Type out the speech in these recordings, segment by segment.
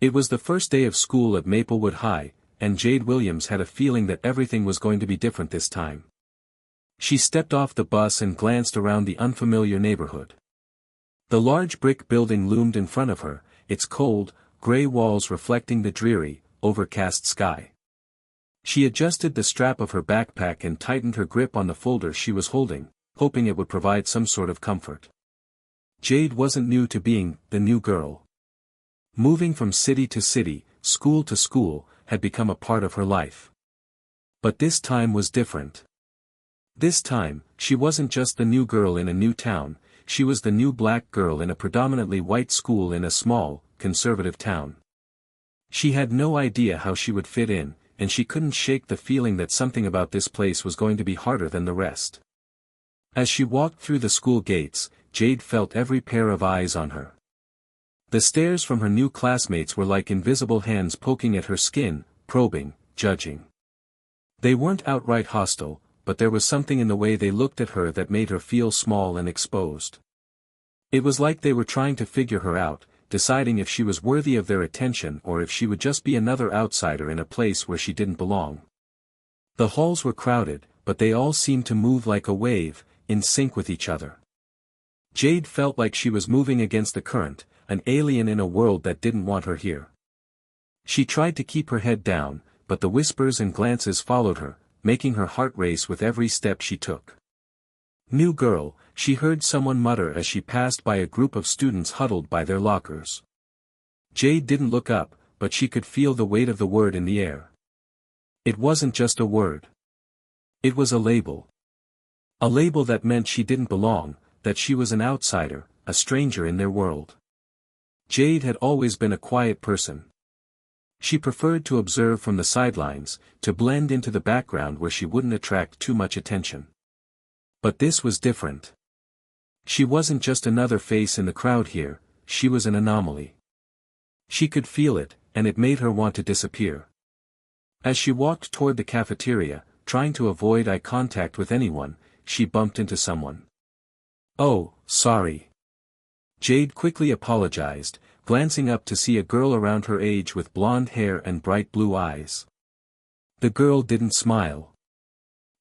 It was the first day of school at Maplewood High, and Jade Williams had a feeling that everything was going to be different this time. She stepped off the bus and glanced around the unfamiliar neighborhood. The large brick building loomed in front of her, its cold, gray walls reflecting the dreary, overcast sky. She adjusted the strap of her backpack and tightened her grip on the folder she was holding, hoping it would provide some sort of comfort. Jade wasn't new to being the new girl. Moving from city to city, school to school, had become a part of her life. But this time was different. This time, she wasn't just the new girl in a new town, she was the new black girl in a predominantly white school in a small, conservative town. She had no idea how she would fit in, and she couldn't shake the feeling that something about this place was going to be harder than the rest. As she walked through the school gates, Jade felt every pair of eyes on her. The stares from her new classmates were like invisible hands poking at her skin, probing, judging. They weren't outright hostile, but there was something in the way they looked at her that made her feel small and exposed. It was like they were trying to figure her out, deciding if she was worthy of their attention or if she would just be another outsider in a place where she didn't belong. The halls were crowded, but they all seemed to move like a wave, in sync with each other. Jade felt like she was moving against the current, an alien in a world that didn't want her here. She tried to keep her head down, but the whispers and glances followed her, making her heart race with every step she took. "New girl," she heard someone mutter as she passed by a group of students huddled by their lockers. Jade didn't look up, but she could feel the weight of the word in the air. It wasn't just a word. It was a label. A label that meant she didn't belong, that she was an outsider, a stranger in their world. Jade had always been a quiet person. She preferred to observe from the sidelines, to blend into the background where she wouldn't attract too much attention. But this was different. She wasn't just another face in the crowd here, she was an anomaly. She could feel it, and it made her want to disappear. As she walked toward the cafeteria, trying to avoid eye contact with anyone, she bumped into someone. "Oh, sorry." Jade quickly apologized, glancing up to see a girl around her age with blonde hair and bright blue eyes. The girl didn't smile.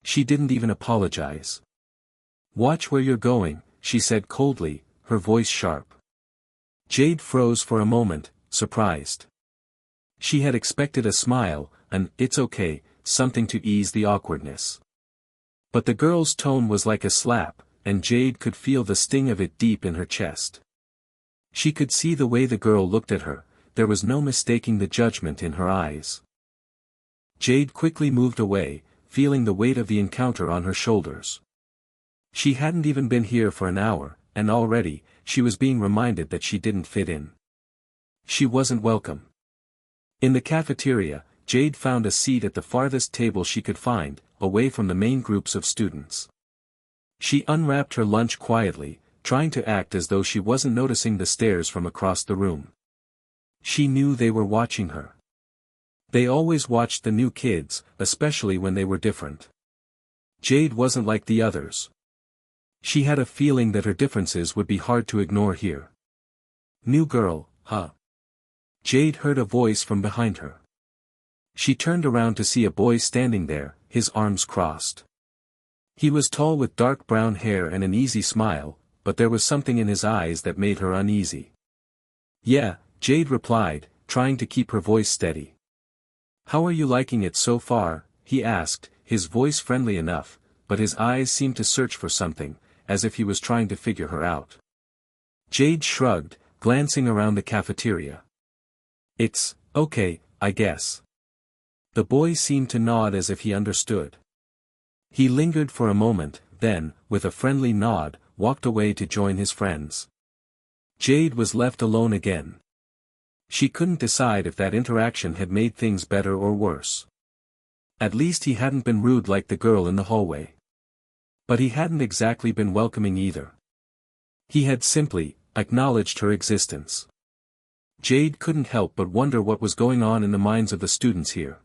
She didn't even apologize. "Watch where you're going," she said coldly, her voice sharp. Jade froze for a moment, surprised. She had expected a smile, an "it's okay," something to ease the awkwardness. But the girl's tone was like a slap, and Jade could feel the sting of it deep in her chest. She could see the way the girl looked at her, there was no mistaking the judgment in her eyes. Jade quickly moved away, feeling the weight of the encounter on her shoulders. She hadn't even been here for an hour, and already, she was being reminded that she didn't fit in. She wasn't welcome. In the cafeteria, Jade found a seat at the farthest table she could find, away from the main groups of students. She unwrapped her lunch quietly, trying to act as though she wasn't noticing the stares from across the room. She knew they were watching her. They always watched the new kids, especially when they were different. Jade wasn't like the others. She had a feeling that her differences would be hard to ignore here. "New girl, huh?" Jade heard a voice from behind her. She turned around to see a boy standing there, his arms crossed. He was tall with dark brown hair and an easy smile, but there was something in his eyes that made her uneasy. "Yeah," Jade replied, trying to keep her voice steady. "How are you liking it so far?" he asked, his voice friendly enough, but his eyes seemed to search for something, as if he was trying to figure her out. Jade shrugged, glancing around the cafeteria. "It's okay, I guess." The boy seemed to nod as if he understood. He lingered for a moment, then, with a friendly nod, walked away to join his friends. Jade was left alone again. She couldn't decide if that interaction had made things better or worse. At least he hadn't been rude like the girl in the hallway. But he hadn't exactly been welcoming either. He had simply acknowledged her existence. Jade couldn't help but wonder what was going on in the minds of the students here.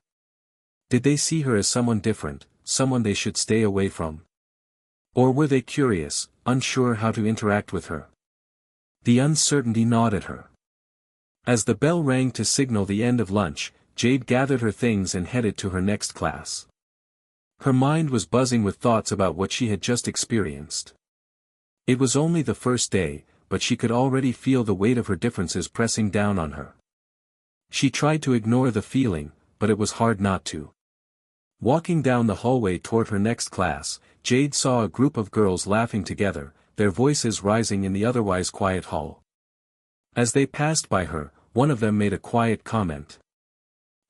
Did they see her as someone different, someone they should stay away from? Or were they curious, unsure how to interact with her? The uncertainty gnawed at her. As the bell rang to signal the end of lunch, Jade gathered her things and headed to her next class. Her mind was buzzing with thoughts about what she had just experienced. It was only the first day, but she could already feel the weight of her differences pressing down on her. She tried to ignore the feeling, but it was hard not to. Walking down the hallway toward her next class, Jade saw a group of girls laughing together, their voices rising in the otherwise quiet hall. As they passed by her, one of them made a quiet comment.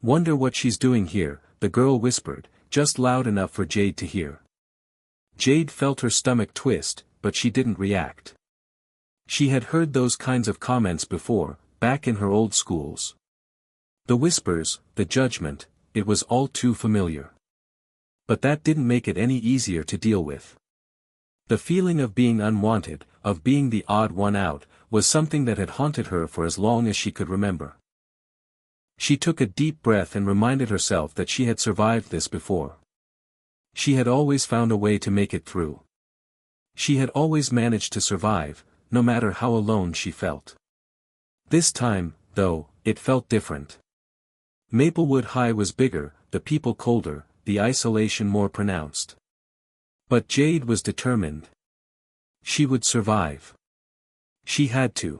"Wonder what she's doing here," the girl whispered, just loud enough for Jade to hear. Jade felt her stomach twist, but she didn't react. She had heard those kinds of comments before, back in her old schools. The whispers, the judgment, it was all too familiar. But that didn't make it any easier to deal with. The feeling of being unwanted, of being the odd one out, was something that had haunted her for as long as she could remember. She took a deep breath and reminded herself that she had survived this before. She had always found a way to make it through. She had always managed to survive, no matter how alone she felt. This time, though, it felt different. Maplewood High was bigger, the people colder, the isolation more pronounced. But Jade was determined. She would survive. She had to.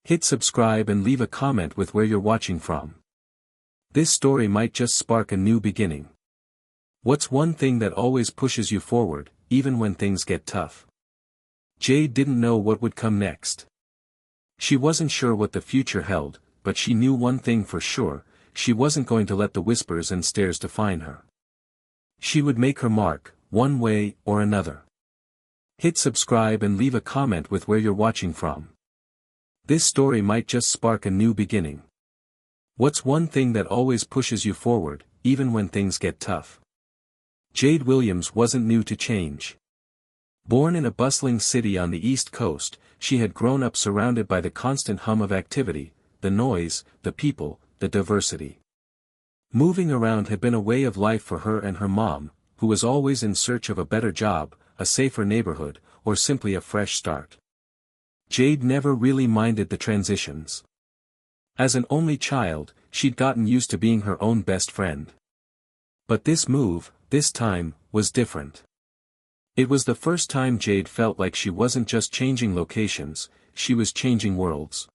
Hit subscribe and leave a comment with where you're watching from. This story might just spark a new beginning. What's one thing that always pushes you forward, even when things get tough? Jade didn't know what would come next. She wasn't sure what the future held, but she knew one thing for sure: she wasn't going to let the whispers and stares define her. She would make her mark, one way or another. Hit subscribe and leave a comment with where you're watching from. This story might just spark a new beginning. What's one thing that always pushes you forward, even when things get tough? Jade Williams wasn't new to change. Born in a bustling city on the East Coast, she had grown up surrounded by the constant hum of activity, the noise, the people, the diversity. Moving around had been a way of life for her and her mom, who was always in search of a better job, a safer neighborhood, or simply a fresh start. Jade never really minded the transitions. As an only child, she'd gotten used to being her own best friend. But this move, this time, was different. It was the first time Jade felt like she wasn't just changing locations, she was changing worlds.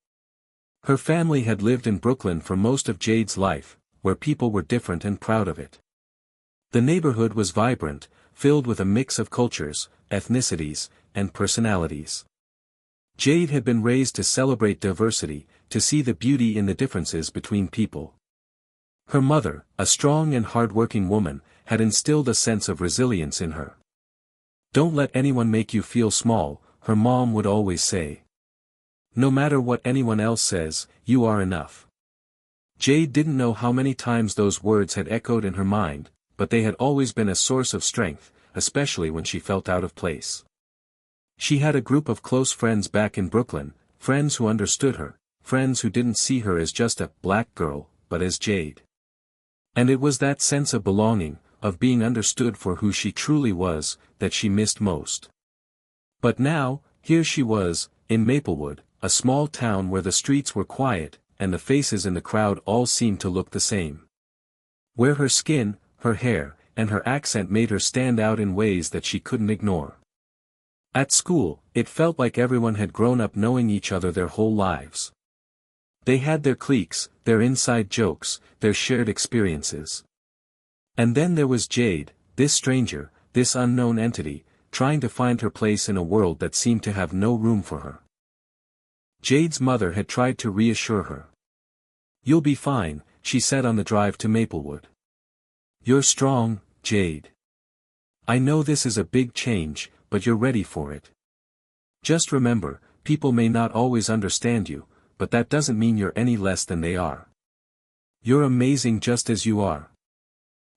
Her family had lived in Brooklyn for most of Jade's life, where people were different and proud of it. The neighborhood was vibrant, filled with a mix of cultures, ethnicities, and personalities. Jade had been raised to celebrate diversity, to see the beauty in the differences between people. Her mother, a strong and hard-working woman, had instilled a sense of resilience in her. "Don't let anyone make you feel small," her mom would always say. "No matter what anyone else says, you are enough." Jade didn't know how many times those words had echoed in her mind, but they had always been a source of strength, especially when she felt out of place. She had a group of close friends back in Brooklyn, friends who understood her, friends who didn't see her as just a black girl, but as Jade. And it was that sense of belonging, of being understood for who she truly was, that she missed most. But now, here she was, in Maplewood, a small town where the streets were quiet, and the faces in the crowd all seemed to look the same. Where her skin, her hair, and her accent made her stand out in ways that she couldn't ignore. At school, it felt like everyone had grown up knowing each other their whole lives. They had their cliques, their inside jokes, their shared experiences. And then there was Jade, this stranger, this unknown entity, trying to find her place in a world that seemed to have no room for her. Jade's mother had tried to reassure her. "You'll be fine," she said on the drive to Maplewood. "You're strong, Jade. I know this is a big change, but you're ready for it. Just remember, people may not always understand you, but that doesn't mean you're any less than they are. You're amazing just as you are."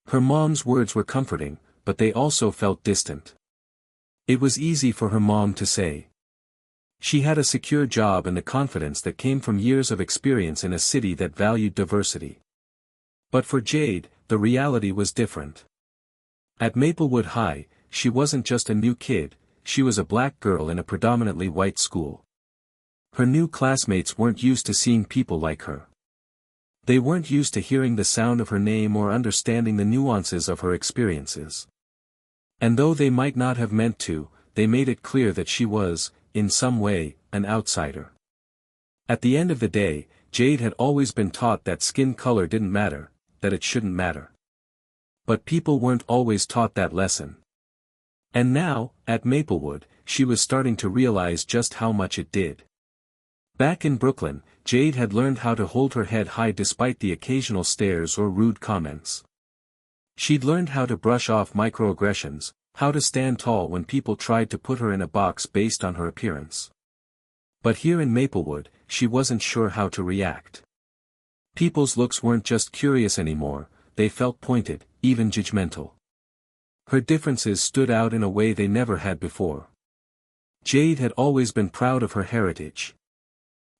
Her mom's words were comforting, but they also felt distant. It was easy for her mom to say. She had a secure job and the confidence that came from years of experience in a city that valued diversity. But for Jade, the reality was different. At Maplewood High, she wasn't just a new kid, she was a black girl in a predominantly white school. Her new classmates weren't used to seeing people like her. They weren't used to hearing the sound of her name or understanding the nuances of her experiences. And though they might not have meant to, they made it clear that she was, in some way, an outsider. At the end of the day, Jade had always been taught that skin color didn't matter, that it shouldn't matter. But people weren't always taught that lesson. And now, at Maplewood, she was starting to realize just how much it did. Back in Brooklyn, Jade had learned how to hold her head high despite the occasional stares or rude comments. She'd learned how to brush off microaggressions, how to stand tall when people tried to put her in a box based on her appearance. But here in Maplewood, she wasn't sure how to react. People's looks weren't just curious anymore, they felt pointed, even judgmental. Her differences stood out in a way they never had before. Jade had always been proud of her heritage.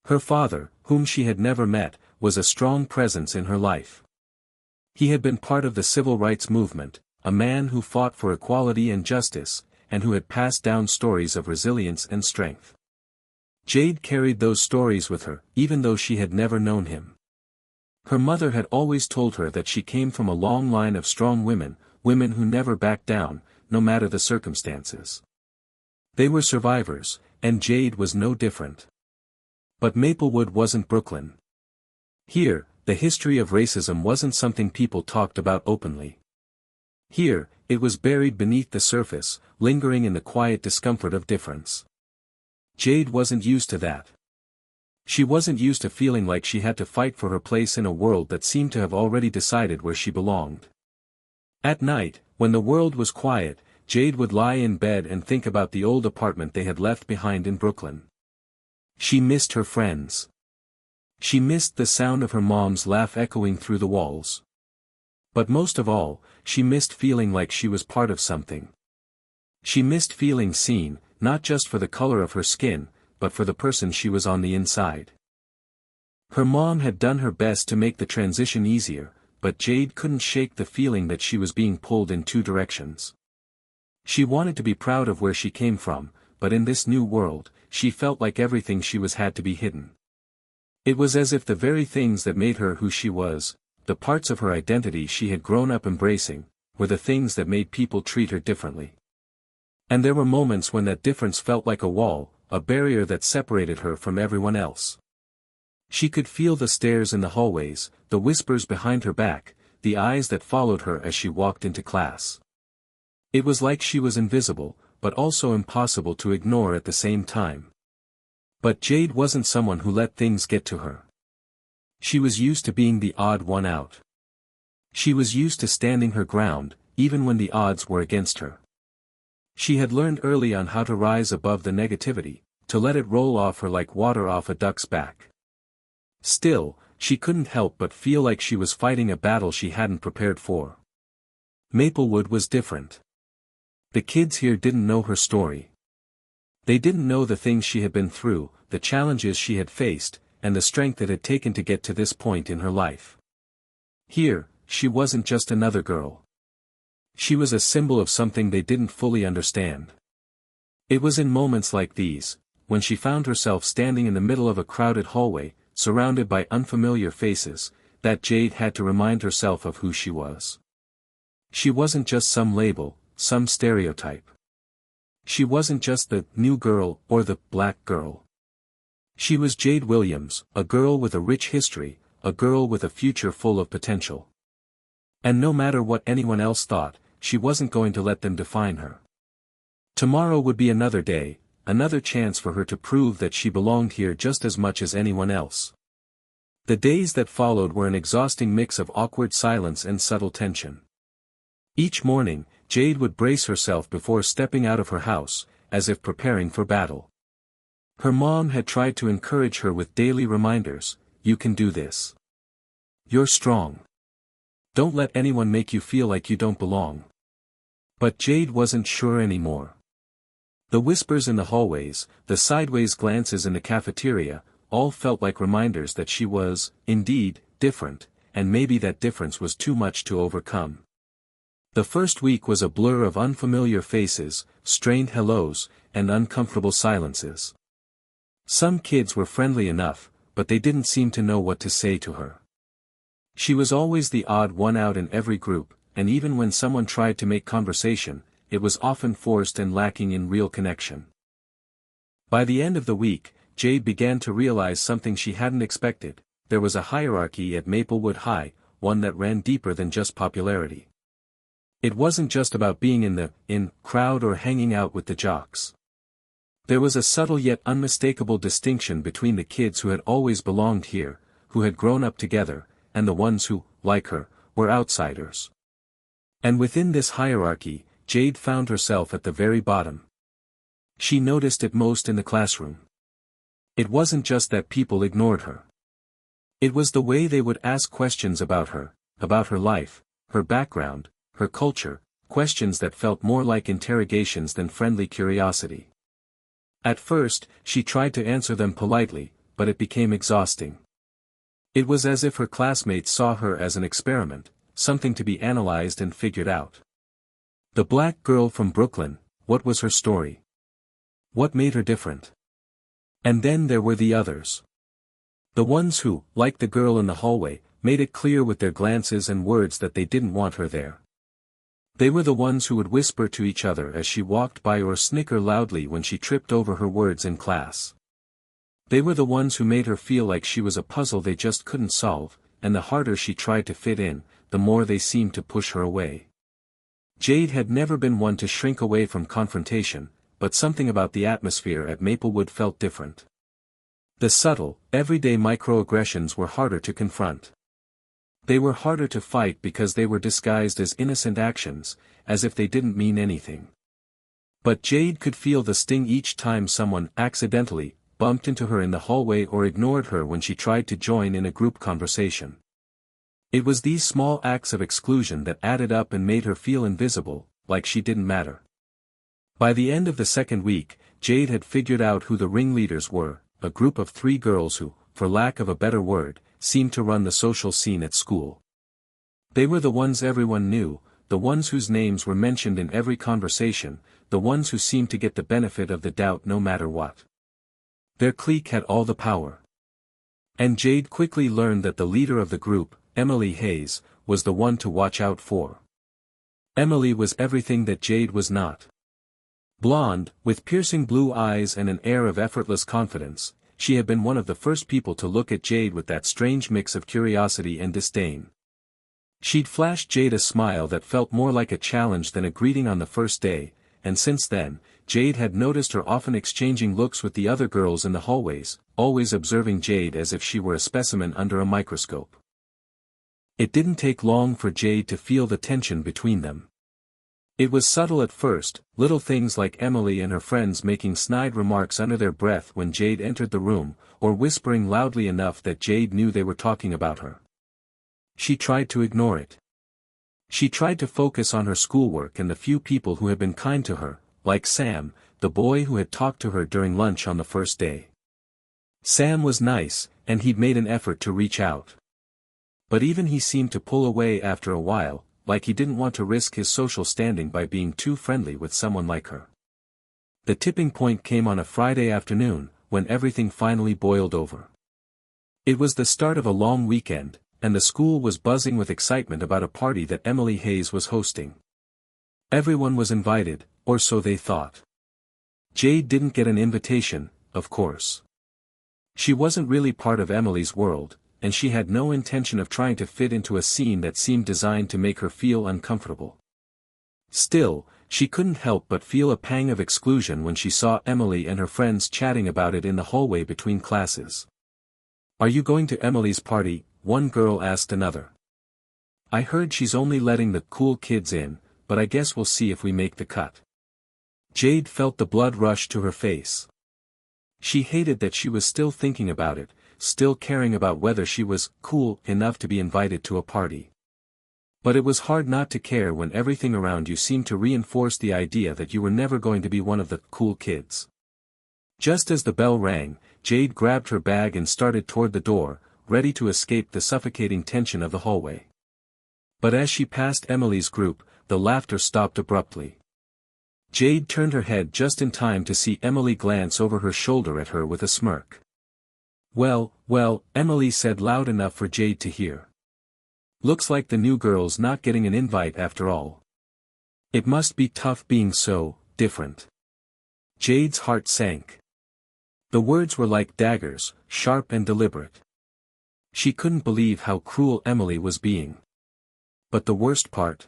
Her father, whom she had never met, was a strong presence in her life. He had been part of the civil rights movement, a man who fought for equality and justice, and who had passed down stories of resilience and strength. Jade carried those stories with her, even though she had never known him. Her mother had always told her that she came from a long line of strong women, women who never backed down, no matter the circumstances. They were survivors, and Jade was no different. But Maplewood wasn't Brooklyn. Here, the history of racism wasn't something people talked about openly. Here, it was buried beneath the surface, lingering in the quiet discomfort of difference. Jade wasn't used to that. She wasn't used to feeling like she had to fight for her place in a world that seemed to have already decided where she belonged. At night, when the world was quiet, Jade would lie in bed and think about the old apartment they had left behind in Brooklyn. She missed her friends. She missed the sound of her mom's laugh echoing through the walls. But most of all, she missed feeling like she was part of something. She missed feeling seen, not just for the color of her skin, but for the person she was on the inside. Her mom had done her best to make the transition easier, but Jade couldn't shake the feeling that she was being pulled in two directions. She wanted to be proud of where she came from, but in this new world, she felt like everything she was had to be hidden. It was as if the very things that made her who she was, the parts of her identity she had grown up embracing, were the things that made people treat her differently. And there were moments when that difference felt like a wall, a barrier that separated her from everyone else. She could feel the stares in the hallways, the whispers behind her back, the eyes that followed her as she walked into class. It was like she was invisible, but also impossible to ignore at the same time. But Jade wasn't someone who let things get to her. She was used to being the odd one out. She was used to standing her ground, even when the odds were against her. She had learned early on how to rise above the negativity, to let it roll off her like water off a duck's back. Still, she couldn't help but feel like she was fighting a battle she hadn't prepared for. Maplewood was different. The kids here didn't know her story. They didn't know the things she had been through, the challenges she had faced, and the strength it had taken to get to this point in her life. Here, she wasn't just another girl. She was a symbol of something they didn't fully understand. It was in moments like these, when she found herself standing in the middle of a crowded hallway, surrounded by unfamiliar faces, that Jade had to remind herself of who she was. She wasn't just some label, some stereotype. She wasn't just the new girl or the black girl. She was Jade Williams, a girl with a rich history, a girl with a future full of potential. And no matter what anyone else thought, she wasn't going to let them define her. Tomorrow would be another day, another chance for her to prove that she belonged here just as much as anyone else. The days that followed were an exhausting mix of awkward silence and subtle tension. Each morning, Jade would brace herself before stepping out of her house, as if preparing for battle. Her mom had tried to encourage her with daily reminders, "You can do this. You're strong. Don't let anyone make you feel like you don't belong." But Jade wasn't sure anymore. The whispers in the hallways, the sideways glances in the cafeteria, all felt like reminders that she was, indeed, different, and maybe that difference was too much to overcome. The first week was a blur of unfamiliar faces, strained hellos, and uncomfortable silences. Some kids were friendly enough, but they didn't seem to know what to say to her. She was always the odd one out in every group, and even when someone tried to make conversation, it was often forced and lacking in real connection. By the end of the week, Jade began to realize something she hadn't expected. There was a hierarchy at Maplewood High, one that ran deeper than just popularity. It wasn't just about being in the crowd or hanging out with the jocks. There was a subtle yet unmistakable distinction between the kids who had always belonged here, who had grown up together, and the ones who, like her, were outsiders. And within this hierarchy, Jade found herself at the very bottom. She noticed it most in the classroom. It wasn't just that people ignored her. It was the way they would ask questions about her life, her background, her culture, questions that felt more like interrogations than friendly curiosity. At first, she tried to answer them politely, but it became exhausting. It was as if her classmates saw her as an experiment, something to be analyzed and figured out. The black girl from Brooklyn, what was her story? What made her different? And then there were the others. The ones who, like the girl in the hallway, made it clear with their glances and words that they didn't want her there. They were the ones who would whisper to each other as she walked by or snicker loudly when she tripped over her words in class. They were the ones who made her feel like she was a puzzle they just couldn't solve, and the harder she tried to fit in, the more they seemed to push her away. Jade had never been one to shrink away from confrontation, but something about the atmosphere at Maplewood felt different. The subtle, everyday microaggressions were harder to confront. They were harder to fight because they were disguised as innocent actions, as if they didn't mean anything. But Jade could feel the sting each time someone accidentally bumped into her in the hallway or ignored her when she tried to join in a group conversation. It was these small acts of exclusion that added up and made her feel invisible, like she didn't matter. By the end of the second week, Jade had figured out who the ringleaders were, a group of 3 girls who, for lack of a better word, seemed to run the social scene at school. They were the ones everyone knew, the ones whose names were mentioned in every conversation, the ones who seemed to get the benefit of the doubt no matter what. Their clique had all the power. And Jade quickly learned that the leader of the group, Emily Hayes, was the one to watch out for. Emily was everything that Jade was not. Blonde, with piercing blue eyes and an air of effortless confidence, she had been one of the first people to look at Jade with that strange mix of curiosity and disdain. She'd flashed Jade a smile that felt more like a challenge than a greeting on the first day, and since then, Jade had noticed her often exchanging looks with the other girls in the hallways, always observing Jade as if she were a specimen under a microscope. It didn't take long for Jade to feel the tension between them. It was subtle at first, little things like Emily and her friends making snide remarks under their breath when Jade entered the room, or whispering loudly enough that Jade knew they were talking about her. She tried to ignore it. She tried to focus on her schoolwork and the few people who had been kind to her, like Sam, the boy who had talked to her during lunch on the first day. Sam was nice, and he'd made an effort to reach out. But even he seemed to pull away after a while, like he didn't want to risk his social standing by being too friendly with someone like her. The tipping point came on a Friday afternoon, when everything finally boiled over. It was the start of a long weekend, and the school was buzzing with excitement about a party that Emily Hayes was hosting. Everyone was invited, or so they thought. Jade didn't get an invitation, of course. She wasn't really part of Emily's world, and she had no intention of trying to fit into a scene that seemed designed to make her feel uncomfortable. Still, she couldn't help but feel a pang of exclusion when she saw Emily and her friends chatting about it in the hallway between classes. "Are you going to Emily's party?" one girl asked another. "I heard she's only letting the cool kids in, but I guess we'll see if we make the cut." Jade felt the blood rush to her face. She hated that she was still thinking about it, still caring about whether she was cool enough to be invited to a party. But it was hard not to care when everything around you seemed to reinforce the idea that you were never going to be one of the cool kids. Just as the bell rang, Jade grabbed her bag and started toward the door, ready to escape the suffocating tension of the hallway. But as she passed Emily's group, the laughter stopped abruptly. Jade turned her head just in time to see Emily glance over her shoulder at her with a smirk. Well, Emily said loud enough for Jade to hear. Looks like the new girl's not getting an invite after all. It must be tough being so different. Jade's heart sank. The words were like daggers, sharp and deliberate. She couldn't believe how cruel Emily was being. But the worst part?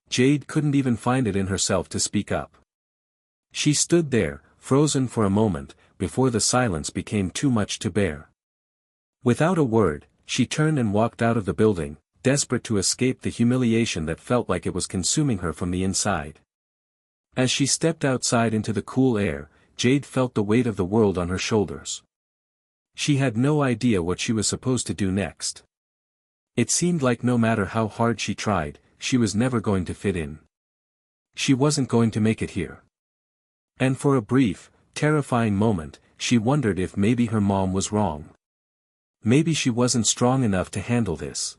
Jade couldn't even find it in herself to speak up. She stood there, frozen for a moment, before the silence became too much to bear. Without a word, she turned and walked out of the building, desperate to escape the humiliation that felt like it was consuming her from the inside. As she stepped outside into the cool air, Jade felt the weight of the world on her shoulders. She had no idea what she was supposed to do next. It seemed like no matter how hard she tried, she was never going to fit in. She wasn't going to make it here. And for a brief, terrifying moment, she wondered if maybe her mom was wrong. Maybe she wasn't strong enough to handle this.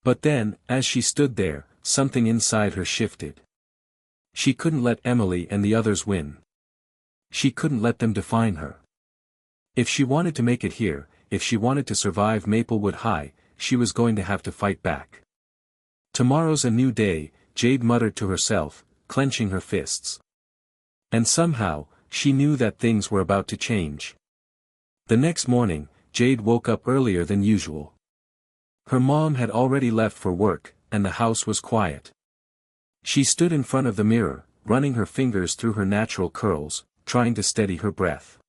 But then, as she stood there, something inside her shifted. She couldn't let Emily and the others win. She couldn't let them define her. If she wanted to make it here, if she wanted to survive Maplewood High, she was going to have to fight back. Tomorrow's a new day, Jade muttered to herself, clenching her fists. And somehow, she knew that things were about to change. The next morning, Jade woke up earlier than usual. Her mom had already left for work, and the house was quiet. She stood in front of the mirror, running her fingers through her natural curls, trying to steady her breath.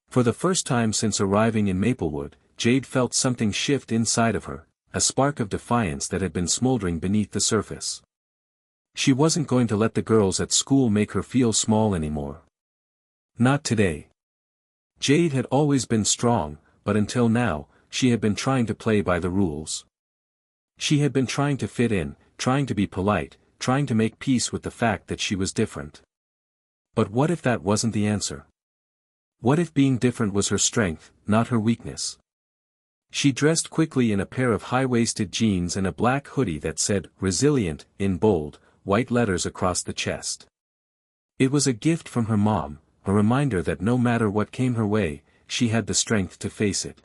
For the first time since arriving in Maplewood, Jade felt something shift inside of her, a spark of defiance that had been smoldering beneath the surface. She wasn't going to let the girls at school make her feel small anymore. Not today. Jade had always been strong, but until now, she had been trying to play by the rules. She had been trying to fit in, trying to be polite, trying to make peace with the fact that she was different. But what if that wasn't the answer? What if being different was her strength, not her weakness? She dressed quickly in a pair of high-waisted jeans and a black hoodie that said, "Resilient," in bold, white letters across the chest. It was a gift from her mom, a reminder that no matter what came her way, she had the strength to face it.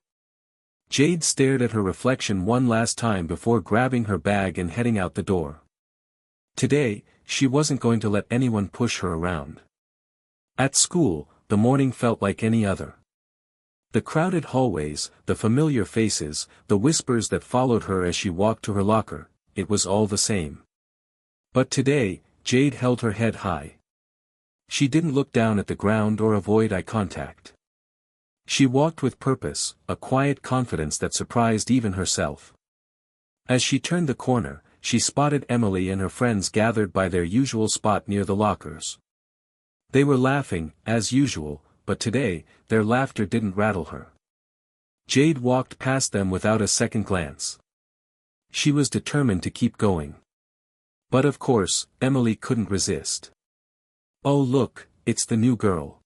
Jade stared at her reflection one last time before grabbing her bag and heading out the door. Today, she wasn't going to let anyone push her around. At school, the morning felt like any other. The crowded hallways, the familiar faces, the whispers that followed her as she walked to her locker, it was all the same. But today, Jade held her head high. She didn't look down at the ground or avoid eye contact. She walked with purpose, a quiet confidence that surprised even herself. As she turned the corner, she spotted Emily and her friends gathered by their usual spot near the lockers. They were laughing, as usual, but today, their laughter didn't rattle her. Jade walked past them without a second glance. She was determined to keep going. But of course, Emily couldn't resist. "Oh look, it's the new girl.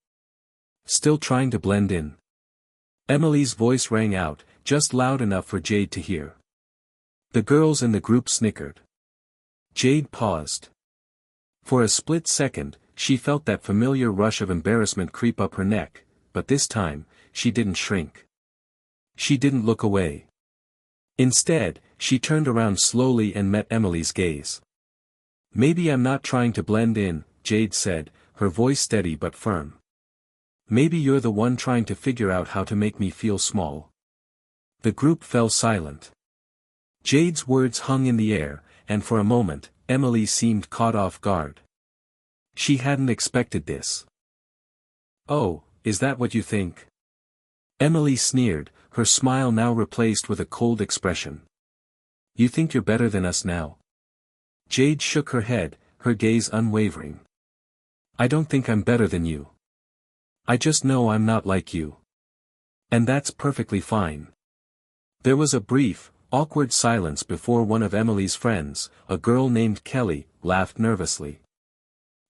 Still trying to blend in." Emily's voice rang out, just loud enough for Jade to hear. The girls in the group snickered. Jade paused. For a split second, she felt that familiar rush of embarrassment creep up her neck, but this time, she didn't shrink. She didn't look away. Instead, she turned around slowly and met Emily's gaze. "Maybe I'm not trying to blend in," Jade said, her voice steady but firm. "Maybe you're the one trying to figure out how to make me feel small." The group fell silent. Jade's words hung in the air, and for a moment, Emily seemed caught off guard. She hadn't expected this. "Oh, is that what you think?" Emily sneered, her smile now replaced with a cold expression. "You think you're better than us now?" Jade shook her head, her gaze unwavering. "I don't think I'm better than you. I just know I'm not like you. And that's perfectly fine." There was a brief, awkward silence before one of Emily's friends, a girl named Kelly, laughed nervously.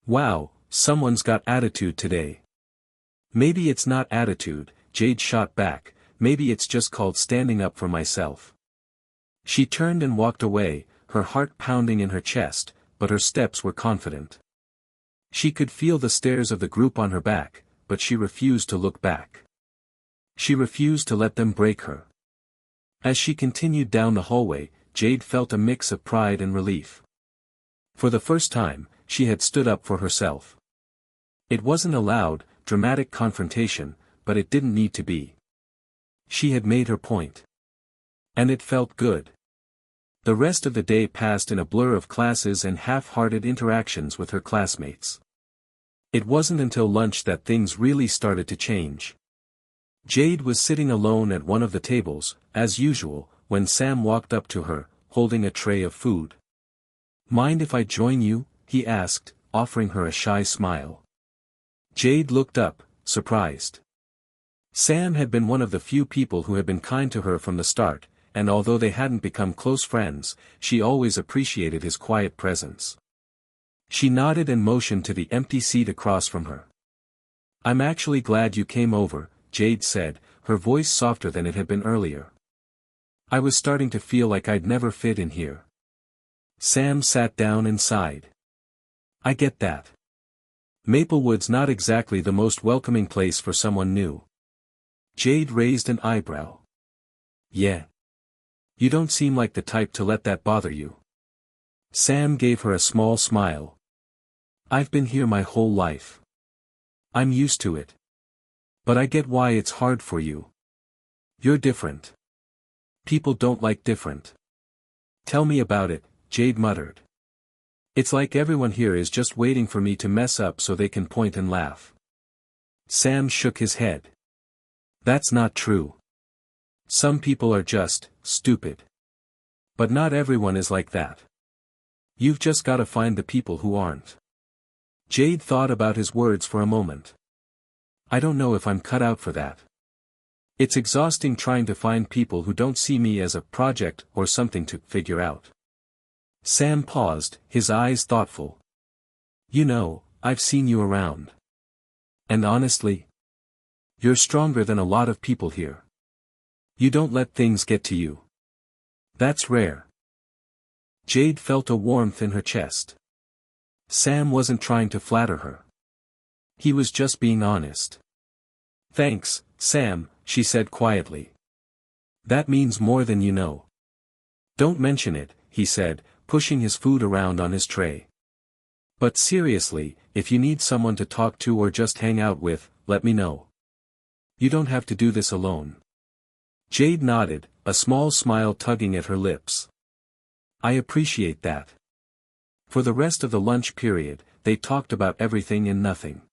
"Wow, someone's got attitude today." "Maybe it's not attitude," Jade shot back, "maybe it's just called standing up for myself." She turned and walked away, her heart pounding in her chest, but her steps were confident. She could feel the stares of the group on her back, but she refused to look back. She refused to let them break her. As she continued down the hallway, Jade felt a mix of pride and relief. For the first time, she had stood up for herself. It wasn't a loud, dramatic confrontation, but it didn't need to be. She had made her point. And it felt good. The rest of the day passed in a blur of classes and half-hearted interactions with her classmates. It wasn't until lunch that things really started to change. Jade was sitting alone at one of the tables, as usual, when Sam walked up to her, holding a tray of food. "Mind if I join you?" he asked, offering her a shy smile. Jade looked up, surprised. Sam had been one of the few people who had been kind to her from the start, and although they hadn't become close friends, she always appreciated his quiet presence. She nodded and motioned to the empty seat across from her. "I'm actually glad you came over," Jade said, her voice softer than it had been earlier. "I was starting to feel like I'd never fit in here." Sam sat down and sighed. "I get that. Maplewood's not exactly the most welcoming place for someone new." Jade raised an eyebrow. "Yeah. You don't seem like the type to let that bother you." Sam gave her a small smile. "I've been here my whole life. I'm used to it. But I get why it's hard for you. You're different. People don't like different." "Tell me about it," Jade muttered. "It's like everyone here is just waiting for me to mess up so they can point and laugh." Sam shook his head. "That's not true. Some people are just stupid. But not everyone is like that. You've just got to find the people who aren't." Jade thought about his words for a moment. "I don't know if I'm cut out for that. It's exhausting trying to find people who don't see me as a project or something to figure out." Sam paused, his eyes thoughtful. "You know, I've seen you around. And honestly, you're stronger than a lot of people here. You don't let things get to you. That's rare." Jade felt a warmth in her chest. Sam wasn't trying to flatter her. He was just being honest. "Thanks, Sam," she said quietly. "That means more than you know." "Don't mention it," he said, pushing his food around on his tray. "But seriously, if you need someone to talk to or just hang out with, let me know. You don't have to do this alone." Jade nodded, a small smile tugging at her lips. "I appreciate that." For the rest of the lunch period, they talked about everything and nothing.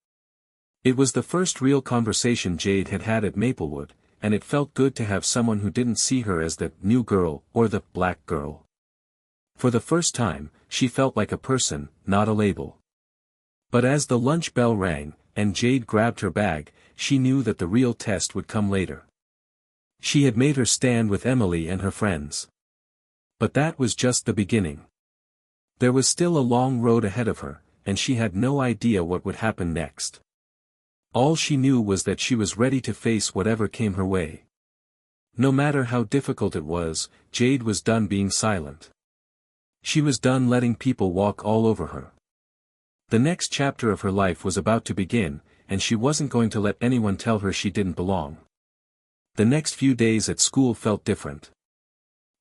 It was the first real conversation Jade had had at Maplewood, and it felt good to have someone who didn't see her as the new girl or the black girl. For the first time, she felt like a person, not a label. But as the lunch bell rang, and Jade grabbed her bag, she knew that the real test would come later. She had made her stand with Emily and her friends. But that was just the beginning. There was still a long road ahead of her, and she had no idea what would happen next. All she knew was that she was ready to face whatever came her way. No matter how difficult it was, Jade was done being silent. She was done letting people walk all over her. The next chapter of her life was about to begin, and she wasn't going to let anyone tell her she didn't belong. The next few days at school felt different.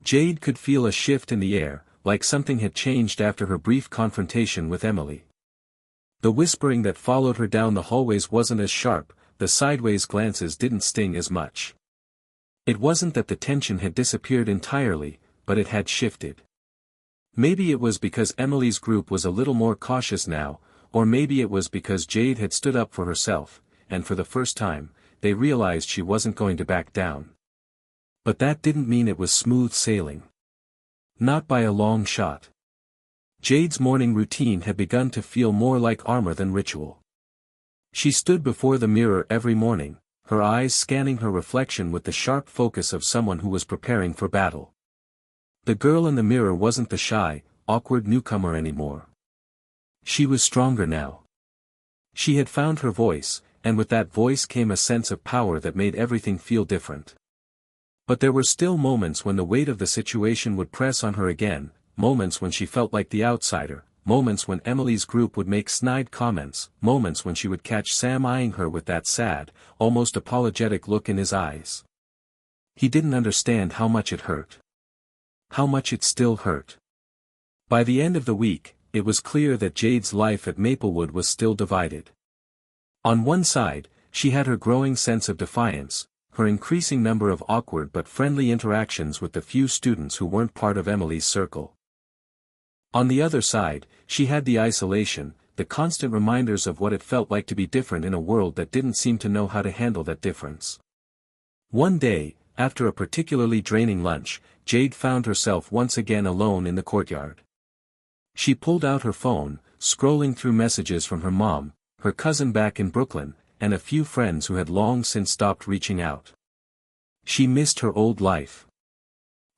Jade could feel a shift in the air, like something had changed after her brief confrontation with Emily. The whispering that followed her down the hallways wasn't as sharp, the sideways glances didn't sting as much. It wasn't that the tension had disappeared entirely, but it had shifted. Maybe it was because Emily's group was a little more cautious now, or maybe it was because Jade had stood up for herself, and for the first time, they realized she wasn't going to back down. But that didn't mean it was smooth sailing. Not by a long shot. Jade's morning routine had begun to feel more like armor than ritual. She stood before the mirror every morning, her eyes scanning her reflection with the sharp focus of someone who was preparing for battle. The girl in the mirror wasn't the shy, awkward newcomer anymore. She was stronger now. She had found her voice, and with that voice came a sense of power that made everything feel different. But there were still moments when the weight of the situation would press on her again, moments when she felt like the outsider, moments when Emily's group would make snide comments, moments when she would catch Sam eyeing her with that sad, almost apologetic look in his eyes. He didn't understand how much it hurt. How much it still hurt. By the end of the week, it was clear that Jade's life at Maplewood was still divided. On one side, she had her growing sense of defiance, her increasing number of awkward but friendly interactions with the few students who weren't part of Emily's circle. On the other side, she had the isolation, the constant reminders of what it felt like to be different in a world that didn't seem to know how to handle that difference. One day, after a particularly draining lunch, Jade found herself once again alone in the courtyard. She pulled out her phone, scrolling through messages from her mom, her cousin back in Brooklyn, and a few friends who had long since stopped reaching out. She missed her old life.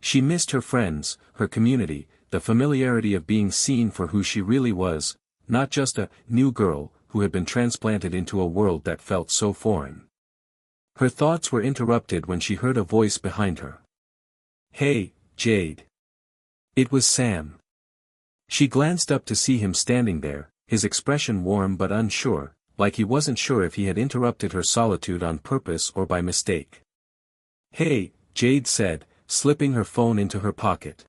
She missed her friends, her community, the familiarity of being seen for who she really was, not just a new girl who had been transplanted into a world that felt so foreign. Her thoughts were interrupted when she heard a voice behind her. "Hey, Jade." It was Sam. She glanced up to see him standing there, his expression warm but unsure, like he wasn't sure if he had interrupted her solitude on purpose or by mistake. "Hey," Jade said, slipping her phone into her pocket.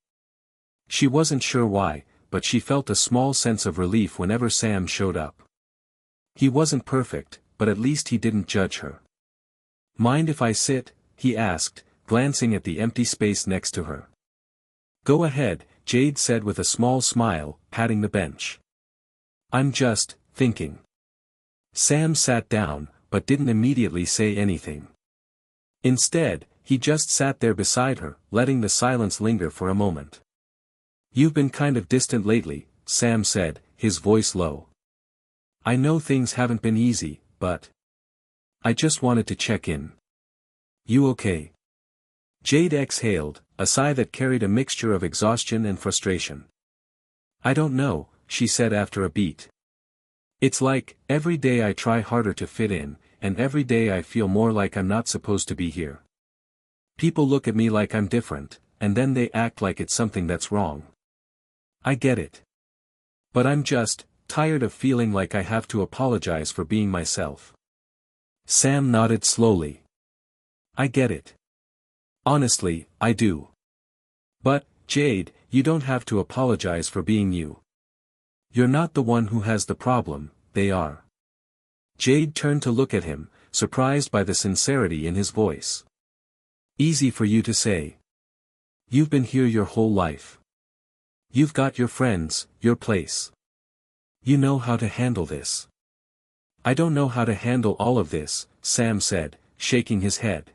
She wasn't sure why, but she felt a small sense of relief whenever Sam showed up. He wasn't perfect, but at least he didn't judge her. "Mind if I sit?" he asked, glancing at the empty space next to her. "Go ahead," Jade said with a small smile, patting the bench. "I'm just thinking." Sam sat down, but didn't immediately say anything. Instead, he just sat there beside her, letting the silence linger for a moment. "You've been kind of distant lately," Sam said, his voice low. "I know things haven't been easy, but I just wanted to check in. You okay?" Jade exhaled, a sigh that carried a mixture of exhaustion and frustration. "I don't know," she said after a beat. "It's like, every day I try harder to fit in, and every day I feel more like I'm not supposed to be here. People look at me like I'm different, and then they act like it's something that's wrong. I get it. But I'm just tired of feeling like I have to apologize for being myself." Sam nodded slowly. "I get it. Honestly, I do. But, Jade, you don't have to apologize for being you. You're not the one who has the problem, they are." Jade turned to look at him, surprised by the sincerity in his voice. "Easy for you to say. You've been here your whole life. You've got your friends, your place. You know how to handle this." "I don't know how to handle all of this," Sam said, shaking his head.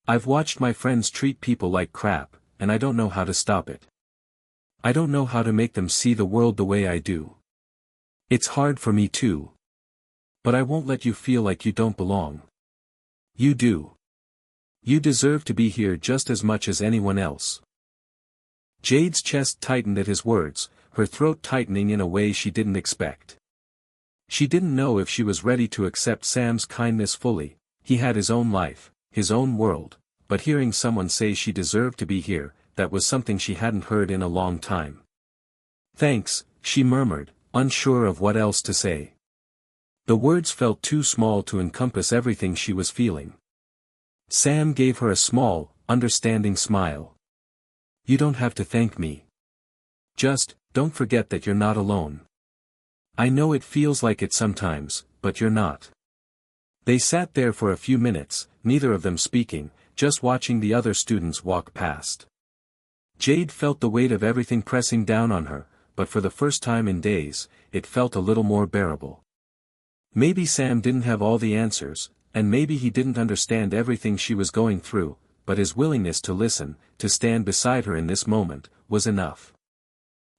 "I've watched my friends treat people like crap, and I don't know how to stop it. I don't know how to make them see the world the way I do. It's hard for me too. But I won't let you feel like you don't belong. You do. You deserve to be here just as much as anyone else." Jade's chest tightened at his words, her throat tightening in a way she didn't expect. She didn't know if she was ready to accept Sam's kindness fully. He had his own life, his own world, but hearing someone say she deserved to be here, that was something she hadn't heard in a long time. "Thanks," she murmured, unsure of what else to say. The words felt too small to encompass everything she was feeling. Sam gave her a small, understanding smile. "You don't have to thank me. Just, don't forget that you're not alone. I know it feels like it sometimes, but you're not." They sat there for a few minutes, neither of them speaking, just watching the other students walk past. Jade felt the weight of everything pressing down on her, but for the first time in days, it felt a little more bearable. Maybe Sam didn't have all the answers, and maybe he didn't understand everything she was going through, but his willingness to listen, to stand beside her in this moment, was enough.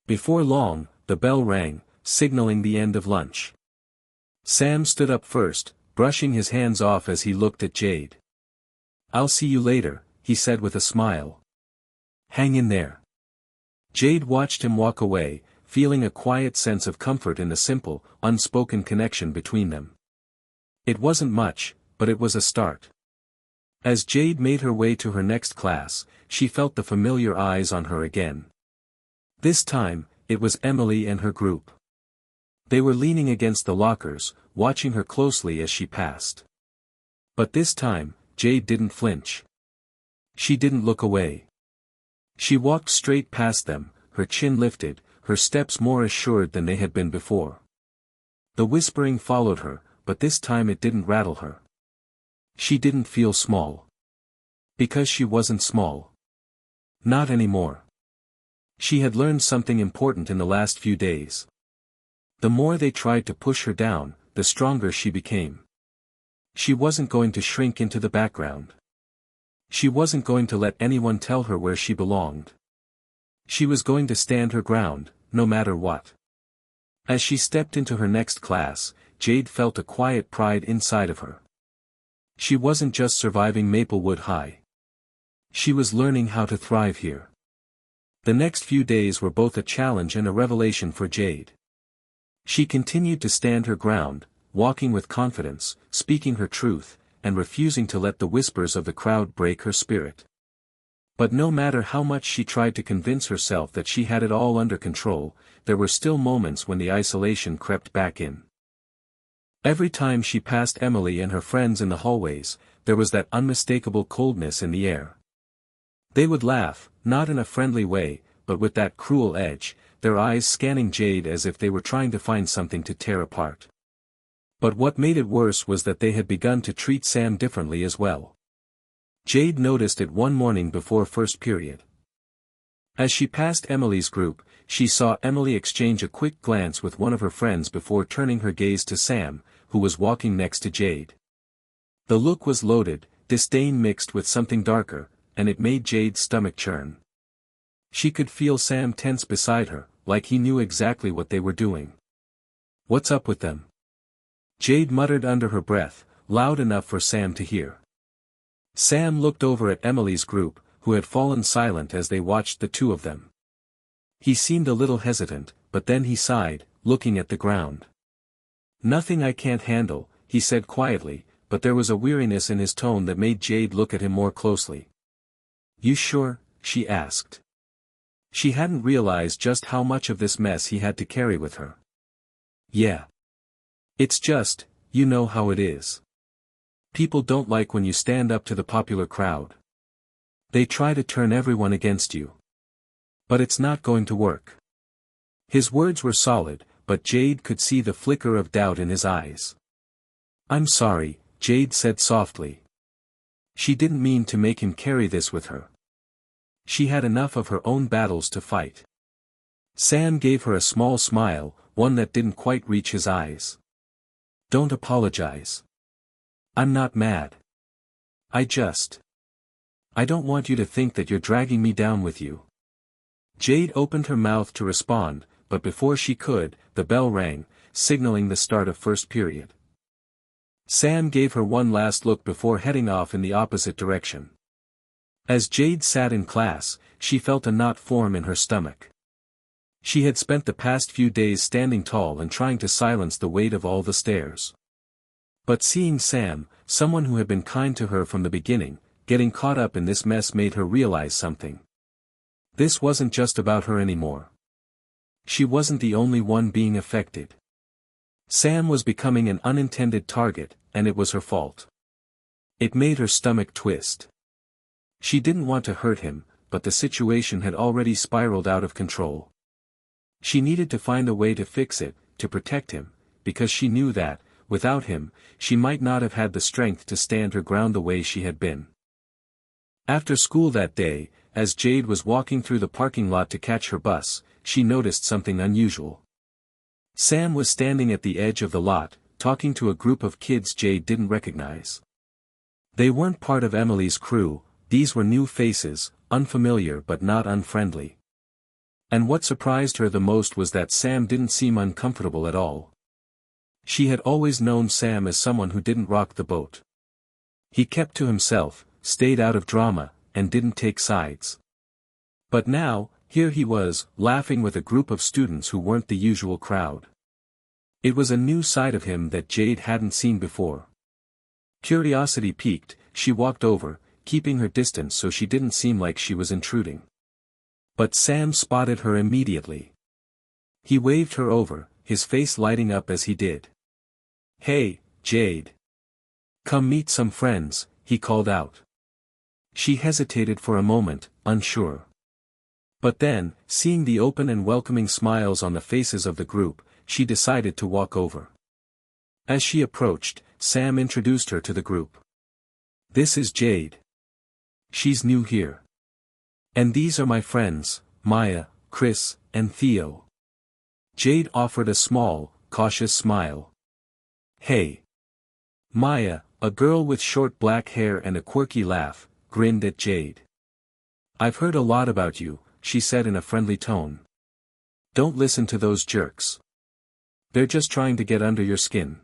Before long, the bell rang, signaling the end of lunch. Sam stood up first, brushing his hands off as he looked at Jade. "I'll see you later," he said with a smile. "Hang in there." Jade watched him walk away, feeling a quiet sense of comfort in the simple, unspoken connection between them. It wasn't much, but it was a start. As Jade made her way to her next class, she felt the familiar eyes on her again. This time, it was Emily and her group. They were leaning against the lockers, watching her closely as she passed. But this time, Jade didn't flinch. She didn't look away. She walked straight past them, her chin lifted, her steps more assured than they had been before. The whispering followed her, but this time it didn't rattle her. She didn't feel small. Because she wasn't small. Not anymore. She had learned something important in the last few days. The more they tried to push her down, the stronger she became. She wasn't going to shrink into the background. She wasn't going to let anyone tell her where she belonged. She was going to stand her ground, no matter what. As she stepped into her next class, Jade felt a quiet pride inside of her. She wasn't just surviving Maplewood High. She was learning how to thrive here. The next few days were both a challenge and a revelation for Jade. She continued to stand her ground, walking with confidence, speaking her truth, and refusing to let the whispers of the crowd break her spirit. But no matter how much she tried to convince herself that she had it all under control, there were still moments when the isolation crept back in. Every time she passed Emily and her friends in the hallways, there was that unmistakable coldness in the air. They would laugh, not in a friendly way, but with that cruel edge, their eyes scanning Jade as if they were trying to find something to tear apart. But what made it worse was that they had begun to treat Sam differently as well. Jade noticed it one morning before first period. As she passed Emily's group, she saw Emily exchange a quick glance with one of her friends before turning her gaze to Sam, who was walking next to Jade. The look was loaded, disdain mixed with something darker, and it made Jade's stomach churn. She could feel Sam tense beside her, like he knew exactly what they were doing. "What's up with them?" Jade muttered under her breath, loud enough for Sam to hear. Sam looked over at Emily's group, who had fallen silent as they watched the two of them. He seemed a little hesitant, but then he sighed, looking at the ground. "Nothing I can't handle," he said quietly, but there was a weariness in his tone that made Jade look at him more closely. "You sure?" she asked. She hadn't realized just how much of this mess he had to carry with her. "Yeah. It's just, you know how it is. People don't like when you stand up to the popular crowd. They try to turn everyone against you. But it's not going to work." His words were solid, but Jade could see the flicker of doubt in his eyes. "I'm sorry," Jade said softly. She didn't mean to make him carry this with her. She had enough of her own battles to fight. Sam gave her a small smile, one that didn't quite reach his eyes. "Don't apologize. I'm not mad. I don't want you to think that you're dragging me down with you." Jade opened her mouth to respond, but before she could, the bell rang, signaling the start of first period. Sam gave her one last look before heading off in the opposite direction. As Jade sat in class, she felt a knot form in her stomach. She had spent the past few days standing tall and trying to silence the weight of all the stares. But seeing Sam, someone who had been kind to her from the beginning, getting caught up in this mess made her realize something. This wasn't just about her anymore. She wasn't the only one being affected. Sam was becoming an unintended target, and it was her fault. It made her stomach twist. She didn't want to hurt him, but the situation had already spiraled out of control. She needed to find a way to fix it, to protect him, because she knew that, without him, she might not have had the strength to stand her ground the way she had been. After school that day, as Jade was walking through the parking lot to catch her bus, she noticed something unusual. Sam was standing at the edge of the lot, talking to a group of kids Jade didn't recognize. They weren't part of Emily's crew, these were new faces, unfamiliar but not unfriendly. And what surprised her the most was that Sam didn't seem uncomfortable at all. She had always known Sam as someone who didn't rock the boat. He kept to himself, stayed out of drama, and didn't take sides. But now, here he was, laughing with a group of students who weren't the usual crowd. It was a new side of him that Jade hadn't seen before. Curiosity piqued, she walked over, keeping her distance so she didn't seem like she was intruding. But Sam spotted her immediately. He waved her over, his face lighting up as he did. "Hey, Jade. Come meet some friends," he called out. She hesitated for a moment, unsure. But then, seeing the open and welcoming smiles on the faces of the group, she decided to walk over. As she approached, Sam introduced her to the group. "This is Jade. She's new here. And these are my friends, Maya, Chris, and Theo." Jade offered a small, cautious smile. "Hey." Maya, a girl with short black hair and a quirky laugh, grinned at Jade. "I've heard a lot about you," she said in a friendly tone. "Don't listen to those jerks. They're just trying to get under your skin."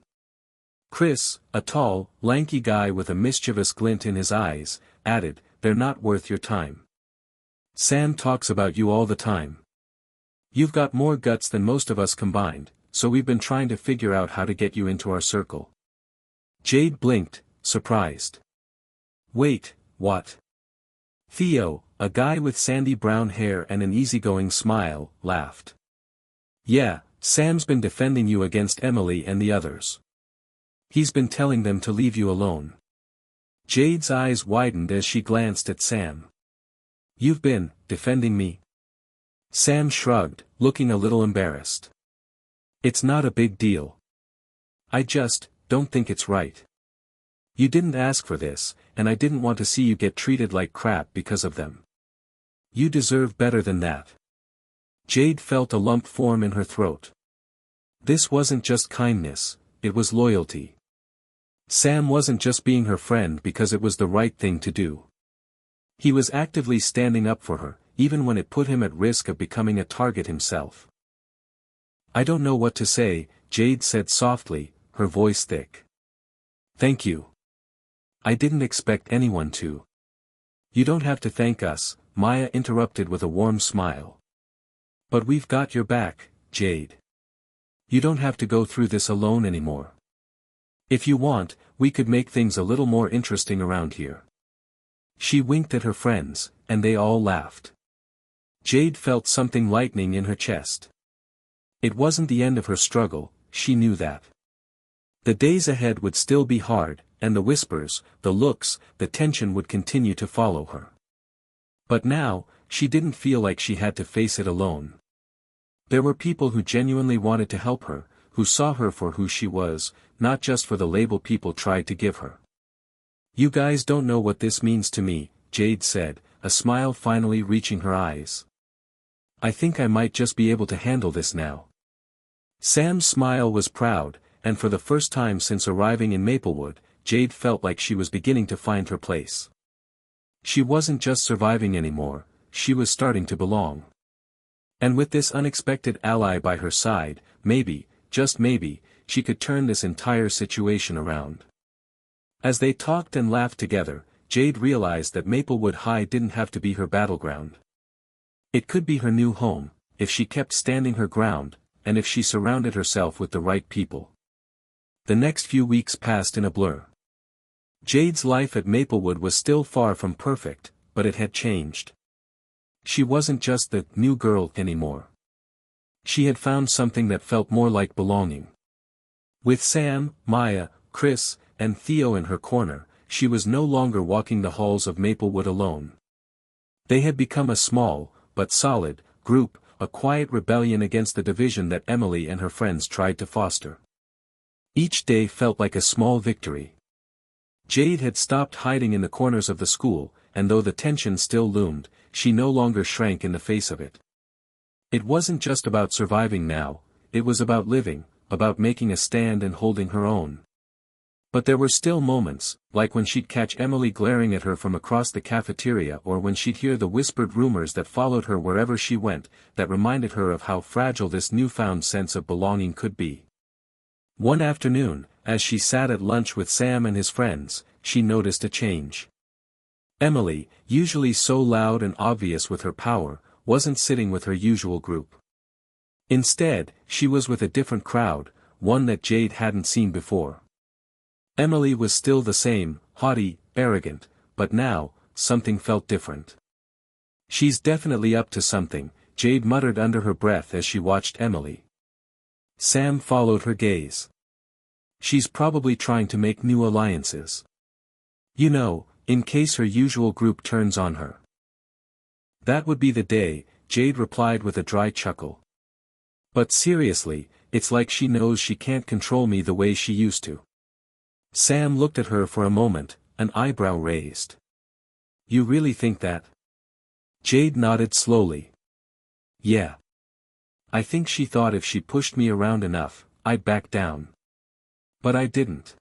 Chris, a tall, lanky guy with a mischievous glint in his eyes, added, "They're not worth your time. Sam talks about you all the time. You've got more guts than most of us combined, so we've been trying to figure out how to get you into our circle." Jade blinked, surprised. "Wait, what?" Theo, a guy with sandy brown hair and an easygoing smile, laughed. "Yeah, Sam's been defending you against Emily and the others. He's been telling them to leave you alone." Jade's eyes widened as she glanced at Sam. "You've been defending me?" Sam shrugged, looking a little embarrassed. "It's not a big deal. I just don't think it's right. You didn't ask for this, and I didn't want to see you get treated like crap because of them. You deserve better than that." Jade felt a lump form in her throat. This wasn't just kindness, it was loyalty. Sam wasn't just being her friend because it was the right thing to do. He was actively standing up for her, even when it put him at risk of becoming a target himself. "I don't know what to say," Jade said softly, her voice thick. "Thank you. I didn't expect anyone to." "You don't have to thank us," Maya interrupted with a warm smile. "But we've got your back, Jade. You don't have to go through this alone anymore. If you want, we could make things a little more interesting around here." She winked at her friends, and they all laughed. Jade felt something lightening in her chest. It wasn't the end of her struggle, she knew that. The days ahead would still be hard, and the whispers, the looks, the tension would continue to follow her. But now, she didn't feel like she had to face it alone. There were people who genuinely wanted to help her, who saw her for who she was, not just for the label people tried to give her. "You guys don't know what this means to me," Jade said, a smile finally reaching her eyes. "I think I might just be able to handle this now." Sam's smile was proud, and for the first time since arriving in Maplewood, Jade felt like she was beginning to find her place. She wasn't just surviving anymore, she was starting to belong. And with this unexpected ally by her side, maybe, just maybe, she could turn this entire situation around. As they talked and laughed together, Jade realized that Maplewood High didn't have to be her battleground. It could be her new home, if she kept standing her ground, and if she surrounded herself with the right people. The next few weeks passed in a blur. Jade's life at Maplewood was still far from perfect, but it had changed. She wasn't just the new girl anymore. She had found something that felt more like belonging. With Sam, Maya, Chris, and Theo in her corner, she was no longer walking the halls of Maplewood alone. They had become a small, but solid, group, a quiet rebellion against the division that Emily and her friends tried to foster. Each day felt like a small victory. Jade had stopped hiding in the corners of the school, and though the tension still loomed, she no longer shrank in the face of it. It wasn't just about surviving now, it was about living, about making a stand and holding her own. But there were still moments, like when she'd catch Emily glaring at her from across the cafeteria or when she'd hear the whispered rumors that followed her wherever she went, that reminded her of how fragile this newfound sense of belonging could be. One afternoon, as she sat at lunch with Sam and his friends, she noticed a change. Emily, usually so loud and obvious with her power, wasn't sitting with her usual group. Instead, she was with a different crowd, one that Jade hadn't seen before. Emily was still the same, haughty, arrogant, but now, something felt different. "She's definitely up to something," Jade muttered under her breath as she watched Emily. Sam followed her gaze. She's probably trying to make new alliances. You know, in case her usual group turns on her. That would be the day, Jade replied with a dry chuckle. But seriously, it's like she knows she can't control me the way she used to. Sam looked at her for a moment, an eyebrow raised. You really think that? Jade nodded slowly. Yeah. I think she thought if she pushed me around enough, I'd back down. But I didn't.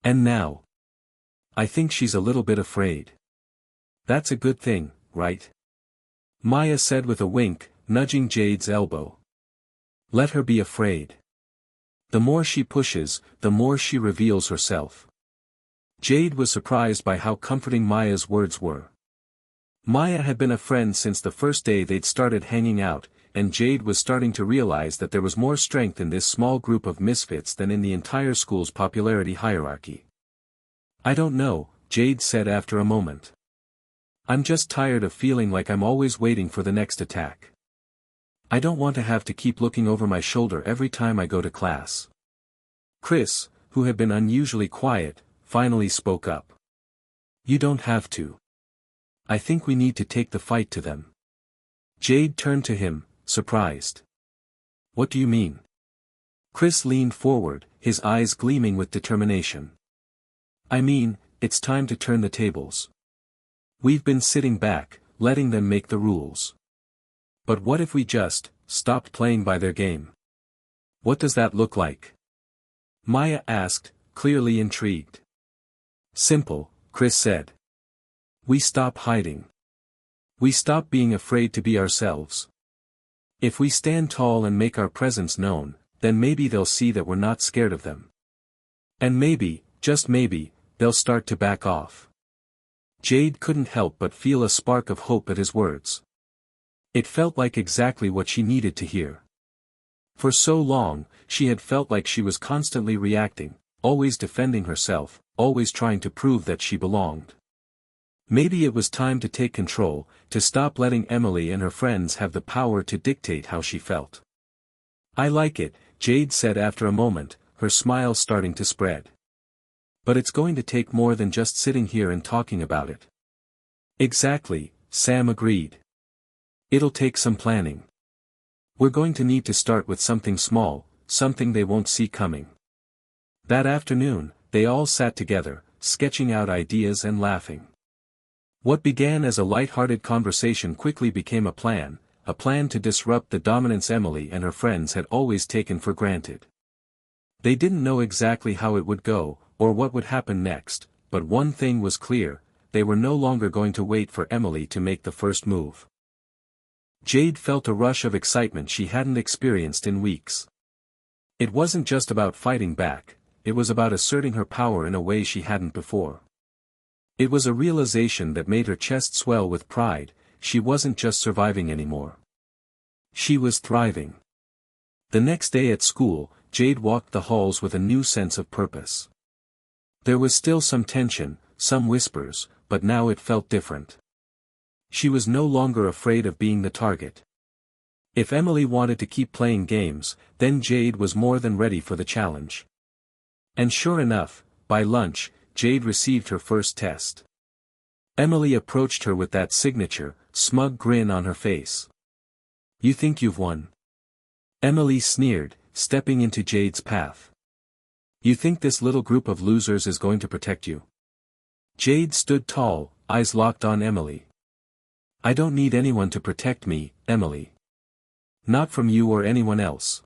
And now? I think she's a little bit afraid. That's a good thing, right? Maya said with a wink, nudging Jade's elbow. Let her be afraid. The more she pushes, the more she reveals herself. Jade was surprised by how comforting Maya's words were. Maya had been a friend since the first day they'd started hanging out, and Jade was starting to realize that there was more strength in this small group of misfits than in the entire school's popularity hierarchy. I don't know, Jade said after a moment. I'm just tired of feeling like I'm always waiting for the next attack. I don't want to have to keep looking over my shoulder every time I go to class. Chris, who had been unusually quiet, finally spoke up. You don't have to. I think we need to take the fight to them. Jade turned to him, surprised. What do you mean? Chris leaned forward, his eyes gleaming with determination. I mean, it's time to turn the tables. We've been sitting back, letting them make the rules. But what if we just stopped playing by their game? What does that look like? Maya asked, clearly intrigued. Simple, Chris said. We stop hiding. We stop being afraid to be ourselves. If we stand tall and make our presence known, then maybe they'll see that we're not scared of them. And maybe, just maybe, they'll start to back off. Jade couldn't help but feel a spark of hope at his words. It felt like exactly what she needed to hear. For so long, she had felt like she was constantly reacting, always defending herself, always trying to prove that she belonged. Maybe it was time to take control, to stop letting Emily and her friends have the power to dictate how she felt. I like it, Jade said after a moment, her smile starting to spread. But it's going to take more than just sitting here and talking about it. Exactly, Sam agreed. It'll take some planning. We're going to need to start with something small, something they won't see coming. That afternoon, they all sat together, sketching out ideas and laughing. What began as a light-hearted conversation quickly became a plan to disrupt the dominance Emily and her friends had always taken for granted. They didn't know exactly how it would go, or what would happen next, but one thing was clear, they were no longer going to wait for Emily to make the first move. Jade felt a rush of excitement she hadn't experienced in weeks. It wasn't just about fighting back, it was about asserting her power in a way she hadn't before. It was a realization that made her chest swell with pride, she wasn't just surviving anymore. She was thriving. The next day at school, Jade walked the halls with a new sense of purpose. There was still some tension, some whispers, but now it felt different. She was no longer afraid of being the target. If Emily wanted to keep playing games, then Jade was more than ready for the challenge. And sure enough, by lunch, Jade received her first test. Emily approached her with that signature, smug grin on her face. You think you've won? Emily sneered, stepping into Jade's path. You think this little group of losers is going to protect you? Jade stood tall, eyes locked on Emily. I don't need anyone to protect me, Emily. Not from you or anyone else.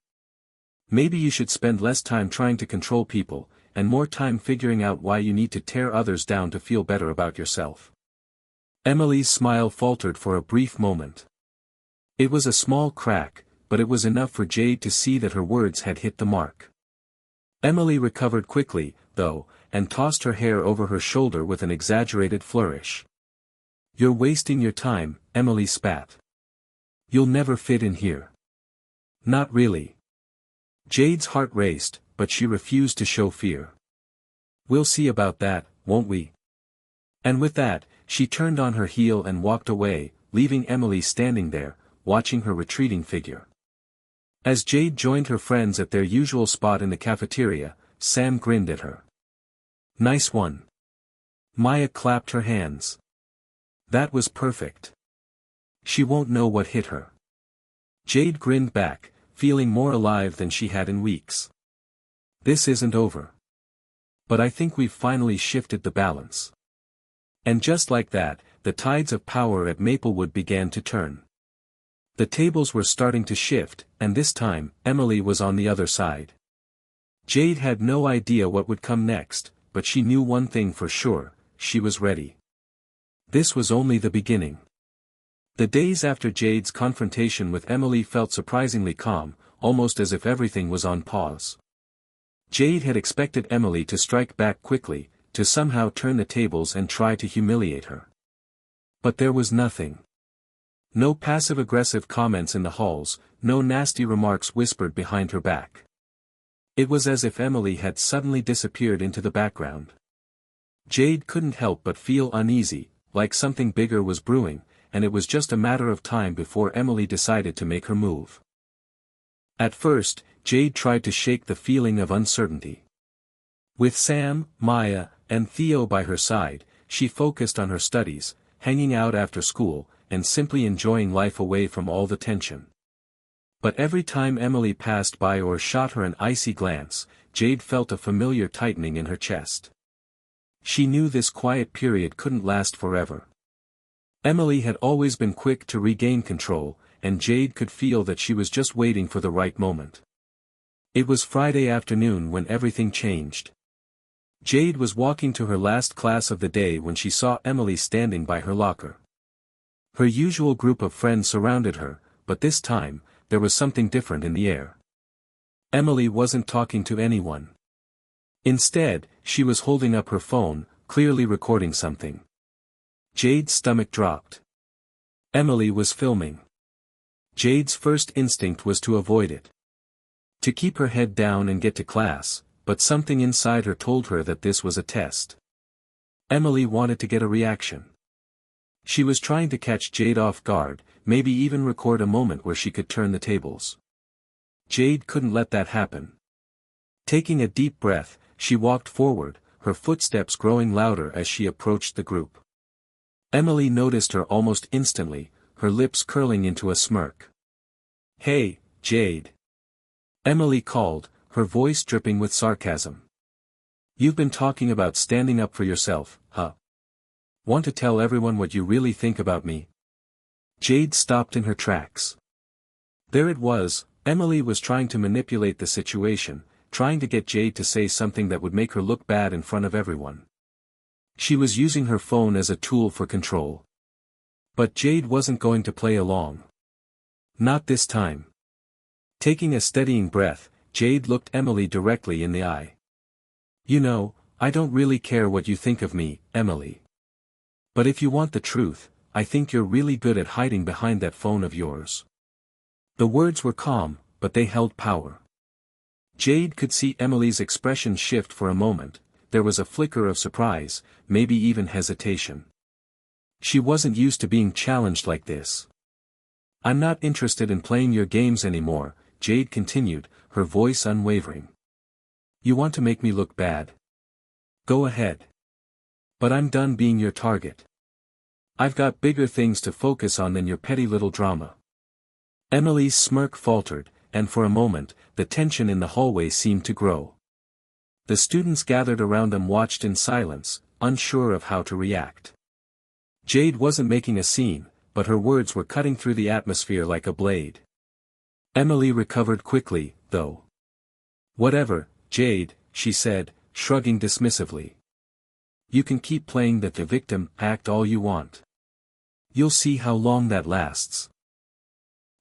Maybe you should spend less time trying to control people, and more time figuring out why you need to tear others down to feel better about yourself. Emily's smile faltered for a brief moment. It was a small crack, but it was enough for Jade to see that her words had hit the mark. Emily recovered quickly, though, and tossed her hair over her shoulder with an exaggerated flourish. You're wasting your time, Emily spat. You'll never fit in here. Not really. Jade's heart raced, but she refused to show fear. We'll see about that, won't we? And with that, she turned on her heel and walked away, leaving Emily standing there, watching her retreating figure. As Jade joined her friends at their usual spot in the cafeteria, Sam grinned at her. "Nice one." Maya clapped her hands. "That was perfect. She won't know what hit her." Jade grinned back, feeling more alive than she had in weeks. "This isn't over. But I think we've finally shifted the balance." And just like that, the tides of power at Maplewood began to turn. The tables were starting to shift, and this time, Emily was on the other side. Jade had no idea what would come next, but she knew one thing for sure: she was ready. This was only the beginning. The days after Jade's confrontation with Emily felt surprisingly calm, almost as if everything was on pause. Jade had expected Emily to strike back quickly, to somehow turn the tables and try to humiliate her. But there was nothing. No passive-aggressive comments in the halls, no nasty remarks whispered behind her back. It was as if Emily had suddenly disappeared into the background. Jade couldn't help but feel uneasy, like something bigger was brewing, and it was just a matter of time before Emily decided to make her move. At first, Jade tried to shake the feeling of uncertainty. With Sam, Maya, and Theo by her side, she focused on her studies, hanging out after school, and simply enjoying life away from all the tension. But every time Emily passed by or shot her an icy glance, Jade felt a familiar tightening in her chest. She knew this quiet period couldn't last forever. Emily had always been quick to regain control, and Jade could feel that she was just waiting for the right moment. It was Friday afternoon when everything changed. Jade was walking to her last class of the day when she saw Emily standing by her locker. Her usual group of friends surrounded her, but this time, there was something different in the air. Emily wasn't talking to anyone. Instead, she was holding up her phone, clearly recording something. Jade's stomach dropped. Emily was filming. Jade's first instinct was to avoid it. To keep her head down and get to class, but something inside her told her that this was a test. Emily wanted to get a reaction. She was trying to catch Jade off guard, maybe even record a moment where she could turn the tables. Jade couldn't let that happen. Taking a deep breath, she walked forward, her footsteps growing louder as she approached the group. Emily noticed her almost instantly, her lips curling into a smirk. "Hey, Jade." Emily called, her voice dripping with sarcasm. "You've been talking about standing up for yourself, huh? Want to tell everyone what you really think about me?" Jade stopped in her tracks. There it was, Emily was trying to manipulate the situation, trying to get Jade to say something that would make her look bad in front of everyone. She was using her phone as a tool for control. But Jade wasn't going to play along. Not this time. Taking a steadying breath, Jade looked Emily directly in the eye. "You know, I don't really care what you think of me, Emily. But if you want the truth, I think you're really good at hiding behind that phone of yours." The words were calm, but they held power. Jade could see Emily's expression shift for a moment, there was a flicker of surprise, maybe even hesitation. She wasn't used to being challenged like this. "I'm not interested in playing your games anymore," Jade continued, her voice unwavering. "You want to make me look bad? Go ahead. But I'm done being your target. I've got bigger things to focus on than your petty little drama." Emily's smirk faltered, and for a moment, the tension in the hallway seemed to grow. The students gathered around them watched in silence, unsure of how to react. Jade wasn't making a scene, but her words were cutting through the atmosphere like a blade. Emily recovered quickly, though. "Whatever, Jade," she said, shrugging dismissively. "You can keep playing the victim act all you want. You'll see how long that lasts."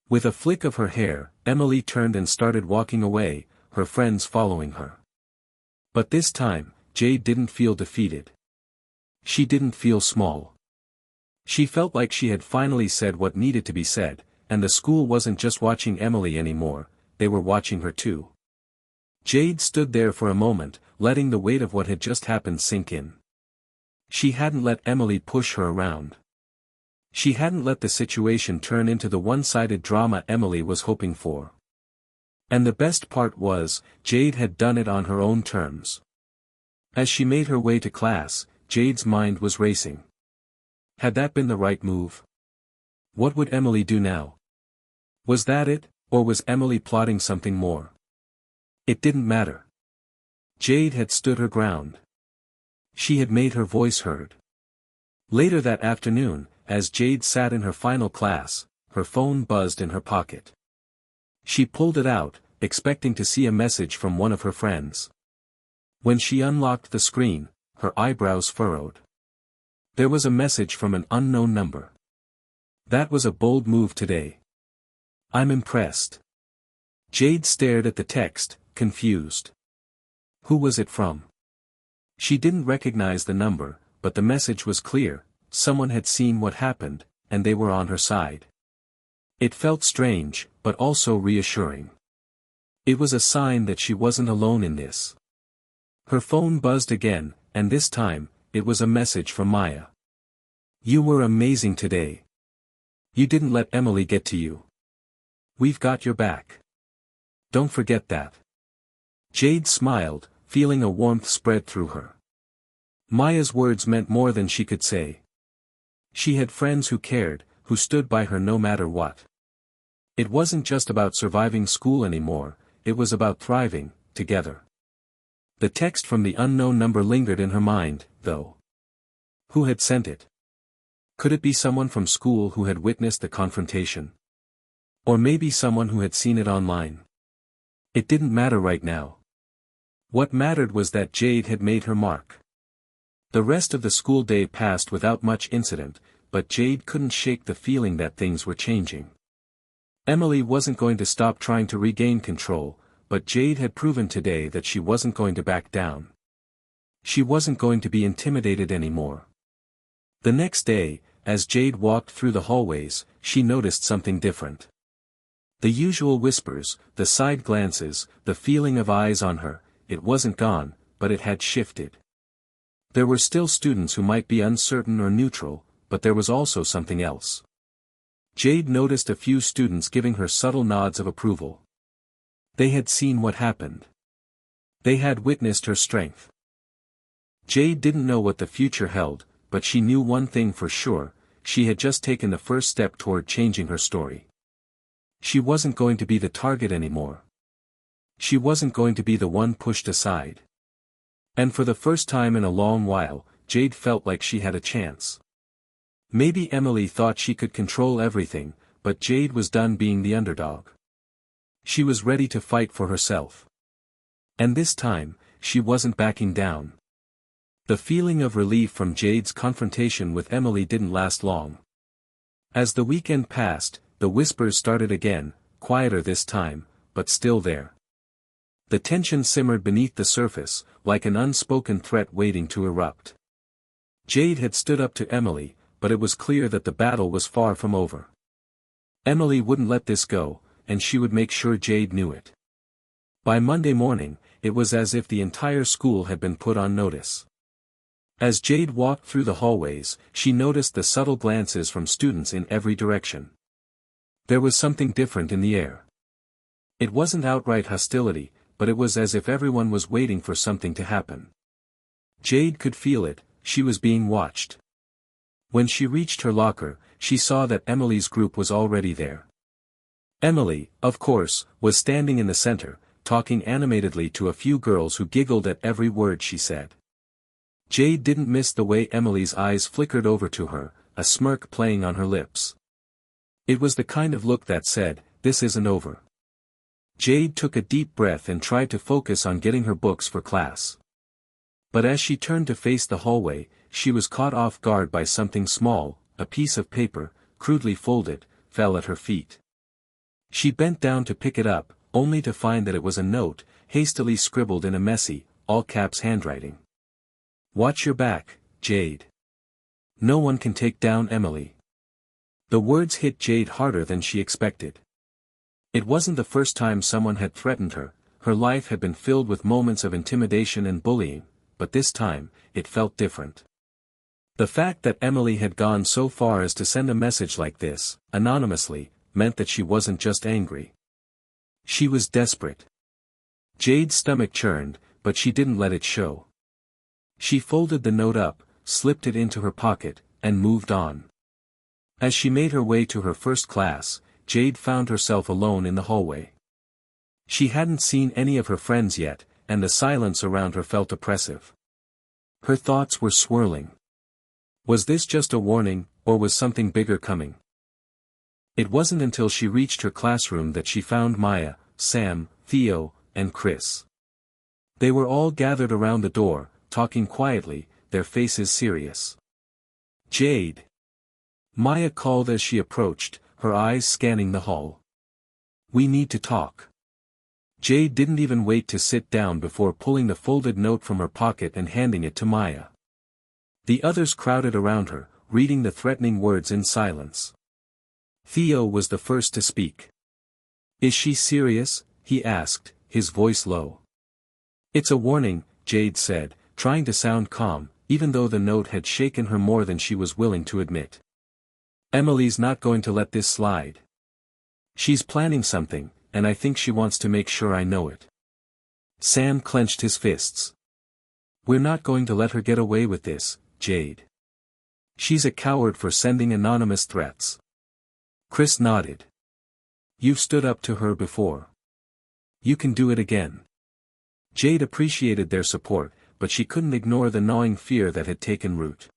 With a flick of her hair, Emily turned and started walking away, her friends following her. But this time, Jade didn't feel defeated. She didn't feel small. She felt like she had finally said what needed to be said, and the school wasn't just watching Emily anymore, they were watching her too. Jade stood there for a moment, letting the weight of what had just happened sink in. She hadn't let Emily push her around. She hadn't let the situation turn into the one-sided drama Emily was hoping for. And the best part was, Jade had done it on her own terms. As she made her way to class, Jade's mind was racing. Had that been the right move? What would Emily do now? Was that it, or was Emily plotting something more? It didn't matter. Jade had stood her ground. She had made her voice heard. Later that afternoon, as Jade sat in her final class, her phone buzzed in her pocket. She pulled it out, expecting to see a message from one of her friends. When she unlocked the screen, her eyebrows furrowed. There was a message from an unknown number. That was a bold move today. I'm impressed. Jade stared at the text, confused. Who was it from? She didn't recognize the number, but the message was clear: someone had seen what happened, and they were on her side. It felt strange, but also reassuring. It was a sign that she wasn't alone in this. Her phone buzzed again, and this time, it was a message from Maya. You were amazing today. You didn't let Emily get to you. We've got your back. Don't forget that. Jade smiled, feeling a warmth spread through her. Maya's words meant more than she could say. She had friends who cared, who stood by her no matter what. It wasn't just about surviving school anymore, it was about thriving, together. The text from the unknown number lingered in her mind, though. Who had sent it? Could it be someone from school who had witnessed the confrontation? Or maybe someone who had seen it online? It didn't matter right now. What mattered was that Jade had made her mark. The rest of the school day passed without much incident, but Jade couldn't shake the feeling that things were changing. Emily wasn't going to stop trying to regain control, but Jade had proven today that she wasn't going to back down. She wasn't going to be intimidated anymore. The next day, as Jade walked through the hallways, she noticed something different. The usual whispers, the side glances, the feeling of eyes on her, it wasn't gone, but it had shifted. There were still students who might be uncertain or neutral, but there was also something else. Jade noticed a few students giving her subtle nods of approval. They had seen what happened. They had witnessed her strength. Jade didn't know what the future held, but she knew one thing for sure: she had just taken the first step toward changing her story. She wasn't going to be the target anymore. She wasn't going to be the one pushed aside. And for the first time in a long while, Jade felt like she had a chance. Maybe Emily thought she could control everything, but Jade was done being the underdog. She was ready to fight for herself. And this time, she wasn't backing down. The feeling of relief from Jade's confrontation with Emily didn't last long. As the weekend passed, the whispers started again, quieter this time, but still there. The tension simmered beneath the surface, like an unspoken threat waiting to erupt. Jade had stood up to Emily, but it was clear that the battle was far from over. Emily wouldn't let this go, and she would make sure Jade knew it. By Monday morning, it was as if the entire school had been put on notice. As Jade walked through the hallways, she noticed the subtle glances from students in every direction. There was something different in the air. It wasn't outright hostility, but it was as if everyone was waiting for something to happen. Jade could feel it: she was being watched. When she reached her locker, she saw that Emily's group was already there. Emily, of course, was standing in the center, talking animatedly to a few girls who giggled at every word she said. Jade didn't miss the way Emily's eyes flickered over to her, a smirk playing on her lips. It was the kind of look that said, "This isn't over." Jade took a deep breath and tried to focus on getting her books for class. But as she turned to face the hallway, she was caught off guard by something small: a piece of paper, crudely folded, fell at her feet. She bent down to pick it up, only to find that it was a note, hastily scribbled in a messy, all-caps handwriting. "Watch your back, Jade. No one can take down Emily." The words hit Jade harder than she expected. It wasn't the first time someone had threatened her. Her life had been filled with moments of intimidation and bullying, but this time, it felt different. The fact that Emily had gone so far as to send a message like this, anonymously, meant that she wasn't just angry. She was desperate. Jade's stomach churned, but she didn't let it show. She folded the note up, slipped it into her pocket, and moved on. As she made her way to her first class, Jade found herself alone in the hallway. She hadn't seen any of her friends yet, and the silence around her felt oppressive. Her thoughts were swirling. Was this just a warning, or was something bigger coming? It wasn't until she reached her classroom that she found Maya, Sam, Theo, and Chris. They were all gathered around the door, talking quietly, their faces serious. "Jade!" Maya called as she approached, her eyes scanning the hall. "We need to talk." Jade didn't even wait to sit down before pulling the folded note from her pocket and handing it to Maya. The others crowded around her, reading the threatening words in silence. Theo was the first to speak. "Is she serious?" he asked, his voice low. "It's a warning," Jade said, trying to sound calm, even though the note had shaken her more than she was willing to admit. "Emily's not going to let this slide. She's planning something, and I think she wants to make sure I know it." Sam clenched his fists. "We're not going to let her get away with this, Jade. She's a coward for sending anonymous threats." Chris nodded. "You've stood up to her before. You can do it again." Jade appreciated their support, but she couldn't ignore the gnawing fear that had taken root.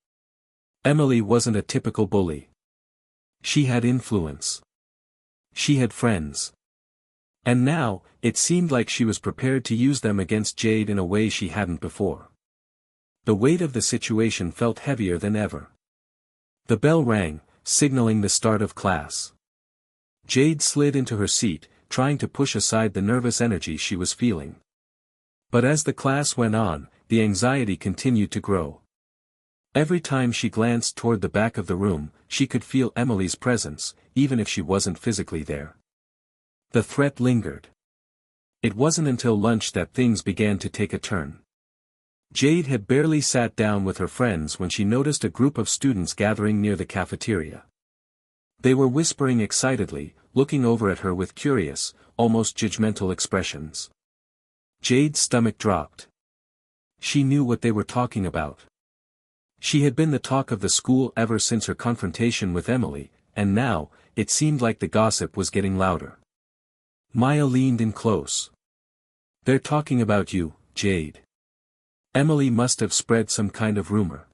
Emily wasn't a typical bully. She had influence. She had friends. And now, it seemed like she was prepared to use them against Jade in a way she hadn't before. The weight of the situation felt heavier than ever. The bell rang, signaling the start of class. Jade slid into her seat, trying to push aside the nervous energy she was feeling. But as the class went on, the anxiety continued to grow. Every time she glanced toward the back of the room, she could feel Emily's presence, even if she wasn't physically there. The threat lingered. It wasn't until lunch that things began to take a turn. Jade had barely sat down with her friends when she noticed a group of students gathering near the cafeteria. They were whispering excitedly, looking over at her with curious, almost judgmental expressions. Jade's stomach dropped. She knew what they were talking about. She had been the talk of the school ever since her confrontation with Emily, and now, it seemed like the gossip was getting louder. Maya leaned in close. "They're talking about you, Jade. Emily must have spread some kind of rumor."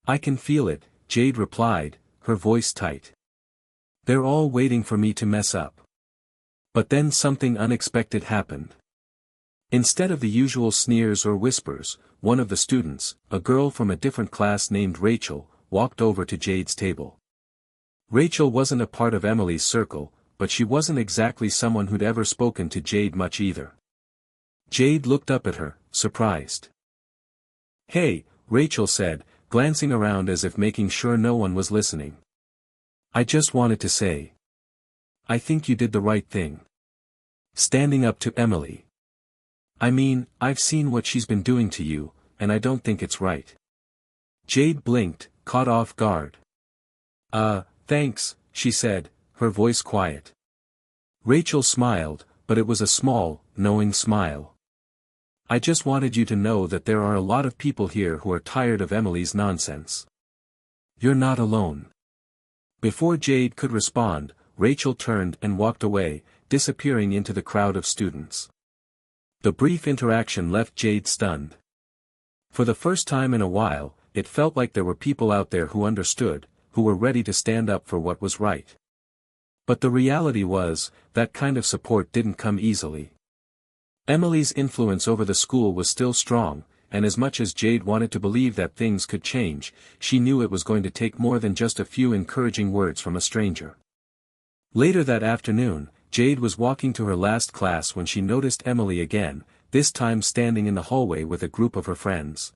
"I can feel it," Jade replied, her voice tight. "They're all waiting for me to mess up." But then something unexpected happened. Instead of the usual sneers or whispers, one of the students, a girl from a different class named Rachel, walked over to Jade's table. Rachel wasn't a part of Emily's circle, but she wasn't exactly someone who'd ever spoken to Jade much either. Jade looked up at her, surprised. "Hey," Rachel said, glancing around as if making sure no one was listening. "I just wanted to say. I think you did the right thing. Standing up to Emily. I mean, I've seen what she's been doing to you, and I don't think it's right." Jade blinked, caught off guard. Thanks," she said, her voice quiet. Rachel smiled, but it was a small, knowing smile. "I just wanted you to know that there are a lot of people here who are tired of Emily's nonsense. You're not alone." Before Jade could respond, Rachel turned and walked away, disappearing into the crowd of students. The brief interaction left Jade stunned. For the first time in a while, it felt like there were people out there who understood, who were ready to stand up for what was right. But the reality was, that kind of support didn't come easily. Emily's influence over the school was still strong, and as much as Jade wanted to believe that things could change, she knew it was going to take more than just a few encouraging words from a stranger. Later that afternoon, Jade was walking to her last class when she noticed Emily again, this time standing in the hallway with a group of her friends.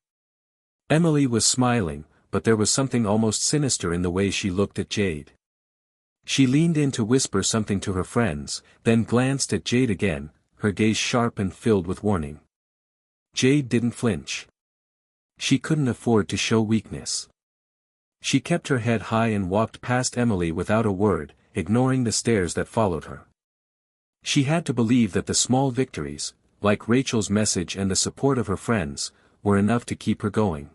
Emily was smiling, but there was something almost sinister in the way she looked at Jade. She leaned in to whisper something to her friends, then glanced at Jade again, her gaze sharp and filled with warning. Jade didn't flinch. She couldn't afford to show weakness. She kept her head high and walked past Emily without a word, ignoring the stares that followed her. She had to believe that the small victories, like Rachel's message and the support of her friends, were enough to keep her going.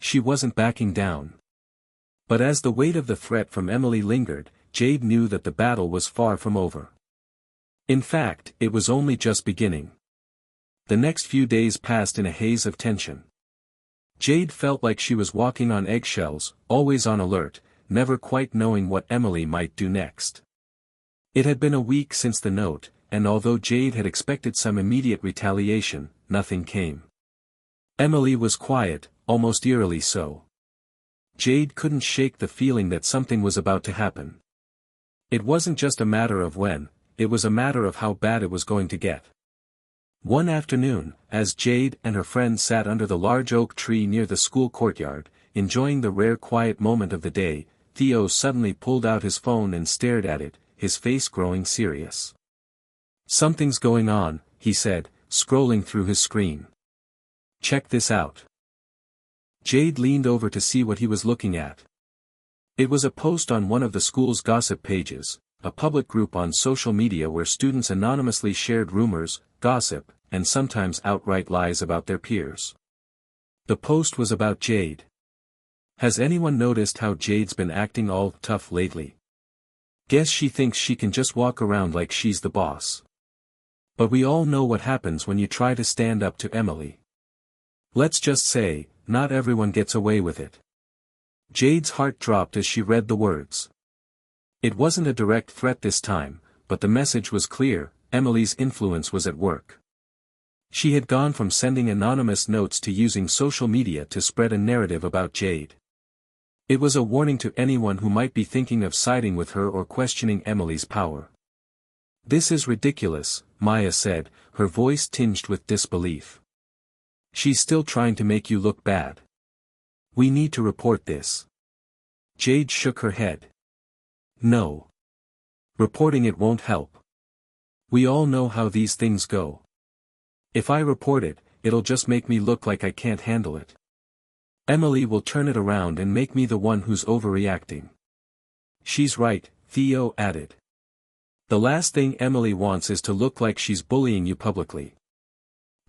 She wasn't backing down. But as the weight of the threat from Emily lingered, Jade knew that the battle was far from over. In fact, it was only just beginning. The next few days passed in a haze of tension. Jade felt like she was walking on eggshells, always on alert, never quite knowing what Emily might do next. It had been a week since the note, and although Jade had expected some immediate retaliation, nothing came. Emily was quiet, almost eerily so. Jade couldn't shake the feeling that something was about to happen. It wasn't just a matter of when, it was a matter of how bad it was going to get. One afternoon, as Jade and her friends sat under the large oak tree near the school courtyard, enjoying the rare quiet moment of the day, Theo suddenly pulled out his phone and stared at it, his face growing serious. "Something's going on," he said, scrolling through his screen. "Check this out." Jade leaned over to see what he was looking at. It was a post on one of the school's gossip pages, a public group on social media where students anonymously shared rumors, gossip, and sometimes outright lies about their peers. The post was about Jade. "Has anyone noticed how Jade's been acting all tough lately? Guess she thinks she can just walk around like she's the boss. But we all know what happens when you try to stand up to Emily. Let's just say, not everyone gets away with it." Jade's heart dropped as she read the words. It wasn't a direct threat this time, but the message was clear: Emily's influence was at work. She had gone from sending anonymous notes to using social media to spread a narrative about Jade. It was a warning to anyone who might be thinking of siding with her or questioning Emily's power. "This is ridiculous," Maya said, her voice tinged with disbelief. "She's still trying to make you look bad. We need to report this." Jade shook her head. "No. Reporting it won't help. We all know how these things go. If I report it, it'll just make me look like I can't handle it. Emily will turn it around and make me the one who's overreacting." "She's right," Theo added. "The last thing Emily wants is to look like she's bullying you publicly.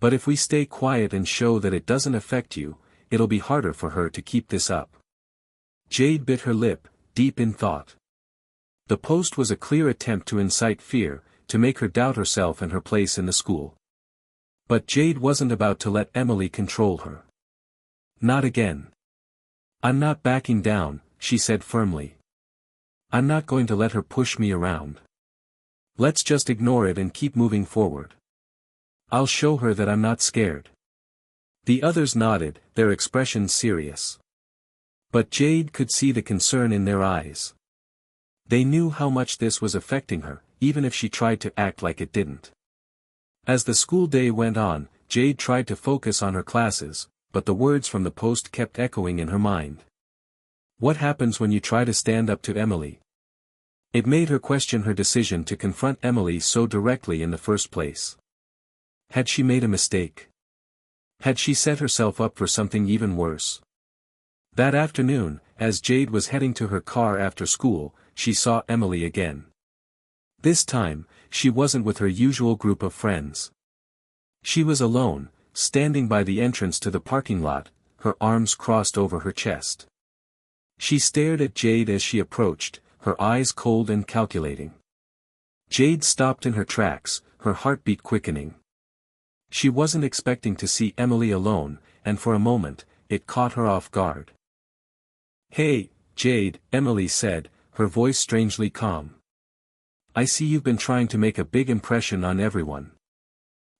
But if we stay quiet and show that it doesn't affect you, it'll be harder for her to keep this up." Jade bit her lip, deep in thought. The post was a clear attempt to incite fear, to make her doubt herself and her place in the school. But Jade wasn't about to let Emily control her. Not again. "I'm not backing down," she said firmly. "I'm not going to let her push me around. Let's just ignore it and keep moving forward. I'll show her that I'm not scared." The others nodded, their expressions serious. But Jade could see the concern in their eyes. They knew how much this was affecting her, even if she tried to act like it didn't. As the school day went on, Jade tried to focus on her classes, but the words from the post kept echoing in her mind. What happens when you try to stand up to Emily? It made her question her decision to confront Emily so directly in the first place. Had she made a mistake? Had she set herself up for something even worse? That afternoon, as Jade was heading to her car after school, she saw Emily again. This time, she wasn't with her usual group of friends. She was alone, standing by the entrance to the parking lot, her arms crossed over her chest. She stared at Jade as she approached, her eyes cold and calculating. Jade stopped in her tracks, her heartbeat quickening. She wasn't expecting to see Emily alone, and for a moment, it caught her off guard. "Hey, Jade," Emily said, her voice strangely calm. "I see you've been trying to make a big impression on everyone.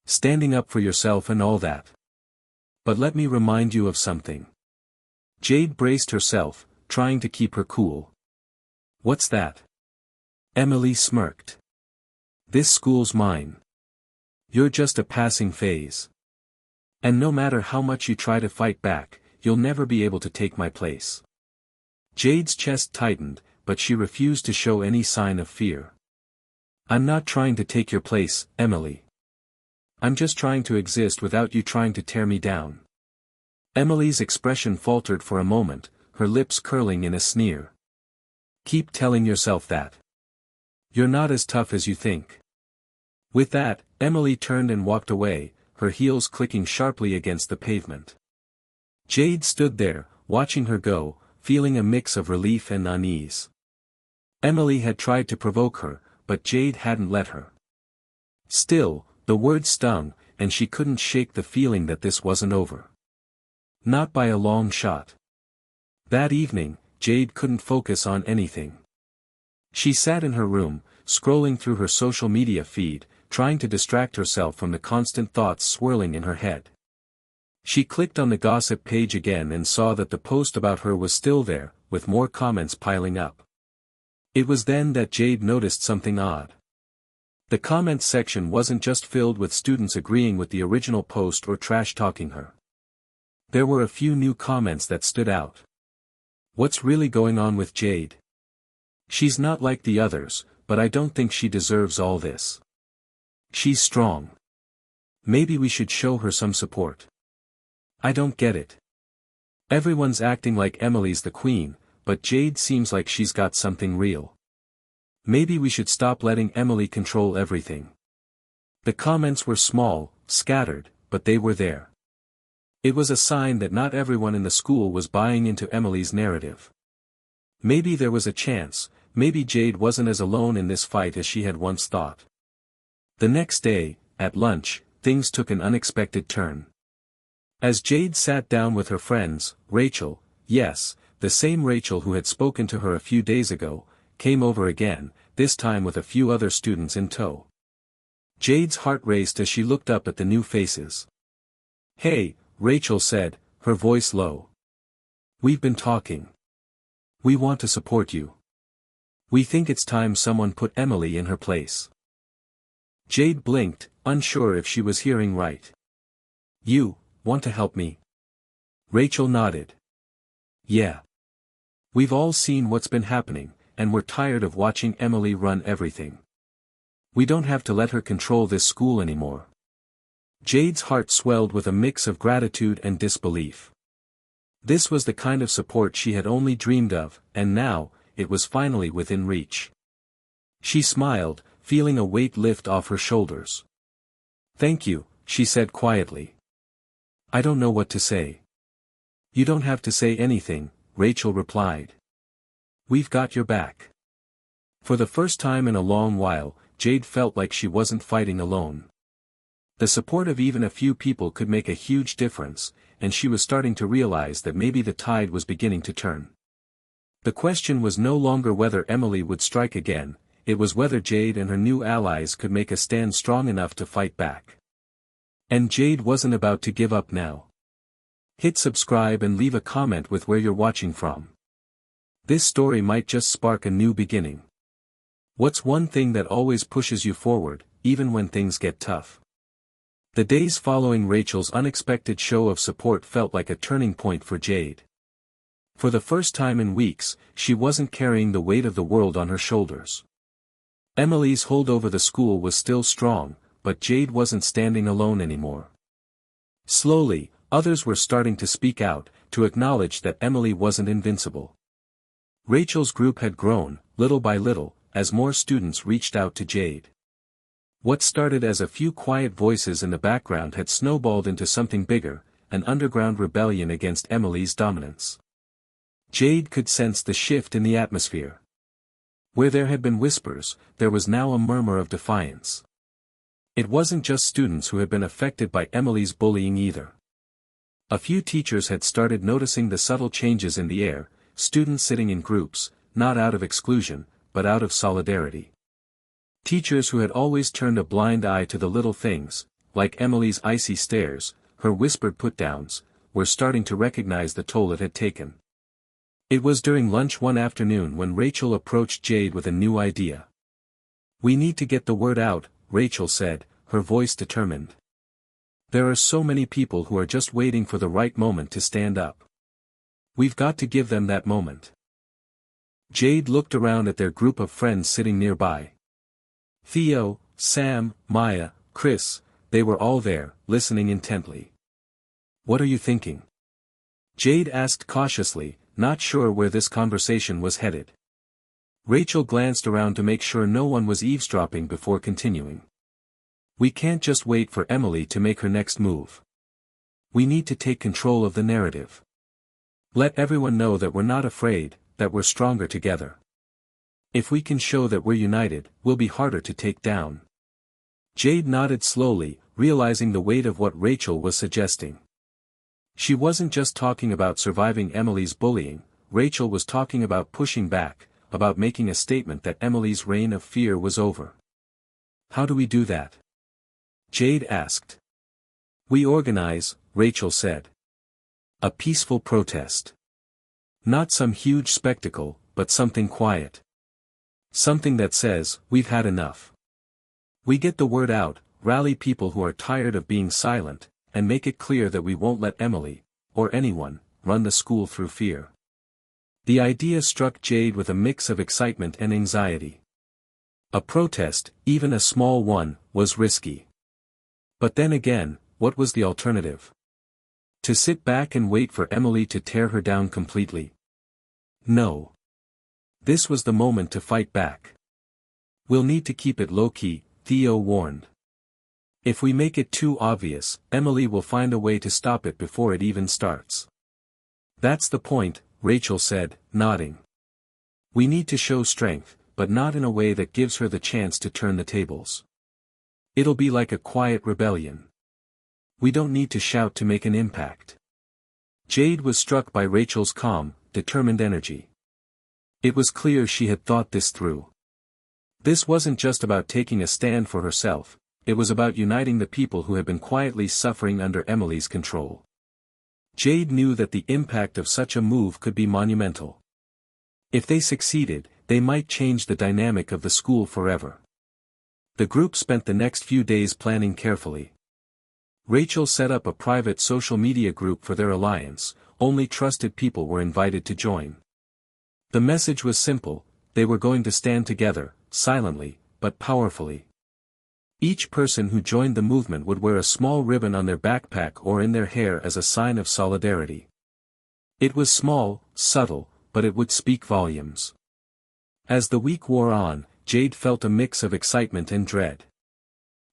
Standing up for yourself and all that. But let me remind you of something." Jade braced herself, trying to keep her cool. "What's that?" Emily smirked. "This school's mine. You're just a passing phase. And no matter how much you try to fight back, you'll never be able to take my place." Jade's chest tightened, but she refused to show any sign of fear. "I'm not trying to take your place, Emily. I'm just trying to exist without you trying to tear me down." Emily's expression faltered for a moment, her lips curling in a sneer. Keep telling yourself that. You're not as tough as you think. With that, Emily turned and walked away, her heels clicking sharply against the pavement. Jade stood there, watching her go, feeling a mix of relief and unease. Emily had tried to provoke her, but Jade hadn't let her. Still, the words stung, and she couldn't shake the feeling that this wasn't over. Not by a long shot. That evening, Jade couldn't focus on anything. She sat in her room, scrolling through her social media feed, trying to distract herself from the constant thoughts swirling in her head. She clicked on the gossip page again and saw that the post about her was still there, with more comments piling up. It was then that Jade noticed something odd. The comments section wasn't just filled with students agreeing with the original post or trash-talking her. There were a few new comments that stood out. What's really going on with Jade? She's not like the others, but I don't think she deserves all this. She's strong. Maybe we should show her some support. I don't get it. Everyone's acting like Emily's the queen, but Jade seems like she's got something real. Maybe we should stop letting Emily control everything. The comments were small, scattered, but they were there. It was a sign that not everyone in the school was buying into Emily's narrative. Maybe there was a chance, maybe Jade wasn't as alone in this fight as she had once thought. The next day, at lunch, things took an unexpected turn. As Jade sat down with her friends, Rachel, yes, the same Rachel who had spoken to her a few days ago, came over again, this time with a few other students in tow. Jade's heart raced as she looked up at the new faces. "Hey," Rachel said, her voice low. "We've been talking. We want to support you. We think it's time someone put Emily in her place." Jade blinked, unsure if she was hearing right. "You want to help me?" Rachel nodded. "Yeah. We've all seen what's been happening, and we're tired of watching Emily run everything. We don't have to let her control this school anymore." Jade's heart swelled with a mix of gratitude and disbelief. This was the kind of support she had only dreamed of, and now, it was finally within reach. She smiled, feeling a weight lift off her shoulders. "Thank you," she said quietly. "I don't know what to say." "You don't have to say anything," Rachel replied. "We've got your back." For the first time in a long while, Jade felt like she wasn't fighting alone. The support of even a few people could make a huge difference, and she was starting to realize that maybe the tide was beginning to turn. The question was no longer whether Emily would strike again, it was whether Jade and her new allies could make a stand strong enough to fight back. And Jade wasn't about to give up now. Hit subscribe and leave a comment with where you're watching from. This story might just spark a new beginning. What's one thing that always pushes you forward, even when things get tough? The days following Rachel's unexpected show of support felt like a turning point for Jade. For the first time in weeks, she wasn't carrying the weight of the world on her shoulders. Emily's hold over the school was still strong, but Jade wasn't standing alone anymore. Slowly, others were starting to speak out, to acknowledge that Emily wasn't invincible. Rachel's group had grown, little by little, as more students reached out to Jade. What started as a few quiet voices in the background had snowballed into something bigger, an underground rebellion against Emily's dominance. Jade could sense the shift in the atmosphere. Where there had been whispers, there was now a murmur of defiance. It wasn't just students who had been affected by Emily's bullying either. A few teachers had started noticing the subtle changes in the air, students sitting in groups, not out of exclusion, but out of solidarity. Teachers who had always turned a blind eye to the little things, like Emily's icy stares, her whispered put-downs, were starting to recognize the toll it had taken. It was during lunch one afternoon when Rachel approached Jade with a new idea. "We need to get the word out," Rachel said, her voice determined. "There are so many people who are just waiting for the right moment to stand up. We've got to give them that moment." Jade looked around at their group of friends sitting nearby. Theo, Sam, Maya, Chris, they were all there, listening intently. "What are you thinking?" Jade asked cautiously, not sure where this conversation was headed. Rachel glanced around to make sure no one was eavesdropping before continuing. We can't just wait for Emily to make her next move. We need to take control of the narrative. Let everyone know that we're not afraid, that we're stronger together. If we can show that we're united, we'll be harder to take down. Jade nodded slowly, realizing the weight of what Rachel was suggesting. She wasn't just talking about surviving Emily's bullying, Rachel was talking about pushing back, about making a statement that Emily's reign of fear was over. How do we do that? Jade asked. We organize, Rachel said. A peaceful protest. Not some huge spectacle, but something quiet. Something that says, we've had enough. We get the word out, rally people who are tired of being silent, and make it clear that we won't let Emily, or anyone, run the school through fear. The idea struck Jade with a mix of excitement and anxiety. A protest, even a small one, was risky. But then again, what was the alternative? To sit back and wait for Emily to tear her down completely? No. This was the moment to fight back. We'll need to keep it low-key, Theo warned. If we make it too obvious, Emily will find a way to stop it before it even starts. That's the point, Rachel said, nodding. We need to show strength, but not in a way that gives her the chance to turn the tables. It'll be like a quiet rebellion. We don't need to shout to make an impact. Jade was struck by Rachel's calm, determined energy. It was clear she had thought this through. This wasn't just about taking a stand for herself, it was about uniting the people who had been quietly suffering under Emily's control. Jade knew that the impact of such a move could be monumental. If they succeeded, they might change the dynamic of the school forever. The group spent the next few days planning carefully. Rachel set up a private social media group for their alliance, only trusted people were invited to join. The message was simple, they were going to stand together, silently, but powerfully. Each person who joined the movement would wear a small ribbon on their backpack or in their hair as a sign of solidarity. It was small, subtle, but it would speak volumes. As the week wore on, Jade felt a mix of excitement and dread.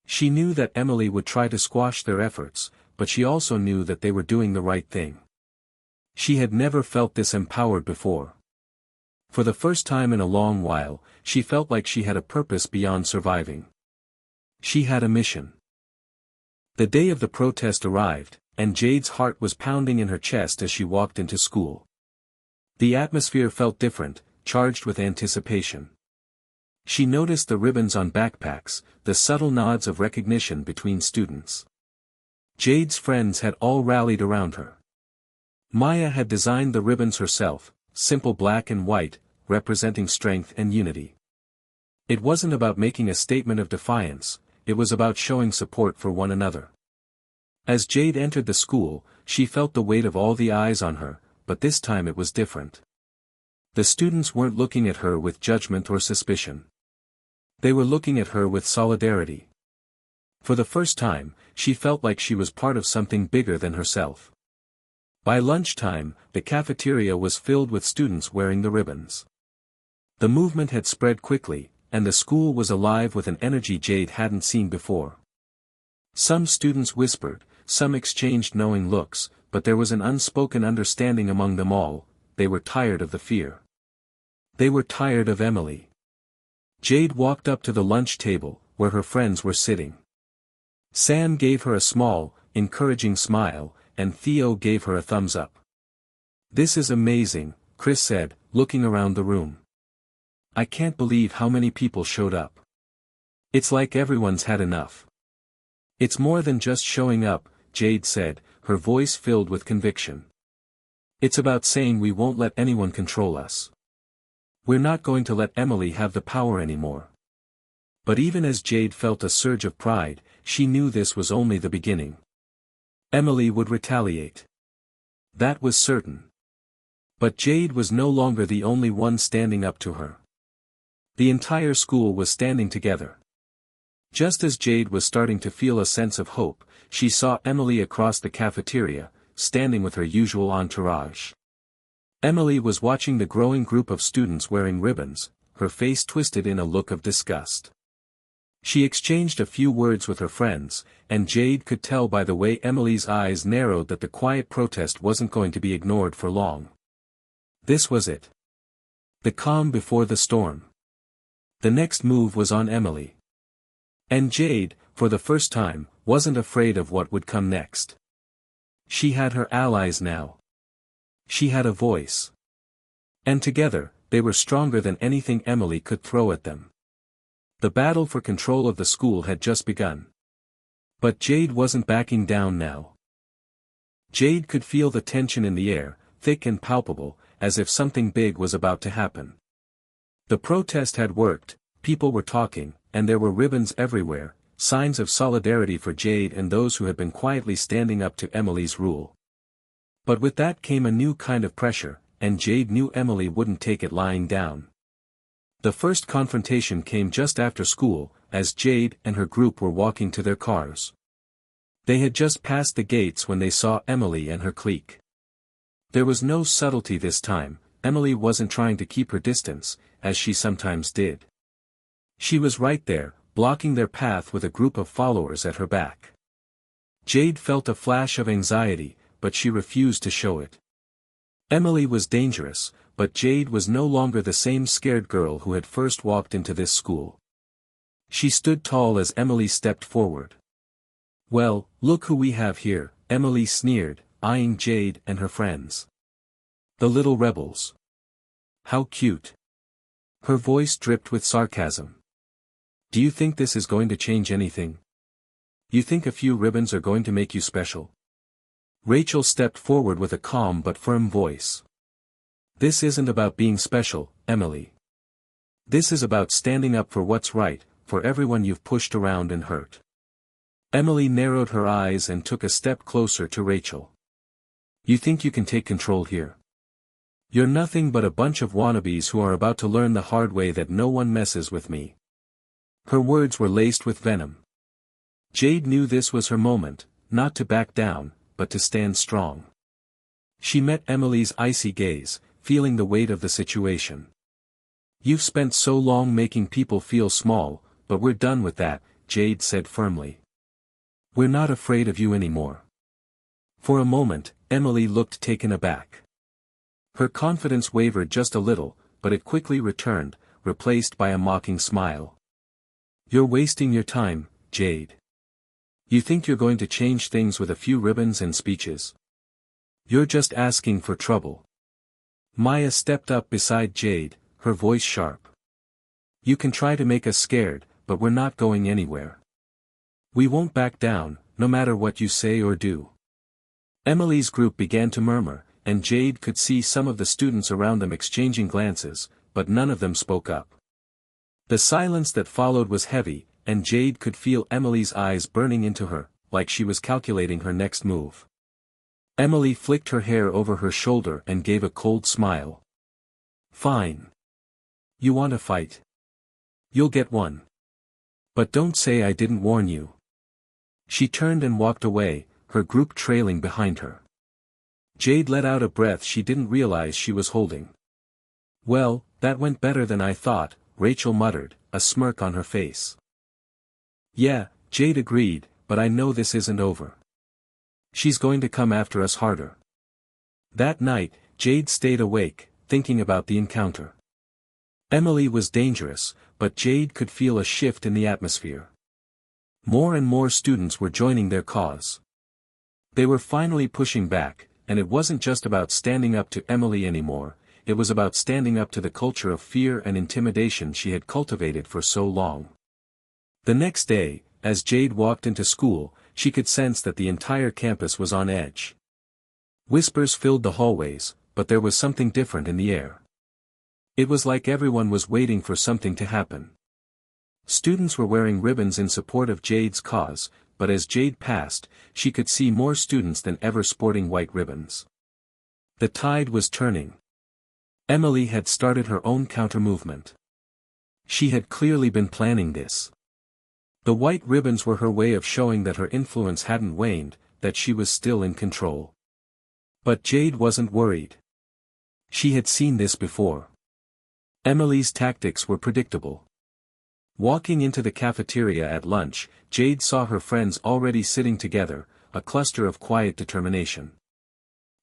She knew that Emily would try to squash their efforts, but she also knew that they were doing the right thing. She had never felt this empowered before. For the first time in a long while, she felt like she had a purpose beyond surviving. She had a mission. The day of the protest arrived, and Jade's heart was pounding in her chest as she walked into school. The atmosphere felt different, charged with anticipation. She noticed the ribbons on backpacks, the subtle nods of recognition between students. Jade's friends had all rallied around her. Maya had designed the ribbons herself, simple black and white, representing strength and unity. It wasn't about making a statement of defiance, it was about showing support for one another. As Jade entered the school, she felt the weight of all the eyes on her, but this time it was different. The students weren't looking at her with judgment or suspicion. They were looking at her with solidarity. For the first time, she felt like she was part of something bigger than herself. By lunchtime, the cafeteria was filled with students wearing the ribbons. The movement had spread quickly, and the school was alive with an energy Jade hadn't seen before. Some students whispered, some exchanged knowing looks, but there was an unspoken understanding among them all, they were tired of the fear. They were tired of Emily. Jade walked up to the lunch table, where her friends were sitting. Sam gave her a small, encouraging smile, and Theo gave her a thumbs up. "This is amazing," Chris said, looking around the room. "I can't believe how many people showed up. It's like everyone's had enough." "It's more than just showing up," Jade said, her voice filled with conviction. "It's about saying we won't let anyone control us. We're not going to let Emily have the power anymore." But even as Jade felt a surge of pride, she knew this was only the beginning. Emily would retaliate. That was certain. But Jade was no longer the only one standing up to her. The entire school was standing together. Just as Jade was starting to feel a sense of hope, she saw Emily across the cafeteria, standing with her usual entourage. Emily was watching the growing group of students wearing ribbons, her face twisted in a look of disgust. She exchanged a few words with her friends, and Jade could tell by the way Emily's eyes narrowed that the quiet protest wasn't going to be ignored for long. This was it. The calm before the storm. The next move was on Emily. And Jade, for the first time, wasn't afraid of what would come next. She had her allies now. She had a voice. And together, they were stronger than anything Emily could throw at them. The battle for control of the school had just begun. But Jade wasn't backing down now. Jade could feel the tension in the air, thick and palpable, as if something big was about to happen. The protest had worked, people were talking, and there were ribbons everywhere, signs of solidarity for Jade and those who had been quietly standing up to Emily's rule. But with that came a new kind of pressure, and Jade knew Emily wouldn't take it lying down. The first confrontation came just after school, as Jade and her group were walking to their cars. They had just passed the gates when they saw Emily and her clique. There was no subtlety this time. Emily wasn't trying to keep her distance, as she sometimes did. She was right there, blocking their path with a group of followers at her back. Jade felt a flash of anxiety, but she refused to show it. Emily was dangerous, but Jade was no longer the same scared girl who had first walked into this school. She stood tall as Emily stepped forward. "Well, look who we have here," Emily sneered, eyeing Jade and her friends. "The little rebels. How cute." Her voice dripped with sarcasm. "Do you think this is going to change anything? You think a few ribbons are going to make you special?" Rachel stepped forward with a calm but firm voice. "This isn't about being special, Emily. This is about standing up for what's right, for everyone you've pushed around and hurt." Emily narrowed her eyes and took a step closer to Rachel. "You think you can take control here? You're nothing but a bunch of wannabes who are about to learn the hard way that no one messes with me." Her words were laced with venom. Jade knew this was her moment, not to back down, but to stand strong. She met Emily's icy gaze, feeling the weight of the situation. "You've spent so long making people feel small, but we're done with that," Jade said firmly. "We're not afraid of you anymore." For a moment, Emily looked taken aback. Her confidence wavered just a little, but it quickly returned, replaced by a mocking smile. "You're wasting your time, Jade. You think you're going to change things with a few ribbons and speeches? You're just asking for trouble." Maya stepped up beside Jade, her voice sharp. "You can try to make us scared, but we're not going anywhere. We won't back down, no matter what you say or do." Emily's group began to murmur, and Jade could see some of the students around them exchanging glances, but none of them spoke up. The silence that followed was heavy, and Jade could feel Emily's eyes burning into her, like she was calculating her next move. Emily flicked her hair over her shoulder and gave a cold smile. "Fine. You want a fight? You'll get one. But don't say I didn't warn you." She turned and walked away, her group trailing behind her. Jade let out a breath she didn't realize she was holding. "Well, that went better than I thought," Rachel muttered, a smirk on her face. "Yeah," Jade agreed, "but I know this isn't over. She's going to come after us harder." That night, Jade stayed awake, thinking about the encounter. Emily was dangerous, but Jade could feel a shift in the atmosphere. More and more students were joining their cause. They were finally pushing back, and it wasn't just about standing up to Emily anymore, it was about standing up to the culture of fear and intimidation she had cultivated for so long. The next day, as Jade walked into school, she could sense that the entire campus was on edge. Whispers filled the hallways, but there was something different in the air. It was like everyone was waiting for something to happen. Students were wearing ribbons in support of Jade's cause, but as Jade passed, she could see more students than ever sporting white ribbons. The tide was turning. Emily had started her own counter-movement. She had clearly been planning this. The white ribbons were her way of showing that her influence hadn't waned, that she was still in control. But Jade wasn't worried. She had seen this before. Emily's tactics were predictable. Walking into the cafeteria at lunch, Jade saw her friends already sitting together, a cluster of quiet determination.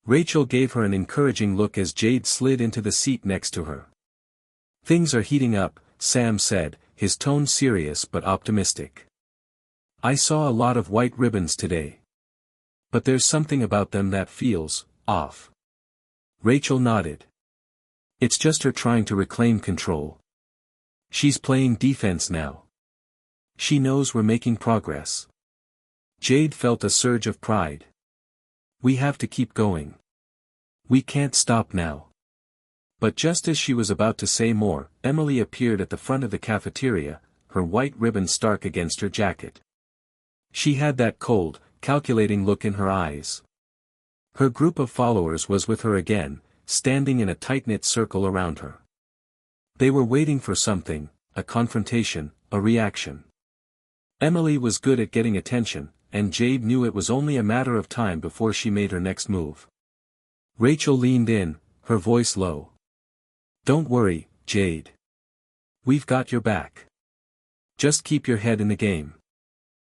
Rachel gave her an encouraging look as Jade slid into the seat next to her. "Things are heating up," Sam said, his tone serious but optimistic. "I saw a lot of white ribbons today. But there's something about them that feels off." Rachel nodded. "It's just her trying to reclaim control. She's playing defense now. She knows we're making progress." Jade felt a surge of pride. "We have to keep going. We can't stop now." But just as she was about to say more, Emily appeared at the front of the cafeteria, her white ribbon stark against her jacket. She had that cold, calculating look in her eyes. Her group of followers was with her again, standing in a tight-knit circle around her. They were waiting for something, a confrontation, a reaction. Emily was good at getting attention, and Jade knew it was only a matter of time before she made her next move. Rachel leaned in, her voice low. "Don't worry, Jade. We've got your back. Just keep your head in the game."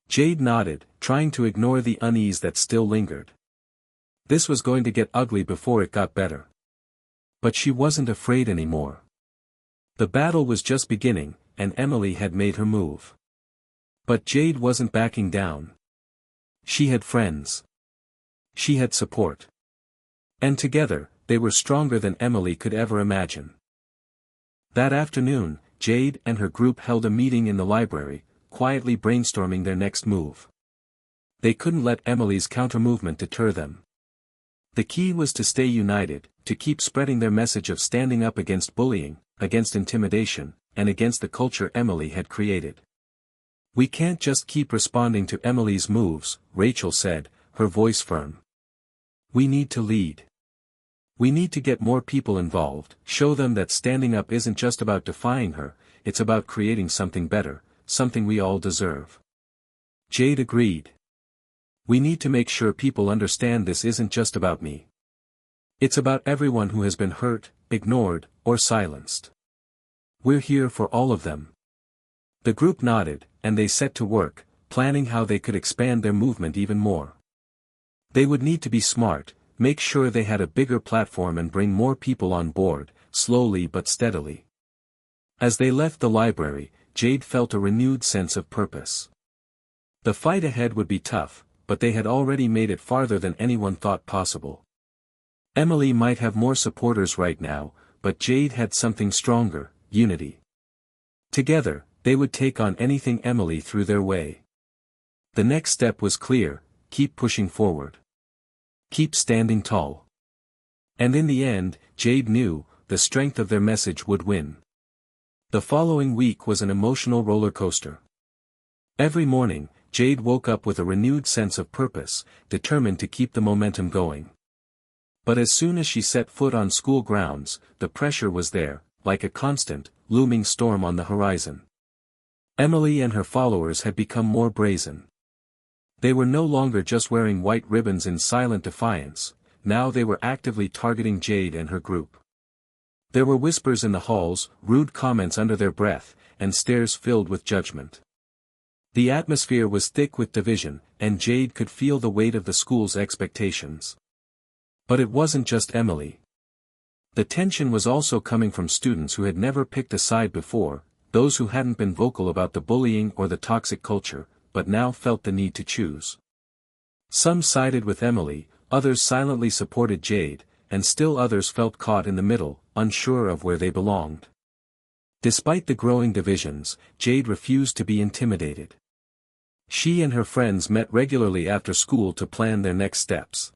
Jade nodded, trying to ignore the unease that still lingered. This was going to get ugly before it got better. But she wasn't afraid anymore. The battle was just beginning, and Emily had made her move. But Jade wasn't backing down. She had friends. She had support. And together, they were stronger than Emily could ever imagine. That afternoon, Jade and her group held a meeting in the library, quietly brainstorming their next move. They couldn't let Emily's counter-movement deter them. The key was to stay united, to keep spreading their message of standing up against bullying, against intimidation, and against the culture Emily had created. "We can't just keep responding to Emily's moves," Rachel said, her voice firm. "We need to lead. We need to get more people involved, show them that standing up isn't just about defying her, it's about creating something better, something we all deserve." Jade agreed. "We need to make sure people understand this isn't just about me. It's about everyone who has been hurt, ignored, or silenced. We're here for all of them." The group nodded, and they set to work, planning how they could expand their movement even more. They would need to be smart, make sure they had a bigger platform and bring more people on board, slowly but steadily. As they left the library, Jade felt a renewed sense of purpose. The fight ahead would be tough, but they had already made it farther than anyone thought possible. Emily might have more supporters right now, but Jade had something stronger, unity. Together, they would take on anything Emily threw their way. The next step was clear: keep pushing forward. Keep standing tall. And in the end, Jade knew, the strength of their message would win. The following week was an emotional roller coaster. Every morning, Jade woke up with a renewed sense of purpose, determined to keep the momentum going. But as soon as she set foot on school grounds, the pressure was there, like a constant, looming storm on the horizon. Emily and her followers had become more brazen. They were no longer just wearing white ribbons in silent defiance, now they were actively targeting Jade and her group. There were whispers in the halls, rude comments under their breath, and stares filled with judgment. The atmosphere was thick with division, and Jade could feel the weight of the school's expectations. But it wasn't just Emily. The tension was also coming from students who had never picked a side before, those who hadn't been vocal about the bullying or the toxic culture, but now felt the need to choose. Some sided with Emily, others silently supported Jade, and still others felt caught in the middle, unsure of where they belonged. Despite the growing divisions, Jade refused to be intimidated. She and her friends met regularly after school to plan their next steps.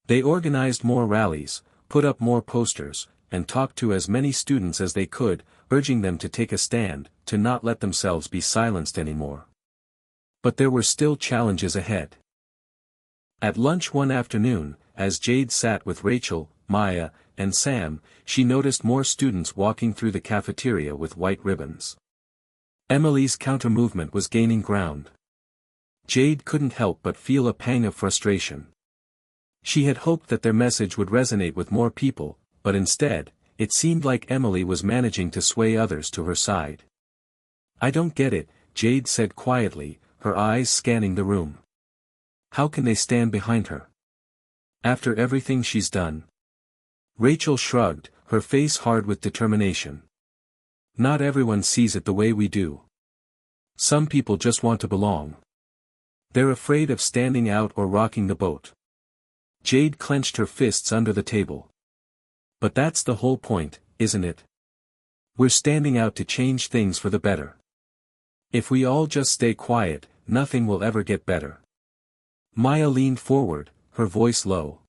They organized more rallies, put up more posters, and talked to as many students as they could, urging them to take a stand, to not let themselves be silenced anymore. But there were still challenges ahead. At lunch one afternoon, as Jade sat with Rachel, Maya, and Sam, she noticed more students walking through the cafeteria with white ribbons. Emily's counter-movement was gaining ground. Jade couldn't help but feel a pang of frustration. She had hoped that their message would resonate with more people, but instead, it seemed like Emily was managing to sway others to her side. "I don't get it," Jade said quietly, her eyes scanning the room. "How can they stand behind her? After everything she's done?" Rachel shrugged, her face hard with determination. "Not everyone sees it the way we do. Some people just want to belong. They're afraid of standing out or rocking the boat." Jade clenched her fists under the table. "But that's the whole point, isn't it? We're standing out to change things for the better. If we all just stay quiet, nothing will ever get better." Maya leaned forward, her voice low.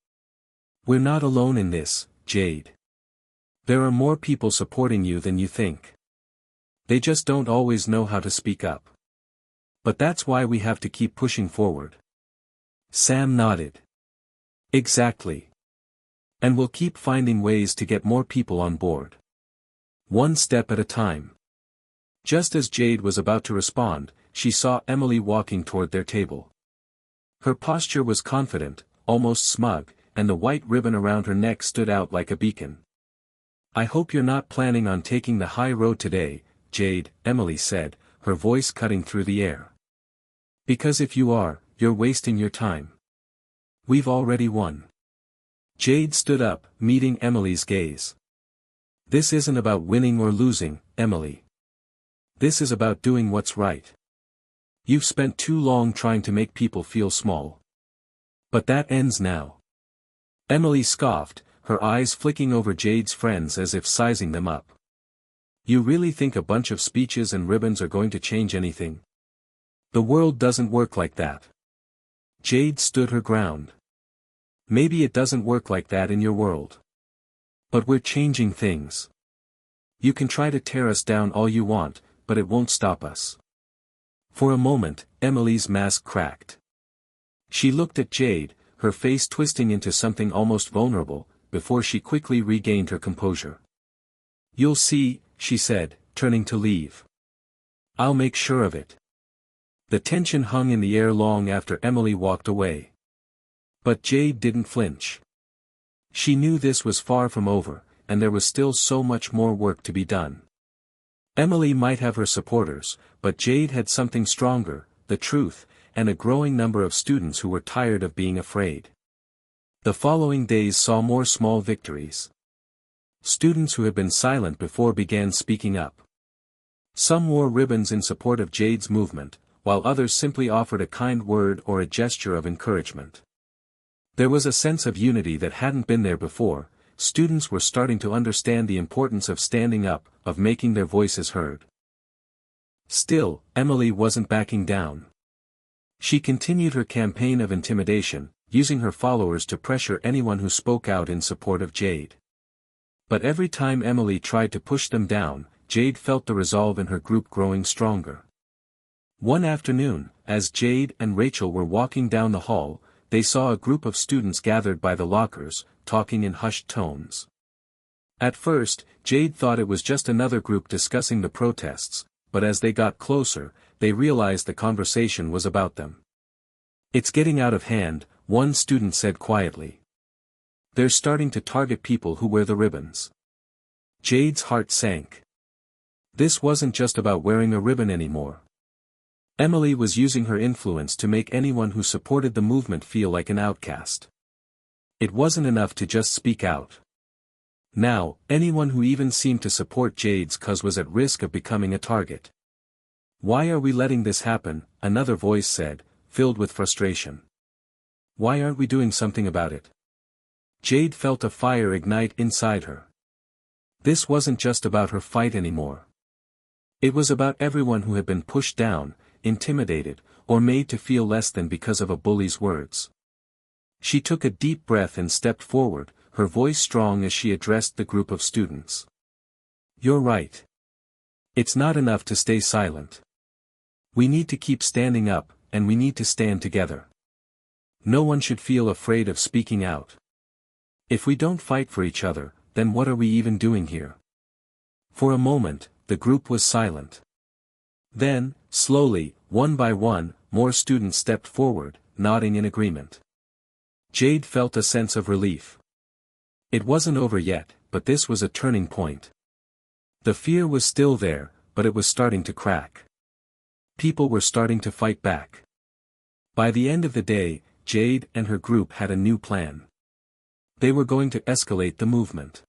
"We're not alone in this, Jade. There are more people supporting you than you think. They just don't always know how to speak up. But that's why we have to keep pushing forward." Sam nodded. "Exactly. And we'll keep finding ways to get more people on board. One step at a time." Just as Jade was about to respond, she saw Emily walking toward their table. Her posture was confident, almost smug, and the white ribbon around her neck stood out like a beacon. "I hope you're not planning on taking the high road today, Jade," Emily said, her voice cutting through the air. "Because if you are, you're wasting your time. We've already won." Jade stood up, meeting Emily's gaze. "This isn't about winning or losing, Emily. This is about doing what's right. You've spent too long trying to make people feel small. But that ends now." Emily scoffed, her eyes flicking over Jade's friends as if sizing them up. "You really think a bunch of speeches and ribbons are going to change anything? The world doesn't work like that." Jade stood her ground. "Maybe it doesn't work like that in your world. But we're changing things. You can try to tear us down all you want, but it won't stop us." For a moment, Emily's mask cracked. She looked at Jade, her face twisting into something almost vulnerable, before she quickly regained her composure. "You'll see," she said, turning to leave. "I'll make sure of it." The tension hung in the air long after Emily walked away. But Jade didn't flinch. She knew this was far from over, and there was still so much more work to be done. Emily might have her supporters, but Jade had something stronger, the truth, and a growing number of students who were tired of being afraid. The following days saw more small victories. Students who had been silent before began speaking up. Some wore ribbons in support of Jade's movement, while others simply offered a kind word or a gesture of encouragement. There was a sense of unity that hadn't been there before. Students were starting to understand the importance of standing up, of making their voices heard. Still, Emily wasn't backing down. She continued her campaign of intimidation, using her followers to pressure anyone who spoke out in support of Jade. But every time Emily tried to push them down, Jade felt the resolve in her group growing stronger. One afternoon, as Jade and Rachel were walking down the hall, they saw a group of students gathered by the lockers, talking in hushed tones. At first, Jade thought it was just another group discussing the protests, but as they got closer, they realized the conversation was about them. "It's getting out of hand," one student said quietly. "They're starting to target people who wear the ribbons." Jade's heart sank. This wasn't just about wearing a ribbon anymore. Emily was using her influence to make anyone who supported the movement feel like an outcast. It wasn't enough to just speak out. Now, anyone who even seemed to support Jade's cause was at risk of becoming a target. "Why are we letting this happen?" another voice said, filled with frustration. "Why aren't we doing something about it?" Jade felt a fire ignite inside her. This wasn't just about her fight anymore. It was about everyone who had been pushed down, intimidated, or made to feel less than because of a bully's words. She took a deep breath and stepped forward, her voice strong as she addressed the group of students. "You're right. It's not enough to stay silent. We need to keep standing up, and we need to stand together. No one should feel afraid of speaking out. If we don't fight for each other, then what are we even doing here?" For a moment, the group was silent. Then, slowly, one by one, more students stepped forward, nodding in agreement. Jade felt a sense of relief. It wasn't over yet, but this was a turning point. The fear was still there, but it was starting to crack. People were starting to fight back. By the end of the day, Jade and her group had a new plan. They were going to escalate the movement.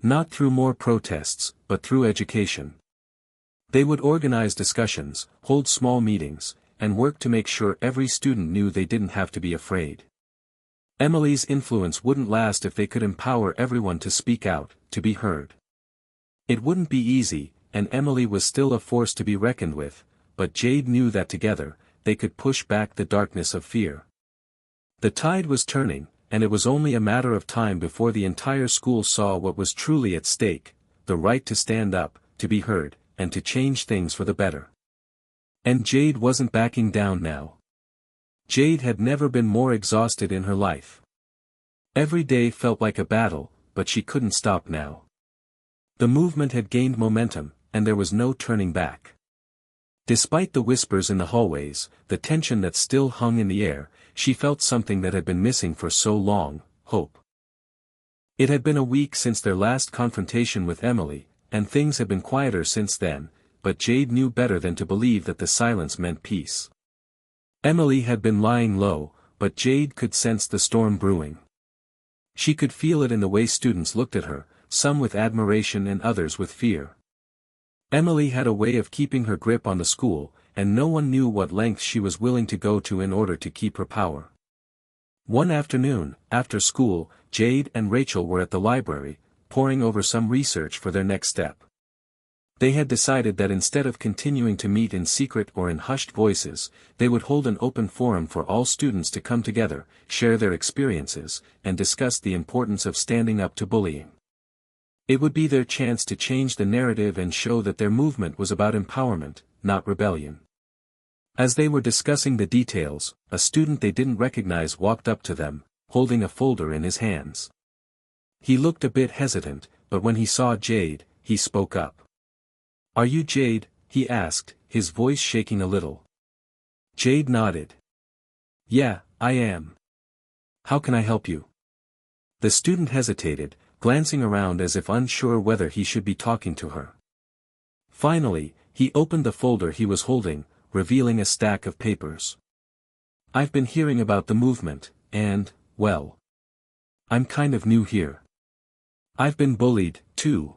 Not through more protests, but through education. They would organize discussions, hold small meetings, and work to make sure every student knew they didn't have to be afraid. Emily's influence wouldn't last if they could empower everyone to speak out, to be heard. It wouldn't be easy, and Emily was still a force to be reckoned with, but Jade knew that together, they could push back the darkness of fear. The tide was turning, and it was only a matter of time before the entire school saw what was truly at stake, the right to stand up, to be heard, and to change things for the better. And Jade wasn't backing down now. Jade had never been more exhausted in her life. Every day felt like a battle, but she couldn't stop now. The movement had gained momentum, and there was no turning back. Despite the whispers in the hallways, the tension that still hung in the air, she felt something that had been missing for so long: hope. It had been a week since their last confrontation with Emily, and things had been quieter since then, but Jade knew better than to believe that the silence meant peace. Emily had been lying low, but Jade could sense the storm brewing. She could feel it in the way students looked at her, some with admiration and others with fear. Emily had a way of keeping her grip on the school, and no one knew what lengths she was willing to go to in order to keep her power. One afternoon, after school, Jade and Rachel were at the library, poring over some research for their next step. They had decided that instead of continuing to meet in secret or in hushed voices, they would hold an open forum for all students to come together, share their experiences, and discuss the importance of standing up to bullying. It would be their chance to change the narrative and show that their movement was about empowerment, not rebellion. As they were discussing the details, a student they didn't recognize walked up to them, holding a folder in his hands. He looked a bit hesitant, but when he saw Jade, he spoke up. "Are you Jade?" he asked, his voice shaking a little. Jade nodded. "Yeah, I am. How can I help you?" The student hesitated, glancing around as if unsure whether he should be talking to her. Finally, he opened the folder he was holding, revealing a stack of papers. "I've been hearing about the movement, and, well, I'm kind of new here. I've been bullied, too.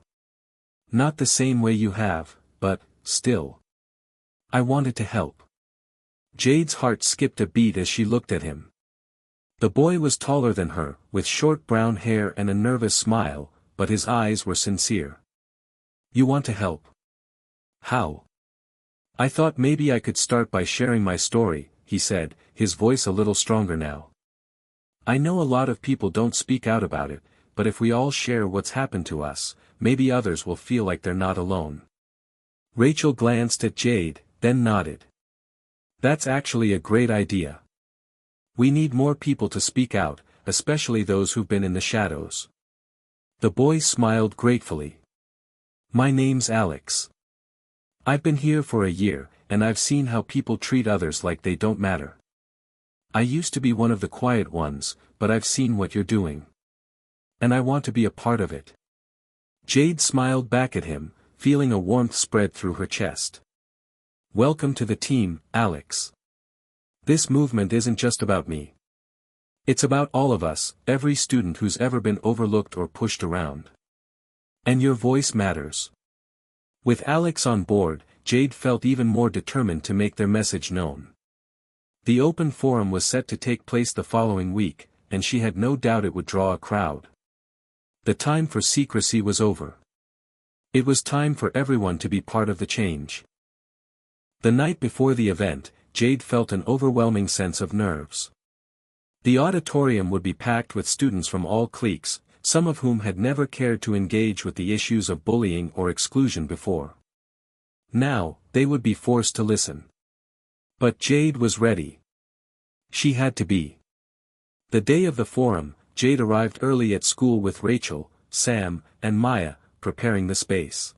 Not the same way you have, but, still. I wanted to help." Jade's heart skipped a beat as she looked at him. The boy was taller than her, with short brown hair and a nervous smile, but his eyes were sincere. "You want to help? How?" "I thought maybe I could start by sharing my story," he said, his voice a little stronger now. "I know a lot of people don't speak out about it, but if we all share what's happened to us, maybe others will feel like they're not alone." Rachel glanced at Jade, then nodded. "That's actually a great idea. We need more people to speak out, especially those who've been in the shadows." The boy smiled gratefully. "My name's Alex. I've been here for a year, and I've seen how people treat others like they don't matter. I used to be one of the quiet ones, but I've seen what you're doing. And I want to be a part of it." Jade smiled back at him, feeling a warmth spread through her chest. "Welcome to the team, Alex. This movement isn't just about me. It's about all of us, every student who's ever been overlooked or pushed around. And your voice matters." With Alex on board, Jade felt even more determined to make their message known. The open forum was set to take place the following week, and she had no doubt it would draw a crowd. The time for secrecy was over. It was time for everyone to be part of the change. The night before the event, Jade felt an overwhelming sense of nerves. The auditorium would be packed with students from all cliques, some of whom had never cared to engage with the issues of bullying or exclusion before. Now, they would be forced to listen. But Jade was ready. She had to be. The day of the forum, Jade arrived early at school with Rachel, Sam, and Maya, preparing the space.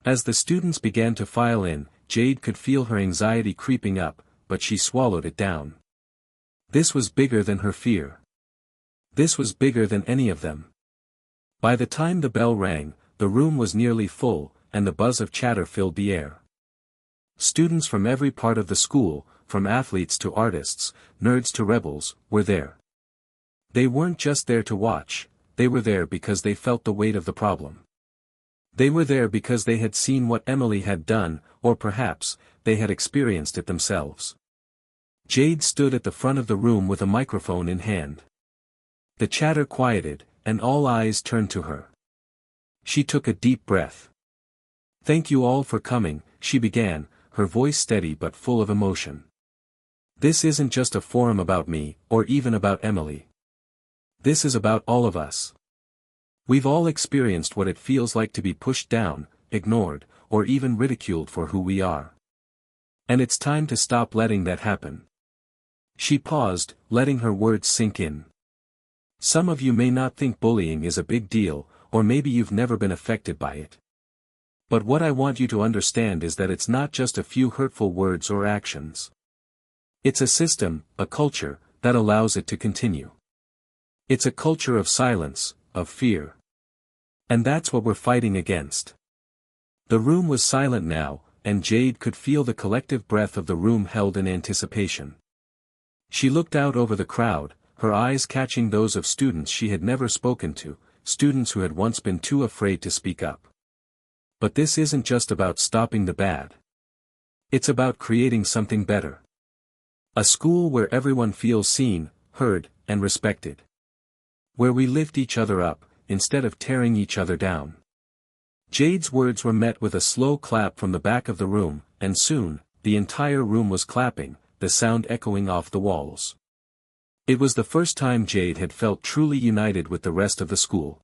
As the students began to file in, Jade could feel her anxiety creeping up, but she swallowed it down. This was bigger than her fear. This was bigger than any of them. By the time the bell rang, the room was nearly full, and the buzz of chatter filled the air. Students from every part of the school, from athletes to artists, nerds to rebels, were there. They weren't just there to watch, they were there because they felt the weight of the problem. They were there because they had seen what Emily had done, or perhaps, they had experienced it themselves. Jade stood at the front of the room with a microphone in hand. The chatter quieted, and all eyes turned to her. She took a deep breath. "Thank you all for coming," she began, her voice steady but full of emotion. "This isn't just a forum about me, or even about Emily. This is about all of us. We've all experienced what it feels like to be pushed down, ignored, or even ridiculed for who we are. And it's time to stop letting that happen." She paused, letting her words sink in. Some of you may not think bullying is a big deal, or maybe you've never been affected by it. But what I want you to understand is that it's not just a few hurtful words or actions. It's a system, a culture, that allows it to continue. It's a culture of silence, of fear. And that's what we're fighting against. The room was silent now, and Jade could feel the collective breath of the room held in anticipation. She looked out over the crowd, her eyes catching those of students she had never spoken to, students who had once been too afraid to speak up. But this isn't just about stopping the bad. It's about creating something better. A school where everyone feels seen, heard, and respected. Where we lift each other up, instead of tearing each other down. Jade's words were met with a slow clap from the back of the room, and soon, the entire room was clapping, the sound echoing off the walls. It was the first time Jade had felt truly united with the rest of the school.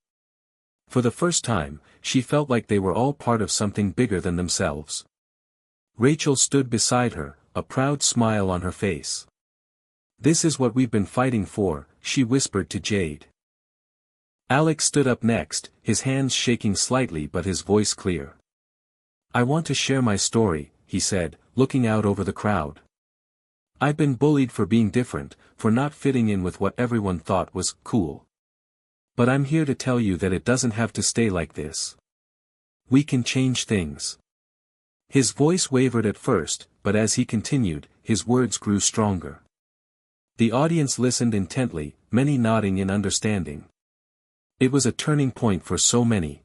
For the first time, she felt like they were all part of something bigger than themselves. Rachel stood beside her, a proud smile on her face. "This is what we've been fighting for," she whispered to Jade. Alex stood up next, his hands shaking slightly but his voice clear. "I want to share my story," he said, looking out over the crowd. "I've been bullied for being different, for not fitting in with what everyone thought was cool. But I'm here to tell you that it doesn't have to stay like this. We can change things." His voice wavered at first, but as he continued, his words grew stronger. The audience listened intently, many nodding in understanding. It was a turning point for so many.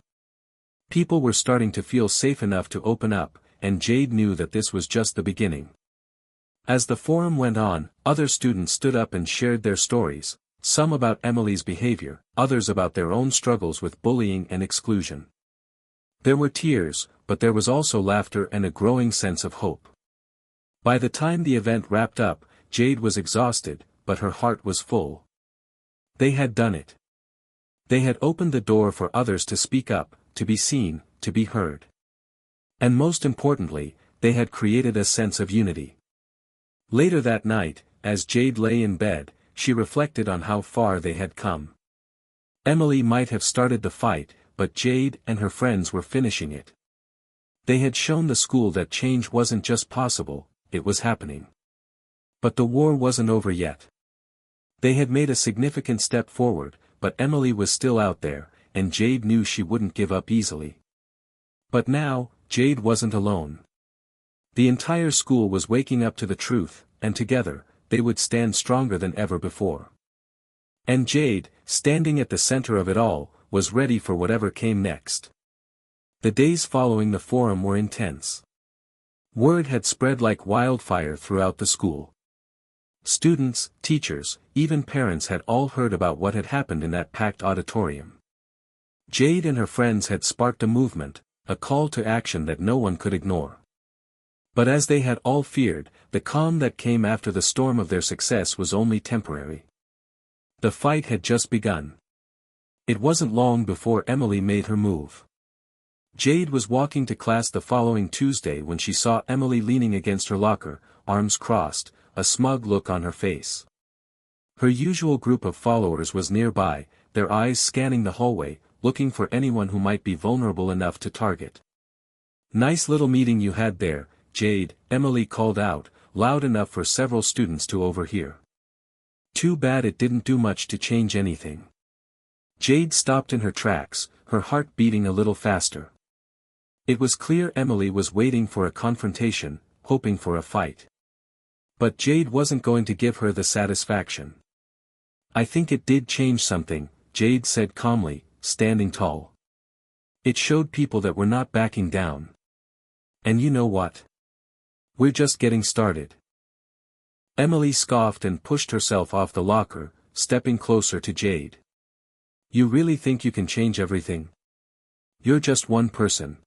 People were starting to feel safe enough to open up, and Jade knew that this was just the beginning. As the forum went on, other students stood up and shared their stories, some about Emily's behavior, others about their own struggles with bullying and exclusion. There were tears, but there was also laughter and a growing sense of hope. By the time the event wrapped up, Jade was exhausted, but her heart was full. They had done it. They had opened the door for others to speak up, to be seen, to be heard. And most importantly, they had created a sense of unity. Later that night, as Jade lay in bed, she reflected on how far they had come. Emily might have started the fight, but Jade and her friends were finishing it. They had shown the school that change wasn't just possible, it was happening. But the war wasn't over yet. They had made a significant step forward, but Emily was still out there, and Jade knew she wouldn't give up easily. But now, Jade wasn't alone. The entire school was waking up to the truth, and together, they would stand stronger than ever before. And Jade, standing at the center of it all, was ready for whatever came next. The days following the forum were intense. Word had spread like wildfire throughout the school. Students, teachers, even parents had all heard about what had happened in that packed auditorium. Jade and her friends had sparked a movement, a call to action that no one could ignore. But as they had all feared, the calm that came after the storm of their success was only temporary. The fight had just begun. It wasn't long before Emily made her move. Jade was walking to class the following Tuesday when she saw Emily leaning against her locker, arms crossed, a smug look on her face. Her usual group of followers was nearby, their eyes scanning the hallway, looking for anyone who might be vulnerable enough to target. "Nice little meeting you had there, Jade," Emily called out, loud enough for several students to overhear. "Too bad it didn't do much to change anything." Jade stopped in her tracks, her heart beating a little faster. It was clear Emily was waiting for a confrontation, hoping for a fight. But Jade wasn't going to give her the satisfaction. "I think it did change something," Jade said calmly, standing tall. "It showed people that we're not backing down. And you know what? We're just getting started." Emily scoffed and pushed herself off the locker, stepping closer to Jade. "You really think you can change everything? You're just one person."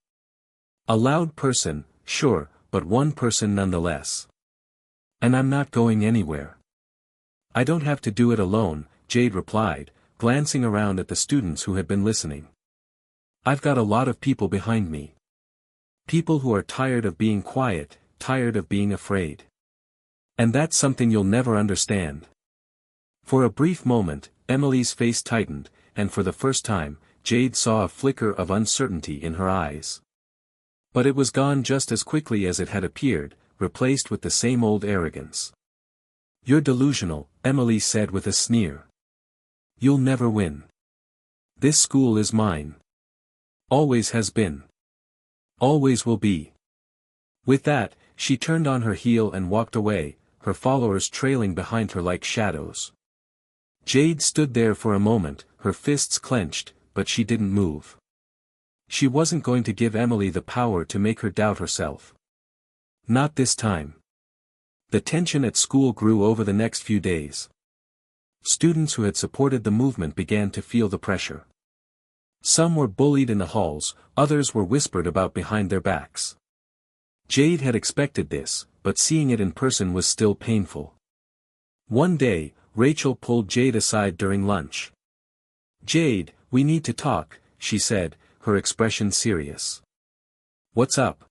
"A loud person, sure, but one person nonetheless. And I'm not going anywhere." "I don't have to do it alone," Jade replied, glancing around at the students who had been listening. "I've got a lot of people behind me. People who are tired of being quiet, tired of being afraid. And that's something you'll never understand." For a brief moment, Emily's face tightened, and for the first time, Jade saw a flicker of uncertainty in her eyes. But it was gone just as quickly as it had appeared, replaced with the same old arrogance. "You're delusional," Emily said with a sneer. "You'll never win. This school is mine. Always has been. Always will be." With that, she turned on her heel and walked away, her followers trailing behind her like shadows. Jade stood there for a moment, her fists clenched, but she didn't move. She wasn't going to give Emily the power to make her doubt herself. Not this time. The tension at school grew over the next few days. Students who had supported the movement began to feel the pressure. Some were bullied in the halls, others were whispered about behind their backs. Jade had expected this, but seeing it in person was still painful. One day, Rachel pulled Jade aside during lunch. "Jade, we need to talk," she said, her expression serious. "What's up?"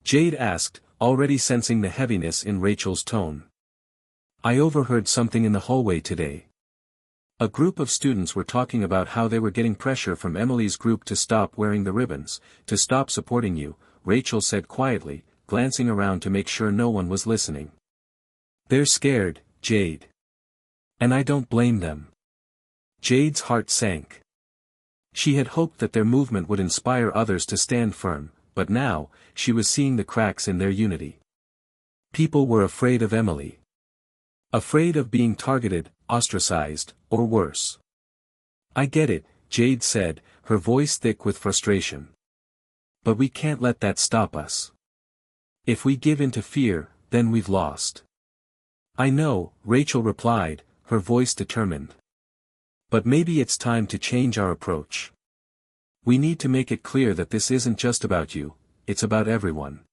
Jade asked, already sensing the heaviness in Rachel's tone. "I overheard something in the hallway today. A group of students were talking about how they were getting pressure from Emily's group to stop wearing the ribbons, to stop supporting you," Rachel said quietly, glancing around to make sure no one was listening. "They're scared, Jade. And I don't blame them." Jade's heart sank. She had hoped that their movement would inspire others to stand firm, but now, she was seeing the cracks in their unity. People were afraid of Emily. Afraid of being targeted, ostracized, or worse. "I get it," Jade said, her voice thick with frustration. "But we can't let that stop us. If we give in to fear, then we've lost." "I know," Rachel replied, her voice determined. "But maybe it's time to change our approach. We need to make it clear that this isn't just about you, it's about everyone.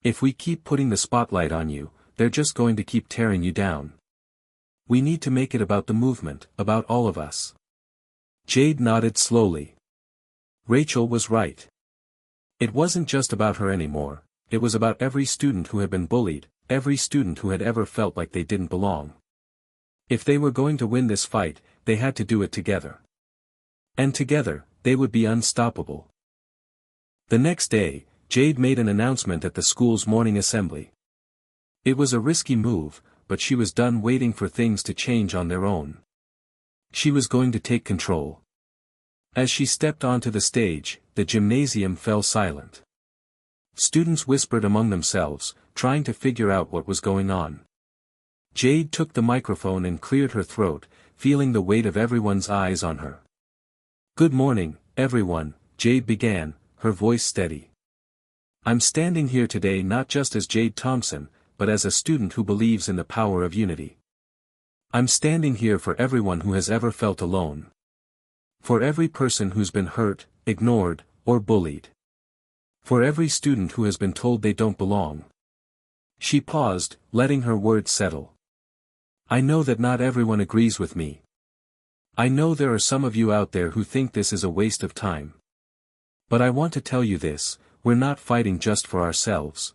If we keep putting the spotlight on you, they're just going to keep tearing you down. We need to make it about the movement, about all of us." Jade nodded slowly. Rachel was right. It wasn't just about her anymore, it was about every student who had been bullied, every student who had ever felt like they didn't belong. If they were going to win this fight, they had to do it together. And together, they would be unstoppable. The next day, Jade made an announcement at the school's morning assembly. It was a risky move, but she was done waiting for things to change on their own. She was going to take control. As she stepped onto the stage, the gymnasium fell silent. Students whispered among themselves, trying to figure out what was going on. Jade took the microphone and cleared her throat, feeling the weight of everyone's eyes on her. "Good morning, everyone," Jade began, her voice steady. "I'm standing here today not just as Jade Thompson, but as a student who believes in the power of unity. I'm standing here for everyone who has ever felt alone. For every person who's been hurt, ignored, or bullied. For every student who has been told they don't belong." She paused, letting her words settle. "I know that not everyone agrees with me. I know there are some of you out there who think this is a waste of time. But I want to tell you this, we're not fighting just for ourselves.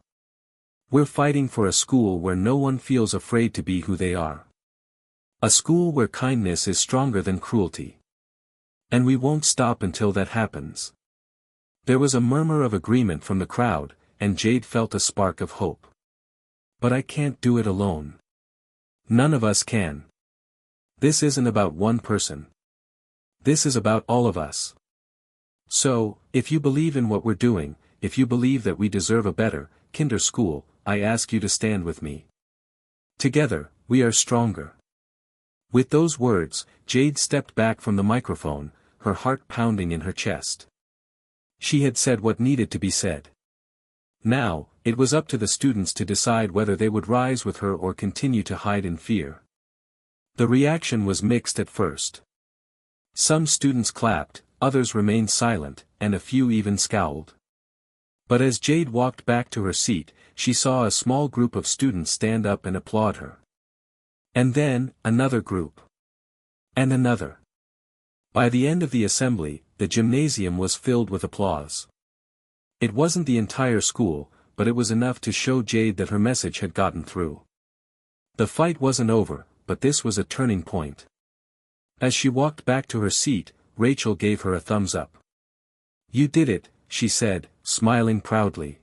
We're fighting for a school where no one feels afraid to be who they are. A school where kindness is stronger than cruelty. And we won't stop until that happens." There was a murmur of agreement from the crowd, and Jade felt a spark of hope. "But I can't do it alone. None of us can. This isn't about one person. This is about all of us. So, if you believe in what we're doing, if you believe that we deserve a better, kinder school, I ask you to stand with me. Together, we are stronger. With those words, Jade stepped back from the microphone, her heart pounding in her chest. She had said what needed to be said. Now, it was up to the students to decide whether they would rise with her or continue to hide in fear. The reaction was mixed at first. Some students clapped, others remained silent, and a few even scowled. But as Jade walked back to her seat, she saw a small group of students stand up and applaud her. And then, another group. And another. By the end of the assembly, the gymnasium was filled with applause. It wasn't the entire school, but it was enough to show Jade that her message had gotten through. The fight wasn't over, but this was a turning point. As she walked back to her seat, Rachel gave her a thumbs up. "You did it," she said, smiling proudly.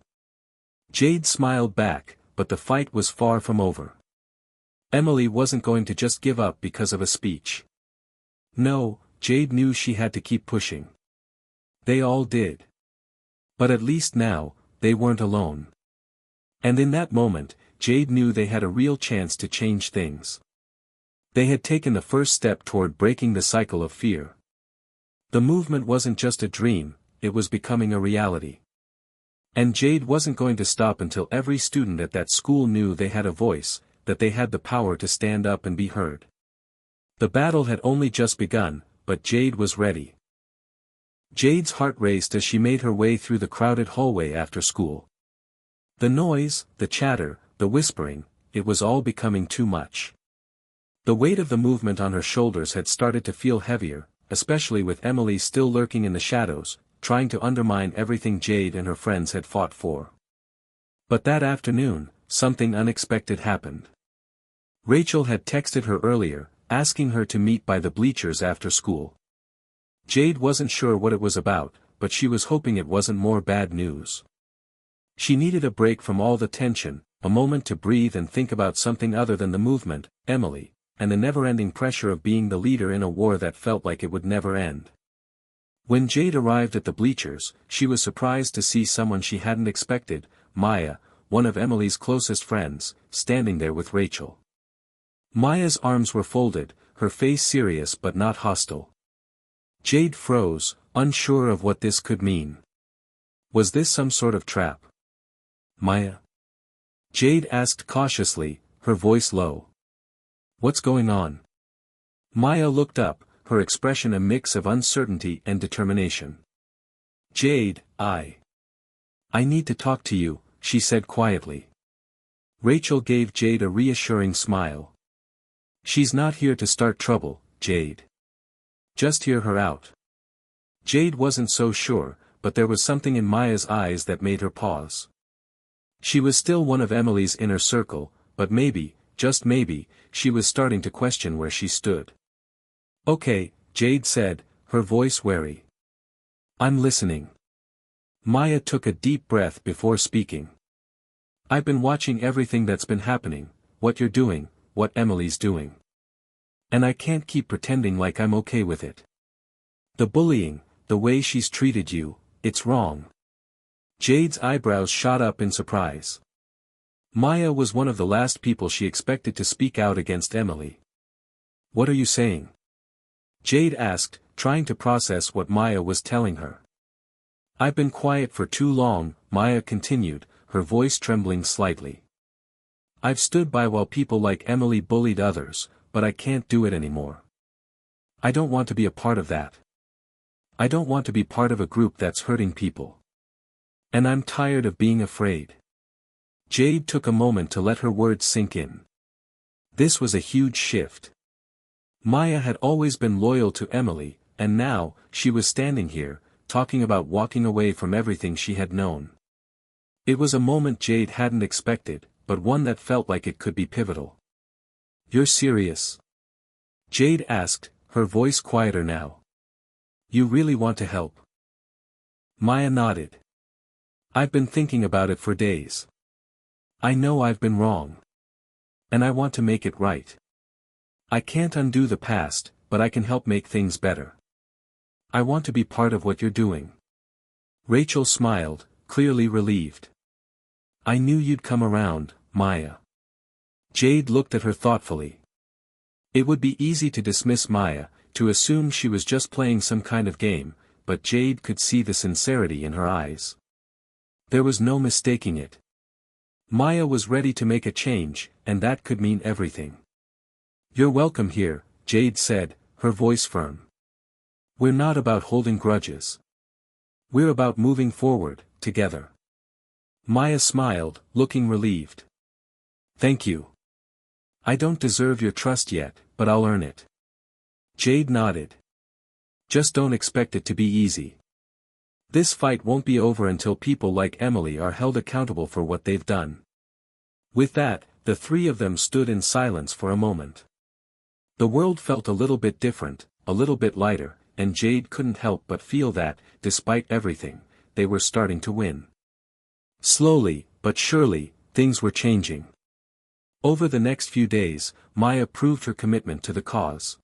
Jade smiled back, but the fight was far from over. Emily wasn't going to just give up because of a speech. No, Jade knew she had to keep pushing. They all did. But at least now, they weren't alone. And in that moment, Jade knew they had a real chance to change things. They had taken the first step toward breaking the cycle of fear. The movement wasn't just a dream, it was becoming a reality. And Jade wasn't going to stop until every student at that school knew they had a voice, that they had the power to stand up and be heard. The battle had only just begun, but Jade was ready. Jade's heart raced as she made her way through the crowded hallway after school. The noise, the chatter, the whispering, it was all becoming too much. The weight of the movement on her shoulders had started to feel heavier, especially with Emily still lurking in the shadows, trying to undermine everything Jade and her friends had fought for. But that afternoon, something unexpected happened. Rachel had texted her earlier, asking her to meet by the bleachers after school. Jade wasn't sure what it was about, but she was hoping it wasn't more bad news. She needed a break from all the tension, a moment to breathe and think about something other than the movement, Emily, and the never-ending pressure of being the leader in a war that felt like it would never end. When Jade arrived at the bleachers, she was surprised to see someone she hadn't expected, Maya, one of Emily's closest friends, standing there with Rachel. Maya's arms were folded, her face serious but not hostile. Jade froze, unsure of what this could mean. Was this some sort of trap? "Maya?" Jade asked cautiously, her voice low. "What's going on?" Maya looked up, her expression a mix of uncertainty and determination. "Jade, I need to talk to you," she said quietly. Rachel gave Jade a reassuring smile. "She's not here to start trouble, Jade. Just hear her out." Jade wasn't so sure, but there was something in Maya's eyes that made her pause. She was still one of Emily's inner circle, but maybe, just maybe, she was starting to question where she stood. "Okay," Jade said, her voice wary. "I'm listening." Maya took a deep breath before speaking. "I've been watching everything that's been happening, what you're doing, what Emily's doing. And I can't keep pretending like I'm okay with it. The bullying, the way she's treated you, it's wrong." Jade's eyebrows shot up in surprise. Maya was one of the last people she expected to speak out against Emily. "What are you saying?" Jade asked, trying to process what Maya was telling her. "I've been quiet for too long," Maya continued, her voice trembling slightly. "I've stood by while people like Emily bullied others, but I can't do it anymore. I don't want to be a part of that. I don't want to be part of a group that's hurting people. And I'm tired of being afraid." Jade took a moment to let her words sink in. This was a huge shift. Maya had always been loyal to Emily, and now, she was standing here, talking about walking away from everything she had known. It was a moment Jade hadn't expected, but one that felt like it could be pivotal. "You're serious?" Jade asked, her voice quieter now. "You really want to help?" Maya nodded. "I've been thinking about it for days. I know I've been wrong. And I want to make it right. I can't undo the past, but I can help make things better." I want to be part of what you're doing. Rachel smiled, clearly relieved. I knew you'd come around, Maya. Jade looked at her thoughtfully. It would be easy to dismiss Maya, to assume she was just playing some kind of game, but Jade could see the sincerity in her eyes. There was no mistaking it. Maya was ready to make a change, and that could mean everything. You're welcome here, Jade said, her voice firm. We're not about holding grudges. We're about moving forward, together. Maya smiled, looking relieved. Thank you. I don't deserve your trust yet, but I'll earn it. Jade nodded. Just don't expect it to be easy. This fight won't be over until people like Emily are held accountable for what they've done. With that, the three of them stood in silence for a moment. The world felt a little bit different, a little bit lighter, and Jade couldn't help but feel that, despite everything, they were starting to win. Slowly, but surely, things were changing. Over the next few days, Maya proved her commitment to the cause.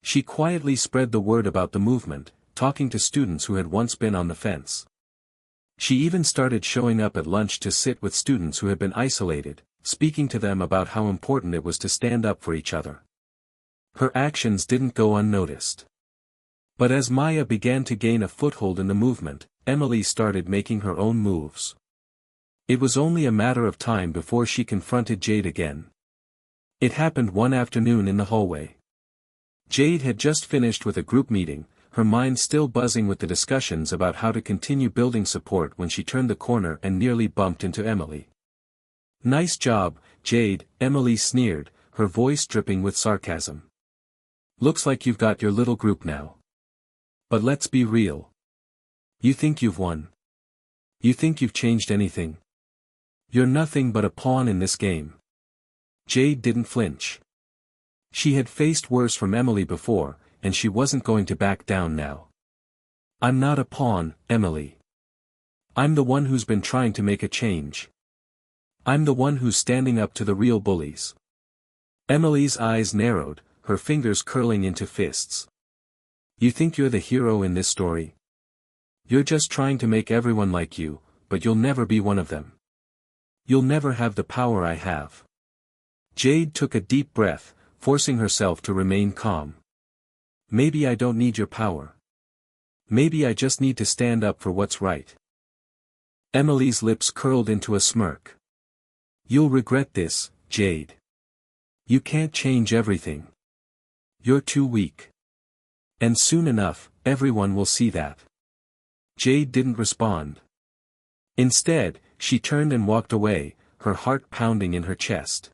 She quietly spread the word about the movement, talking to students who had once been on the fence. She even started showing up at lunch to sit with students who had been isolated, speaking to them about how important it was to stand up for each other. Her actions didn't go unnoticed. But as Maya began to gain a foothold in the movement, Emily started making her own moves. It was only a matter of time before she confronted Jade again. It happened one afternoon in the hallway. Jade had just finished with a group meeting, her mind still buzzing with the discussions about how to continue building support when she turned the corner and nearly bumped into Emily. Nice job, Jade, Emily sneered, her voice dripping with sarcasm. Looks like you've got your little group now. But let's be real. You think you've won? You think you've changed anything? You're nothing but a pawn in this game. Jade didn't flinch. She had faced worse from Emily before, and she wasn't going to back down now. I'm not a pawn, Emily. I'm the one who's been trying to make a change. I'm the one who's standing up to the real bullies. Emily's eyes narrowed, her fingers curling into fists. You think you're the hero in this story? You're just trying to make everyone like you, but you'll never be one of them. You'll never have the power I have. Jade took a deep breath, forcing herself to remain calm. Maybe I don't need your power. Maybe I just need to stand up for what's right. Emily's lips curled into a smirk. You'll regret this, Jade. You can't change everything. You're too weak. And soon enough, everyone will see that. Jade didn't respond. Instead, she turned and walked away, her heart pounding in her chest.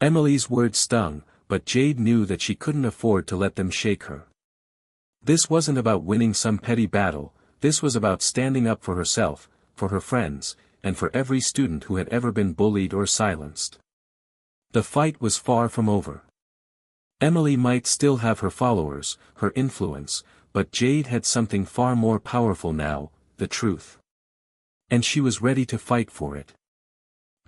Emily's words stung, but Jade knew that she couldn't afford to let them shake her. This wasn't about winning some petty battle, this was about standing up for herself, for her friends, and for every student who had ever been bullied or silenced. The fight was far from over. Emily might still have her followers, her influence, but Jade had something far more powerful now, the truth. And she was ready to fight for it.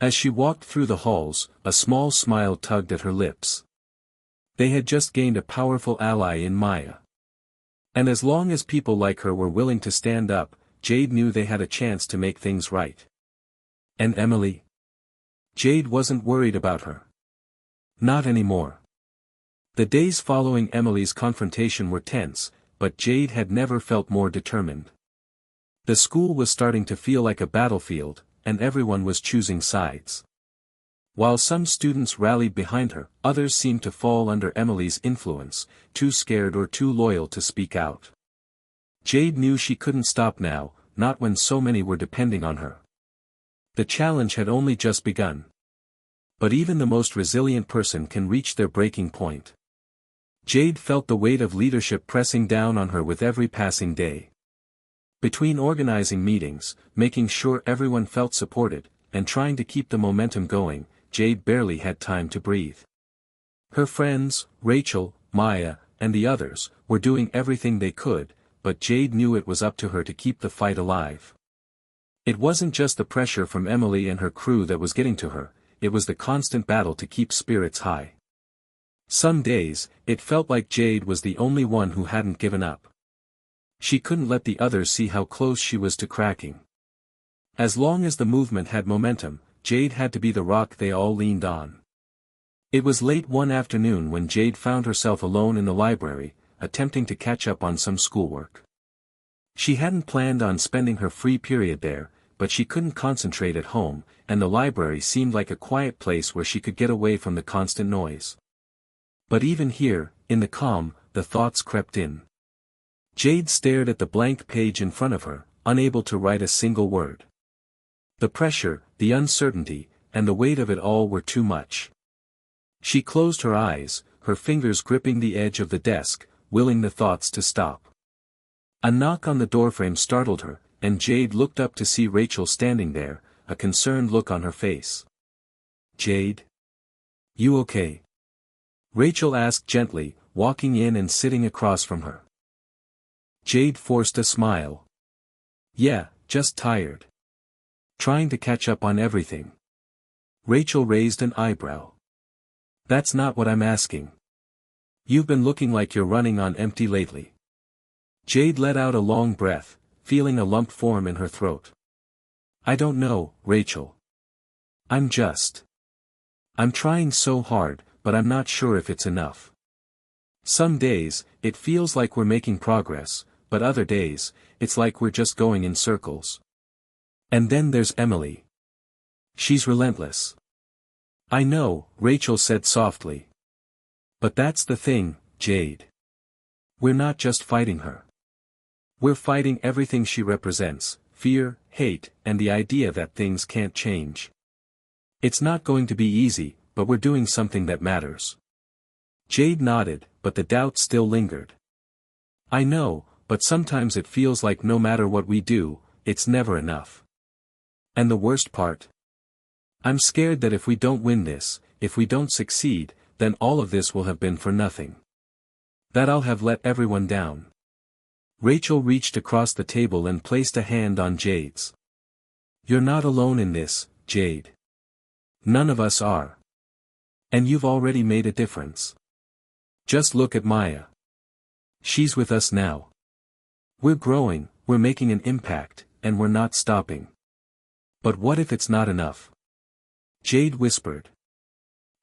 As she walked through the halls, a small smile tugged at her lips. They had just gained a powerful ally in Maya. And as long as people like her were willing to stand up, Jade knew they had a chance to make things right. And Emily? Jade wasn't worried about her. Not anymore. The days following Emily's confrontation were tense, but Jade had never felt more determined. The school was starting to feel like a battlefield, and everyone was choosing sides. While some students rallied behind her, others seemed to fall under Emily's influence, too scared or too loyal to speak out. Jade knew she couldn't stop now, not when so many were depending on her. The challenge had only just begun. But even the most resilient person can reach their breaking point. Jade felt the weight of leadership pressing down on her with every passing day. Between organizing meetings, making sure everyone felt supported, and trying to keep the momentum going, Jade barely had time to breathe. Her friends, Rachel, Maya, and the others, were doing everything they could, but Jade knew it was up to her to keep the fight alive. It wasn't just the pressure from Emily and her crew that was getting to her, it was the constant battle to keep spirits high. Some days, it felt like Jade was the only one who hadn't given up. She couldn't let the others see how close she was to cracking. As long as the movement had momentum, Jade had to be the rock they all leaned on. It was late one afternoon when Jade found herself alone in the library, attempting to catch up on some schoolwork. She hadn't planned on spending her free period there, but she couldn't concentrate at home, and the library seemed like a quiet place where she could get away from the constant noise. But even here, in the calm, the thoughts crept in. Jade stared at the blank page in front of her, unable to write a single word. The pressure, the uncertainty, and the weight of it all were too much. She closed her eyes, her fingers gripping the edge of the desk, willing the thoughts to stop. A knock on the doorframe startled her, and Jade looked up to see Rachel standing there, a concerned look on her face. "Jade? You okay?" Rachel asked gently, walking in and sitting across from her. Jade forced a smile. "Yeah, just tired. Trying to catch up on everything." Rachel raised an eyebrow. "That's not what I'm asking. You've been looking like you're running on empty lately." Jade let out a long breath, feeling a lump form in her throat. "I don't know, Rachel. I'm trying so hard, but I'm not sure if it's enough. Some days, it feels like we're making progress, but other days, it's like we're just going in circles. And then there's Emily. She's relentless." "I know," Rachel said softly. "But that's the thing, Jade. We're not just fighting her. We're fighting everything she represents, fear, hate, and the idea that things can't change. It's not going to be easy, but we're doing something that matters." Jade nodded, but the doubt still lingered. "I know, but sometimes it feels like no matter what we do, it's never enough. And the worst part? I'm scared that if we don't win this, if we don't succeed, then all of this will have been for nothing. That I'll have let everyone down." Rachel reached across the table and placed a hand on Jade's. "You're not alone in this, Jade. None of us are. And you've already made a difference. Just look at Maya. She's with us now. We're growing, we're making an impact, and we're not stopping. But what if it's not enough?" Jade whispered.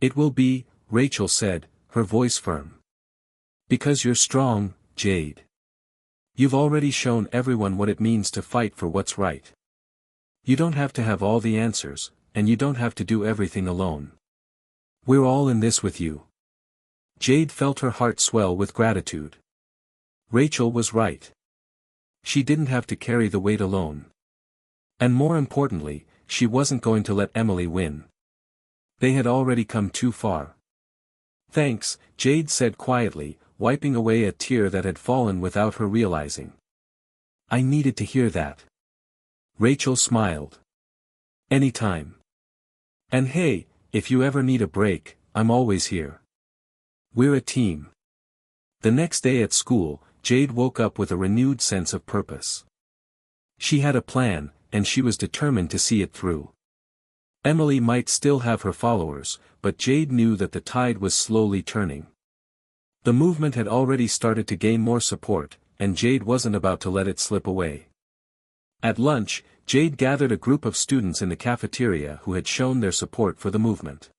"It will be," Rachel said, her voice firm. "Because you're strong, Jade. You've already shown everyone what it means to fight for what's right. You don't have to have all the answers, and you don't have to do everything alone. We're all in this with you." Jade felt her heart swell with gratitude. Rachel was right. She didn't have to carry the weight alone. And more importantly, she wasn't going to let Emily win. They had already come too far. "Thanks," Jade said quietly, wiping away a tear that had fallen without her realizing. "I needed to hear that." Rachel smiled. "Anytime. And hey, if you ever need a break, I'm always here. We're a team." The next day at school, Jade woke up with a renewed sense of purpose. She had a plan, and she was determined to see it through. Emily might still have her followers, but Jade knew that the tide was slowly turning. The movement had already started to gain more support, and Jade wasn't about to let it slip away. At lunch, Jade gathered a group of students in the cafeteria who had shown their support for the movement.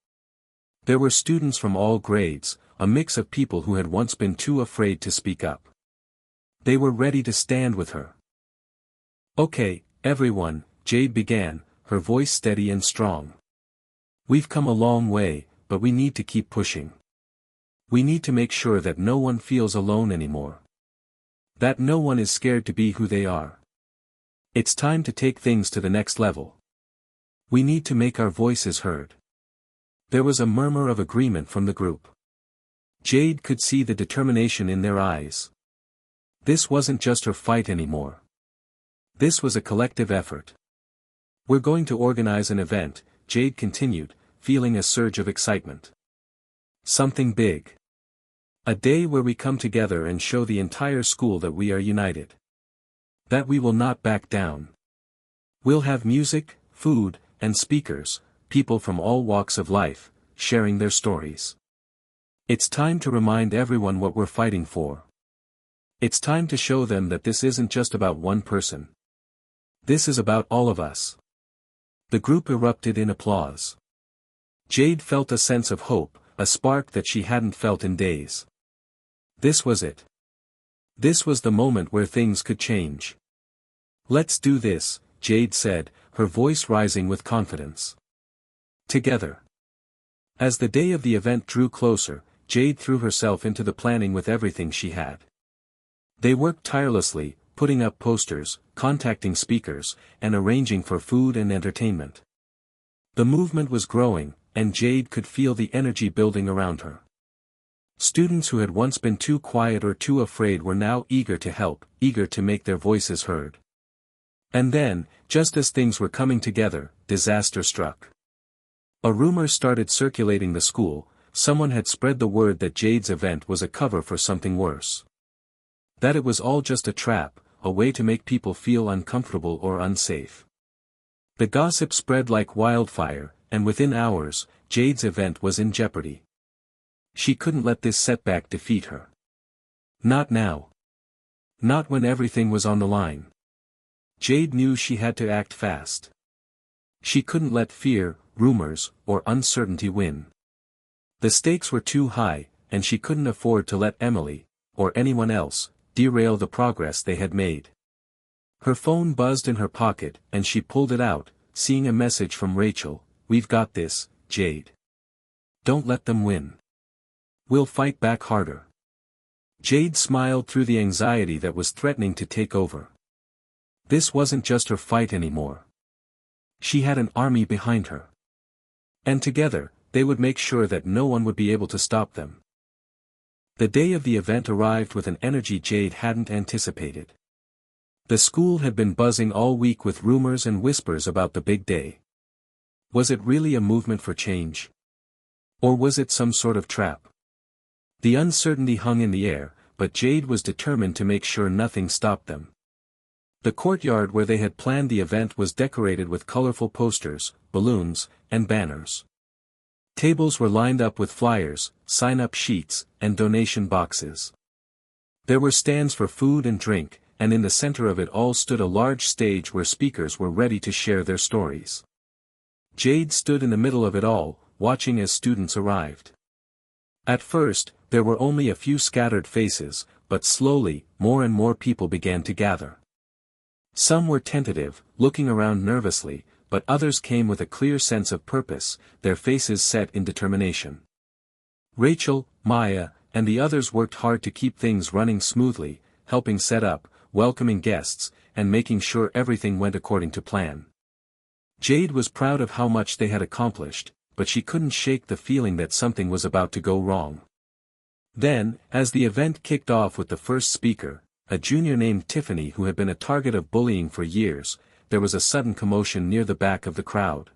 There were students from all grades, a mix of people who had once been too afraid to speak up. They were ready to stand with her. "Okay, everyone," Jade began, her voice steady and strong. "We've come a long way, but we need to keep pushing. We need to make sure that no one feels alone anymore. That no one is scared to be who they are. It's time to take things to the next level. We need to make our voices heard." There was a murmur of agreement from the group. Jade could see the determination in their eyes. This wasn't just her fight anymore. This was a collective effort. "We're going to organize an event," Jade continued, feeling a surge of excitement. "Something big. A day where we come together and show the entire school that we are united. That we will not back down. We'll have music, food, and speakers, people from all walks of life, sharing their stories. It's time to remind everyone what we're fighting for. It's time to show them that this isn't just about one person. This is about all of us. The group erupted in applause. Jade felt a sense of hope, a spark that she hadn't felt in days. This was it. This was the moment where things could change. Let's do this, Jade said, her voice rising with confidence. Together. As the day of the event drew closer, Jade threw herself into the planning with everything she had. They worked tirelessly, putting up posters, contacting speakers, and arranging for food and entertainment. The movement was growing, and Jade could feel the energy building around her. Students who had once been too quiet or too afraid were now eager to help, eager to make their voices heard. And then, just as things were coming together, disaster struck. A rumor started circulating the school. Someone had spread the word that Jade's event was a cover for something worse. That it was all just a trap, a way to make people feel uncomfortable or unsafe. The gossip spread like wildfire, and within hours, Jade's event was in jeopardy. She couldn't let this setback defeat her. Not now. Not when everything was on the line. Jade knew she had to act fast. She couldn't let fear, rumors, or uncertainty win. The stakes were too high, and she couldn't afford to let Emily, or anyone else, derail the progress they had made. Her phone buzzed in her pocket, and she pulled it out, seeing a message from Rachel. "We've got this, Jade. Don't let them win. We'll fight back harder." Jade smiled through the anxiety that was threatening to take over. This wasn't just her fight anymore. She had an army behind her. And together, they would make sure that no one would be able to stop them. The day of the event arrived with an energy Jade hadn't anticipated. The school had been buzzing all week with rumors and whispers about the big day. Was it really a movement for change? Or was it some sort of trap? The uncertainty hung in the air, but Jade was determined to make sure nothing stopped them. The courtyard where they had planned the event was decorated with colorful posters, balloons, and banners. Tables were lined up with flyers, sign-up sheets, and donation boxes. There were stands for food and drink, and in the center of it all stood a large stage where speakers were ready to share their stories. Jade stood in the middle of it all, watching as students arrived. At first, there were only a few scattered faces, but slowly, more and more people began to gather. Some were tentative, looking around nervously, but others came with a clear sense of purpose, their faces set in determination. Rachel, Maya, and the others worked hard to keep things running smoothly, helping set up, welcoming guests, and making sure everything went according to plan. Jade was proud of how much they had accomplished, but she couldn't shake the feeling that something was about to go wrong. Then, as the event kicked off with the first speaker, a junior named Tiffany who had been a target of bullying for years, there was a sudden commotion near the back of the crowd.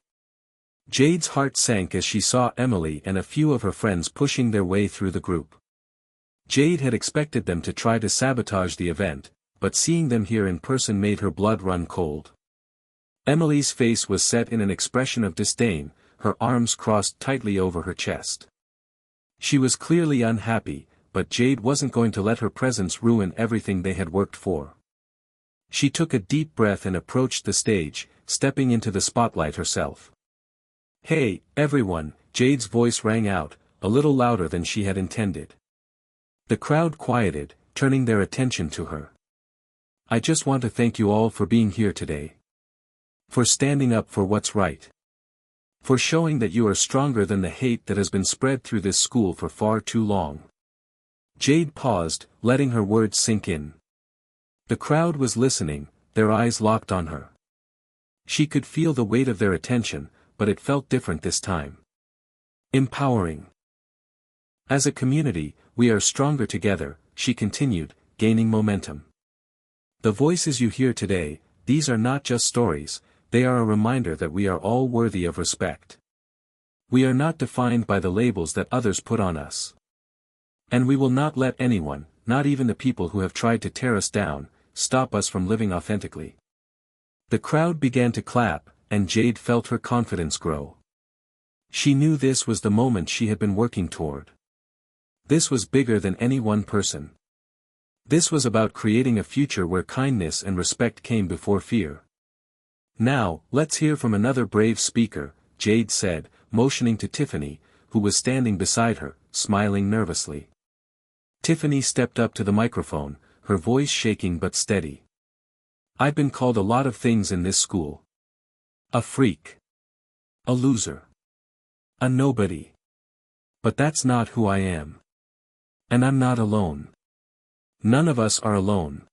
Jade's heart sank as she saw Emily and a few of her friends pushing their way through the group. Jade had expected them to try to sabotage the event, but seeing them here in person made her blood run cold. Emily's face was set in an expression of disdain, her arms crossed tightly over her chest. She was clearly unhappy, but Jade wasn't going to let her presence ruin everything they had worked for. She took a deep breath and approached the stage, stepping into the spotlight herself. "Hey, everyone," Jade's voice rang out, a little louder than she had intended. The crowd quieted, turning their attention to her. "I just want to thank you all for being here today. For standing up for what's right. For showing that you are stronger than the hate that has been spread through this school for far too long." Jade paused, letting her words sink in. The crowd was listening, their eyes locked on her. She could feel the weight of their attention, but it felt different this time. Empowering. "As a community, we are stronger together," she continued, gaining momentum. "The voices you hear today, these are not just stories, they are a reminder that we are all worthy of respect. We are not defined by the labels that others put on us. And we will not let anyone, not even the people who have tried to tear us down, stop us from living authentically." The crowd began to clap, and Jade felt her confidence grow. She knew this was the moment she had been working toward. This was bigger than any one person. This was about creating a future where kindness and respect came before fear. "Now, let's hear from another brave speaker," Jade said, motioning to Tiffany, who was standing beside her, smiling nervously. Tiffany stepped up to the microphone, her voice shaking but steady. "I've been called a lot of things in this school. A freak. A loser. A nobody. But that's not who I am. And I'm not alone. None of us are alone."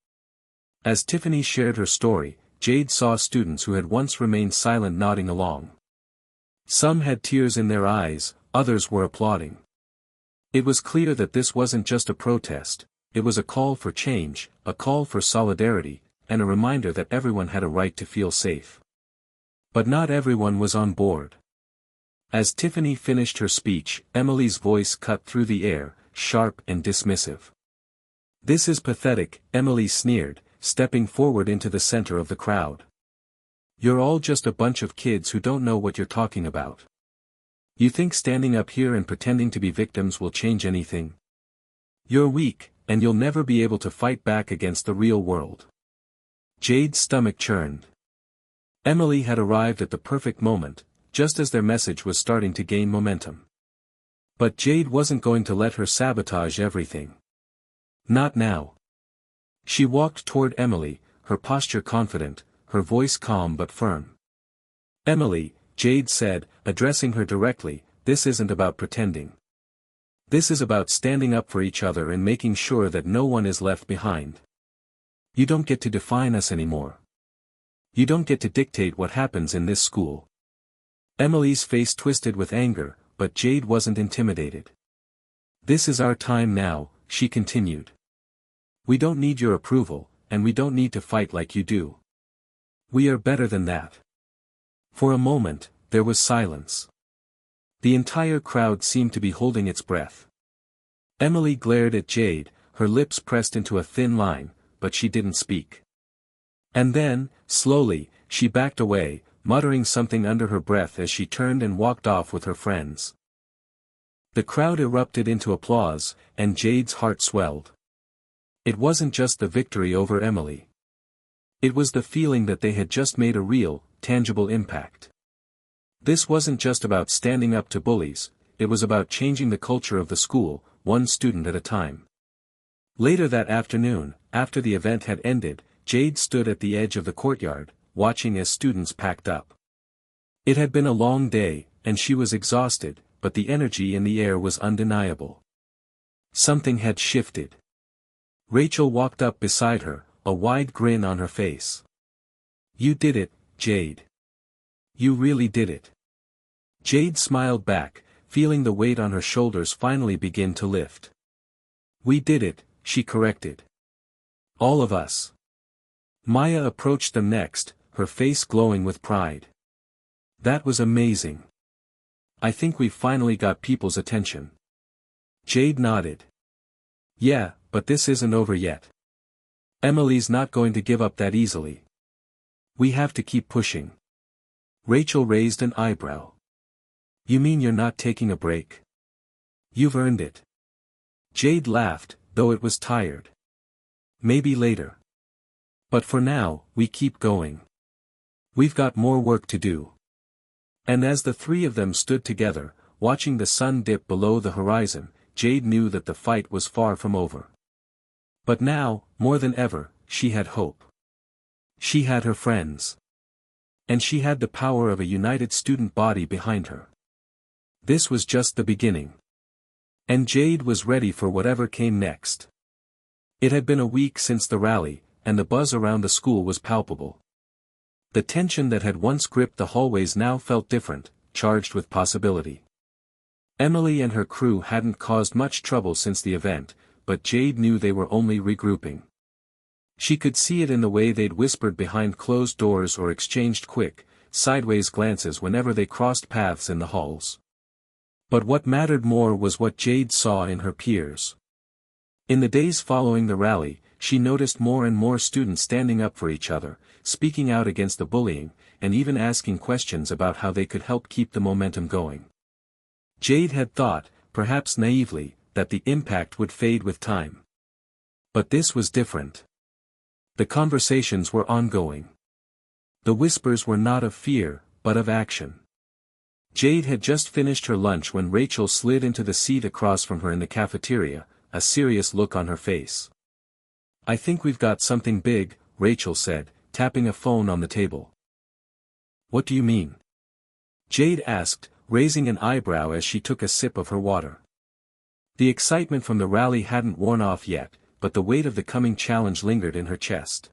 As Tiffany shared her story, Jade saw students who had once remained silent nodding along. Some had tears in their eyes, others were applauding. It was clear that this wasn't just a protest, it was a call for change, a call for solidarity, and a reminder that everyone had a right to feel safe. But not everyone was on board. As Tiffany finished her speech, Emily's voice cut through the air, sharp and dismissive. "This is pathetic," Emily sneered, stepping forward into the center of the crowd. "You're all just a bunch of kids who don't know what you're talking about. You think standing up here and pretending to be victims will change anything? You're weak, and you'll never be able to fight back against the real world." Jade's stomach churned. Emily had arrived at the perfect moment, just as their message was starting to gain momentum. But Jade wasn't going to let her sabotage everything. Not now. She walked toward Emily, her posture confident, her voice calm but firm. "Emily," Jade said, addressing her directly, "this isn't about pretending. This is about standing up for each other and making sure that no one is left behind. You don't get to define us anymore. You don't get to dictate what happens in this school." Emily's face twisted with anger, but Jade wasn't intimidated. "This is our time now," she continued. "We don't need your approval, and we don't need to fight like you do. We are better than that." For a moment, there was silence. The entire crowd seemed to be holding its breath. Emily glared at Jade, her lips pressed into a thin line, but she didn't speak. And then, slowly, she backed away, muttering something under her breath as she turned and walked off with her friends. The crowd erupted into applause, and Jade's heart swelled. It wasn't just the victory over Emily. It was the feeling that they had just made a real, tangible impact. This wasn't just about standing up to bullies, it was about changing the culture of the school, one student at a time. Later that afternoon, after the event had ended, Jade stood at the edge of the courtyard, watching as students packed up. It had been a long day, and she was exhausted, but the energy in the air was undeniable. Something had shifted. Rachel walked up beside her, a wide grin on her face. "You did it, Jade. You really did it." Jade smiled back, feeling the weight on her shoulders finally begin to lift. "We did it," she corrected. "All of us." Maya approached them next, her face glowing with pride. "That was amazing. I think we finally got people's attention." Jade nodded. "Yeah, but this isn't over yet. Emily's not going to give up that easily. We have to keep pushing." Rachel raised an eyebrow. "You mean you're not taking a break? You've earned it." Jade laughed, though it was tired. "Maybe later. But for now, we keep going. We've got more work to do." And as the three of them stood together, watching the sun dip below the horizon, Jade knew that the fight was far from over. But now, more than ever, she had hope. She had her friends. And she had the power of a united student body behind her. This was just the beginning. And Jade was ready for whatever came next. It had been a week since the rally, and the buzz around the school was palpable. The tension that had once gripped the hallways now felt different, charged with possibility. Emily and her crew hadn't caused much trouble since the event, but Jade knew they were only regrouping. She could see it in the way they'd whispered behind closed doors or exchanged quick, sideways glances whenever they crossed paths in the halls. But what mattered more was what Jade saw in her peers. In the days following the rally, she noticed more and more students standing up for each other, speaking out against the bullying, and even asking questions about how they could help keep the momentum going. Jade had thought, perhaps naively, that the impact would fade with time. But this was different. The conversations were ongoing. The whispers were not of fear, but of action. Jade had just finished her lunch when Rachel slid into the seat across from her in the cafeteria, a serious look on her face. "I think we've got something big," Rachel said, tapping a phone on the table. "What do you mean?" Jade asked, raising an eyebrow as she took a sip of her water. The excitement from the rally hadn't worn off yet, but the weight of the coming challenge lingered in her chest.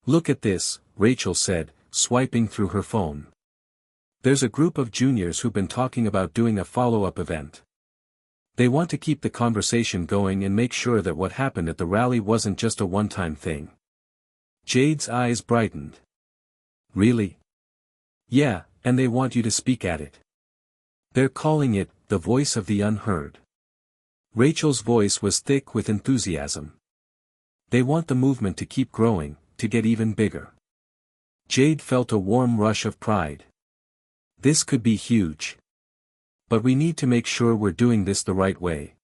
"Look at this," Rachel said, swiping through her phone. "There's a group of juniors who've been talking about doing a follow-up event. They want to keep the conversation going and make sure that what happened at the rally wasn't just a one-time thing." Jade's eyes brightened. "Really?" "Yeah, and they want you to speak at it. They're calling it, the voice of the unheard." Rachel's voice was thick with enthusiasm. "They want the movement to keep growing, to get even bigger." Jade felt a warm rush of pride. This could be huge. But we need to make sure we're doing this the right way.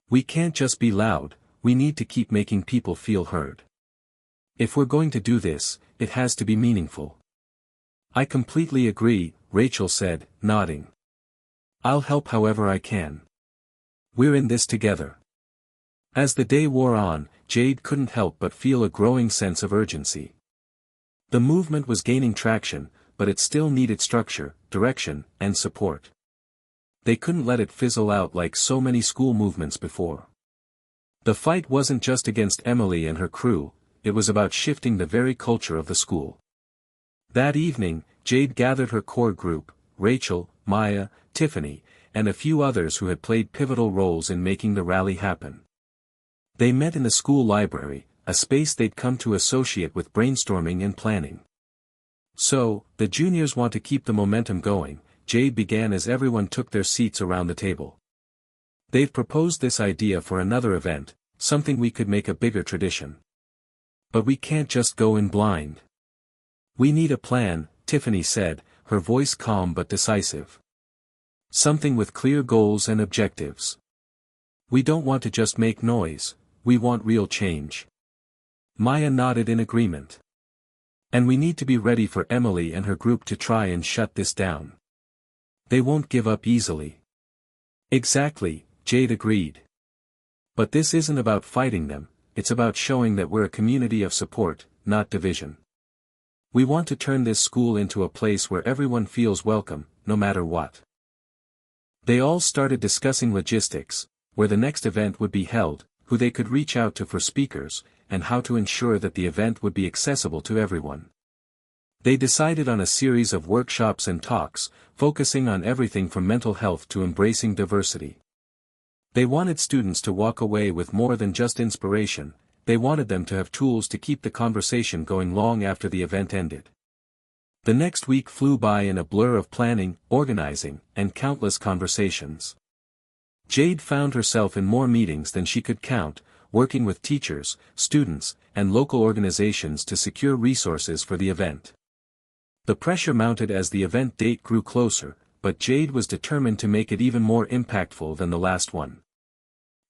We can't just be loud, we need to keep making people feel heard. If we're going to do this, it has to be meaningful. "I completely agree," Rachel said, nodding. "I'll help however I can. We're in this together." As the day wore on, Jade couldn't help but feel a growing sense of urgency. The movement was gaining traction, but it still needed structure, direction, and support. They couldn't let it fizzle out like so many school movements before. The fight wasn't just against Emily and her crew, it was about shifting the very culture of the school. That evening, Jade gathered her core group, Rachel, Maya, Tiffany, and a few others who had played pivotal roles in making the rally happen. They met in the school library, a space they'd come to associate with brainstorming and planning. "So, the juniors want to keep the momentum going," Jade began as everyone took their seats around the table. "They've proposed this idea for another event, something we could make a bigger tradition. But we can't just go in blind. We need a plan," Tiffany said, her voice calm but decisive. "Something with clear goals and objectives. We don't want to just make noise, we want real change." Maya nodded in agreement. "And we need to be ready for Emily and her group to try and shut this down. They won't give up easily." "Exactly," Jade agreed. "But this isn't about fighting them, it's about showing that we're a community of support, not division. We want to turn this school into a place where everyone feels welcome, no matter what." They all started discussing logistics, where the next event would be held, who they could reach out to for speakers, and how to ensure that the event would be accessible to everyone. They decided on a series of workshops and talks, focusing on everything from mental health to embracing diversity. They wanted students to walk away with more than just inspiration, they wanted them to have tools to keep the conversation going long after the event ended. The next week flew by in a blur of planning, organizing, and countless conversations. Jade found herself in more meetings than she could count, working with teachers, students, and local organizations to secure resources for the event. The pressure mounted as the event date grew closer, but Jade was determined to make it even more impactful than the last one.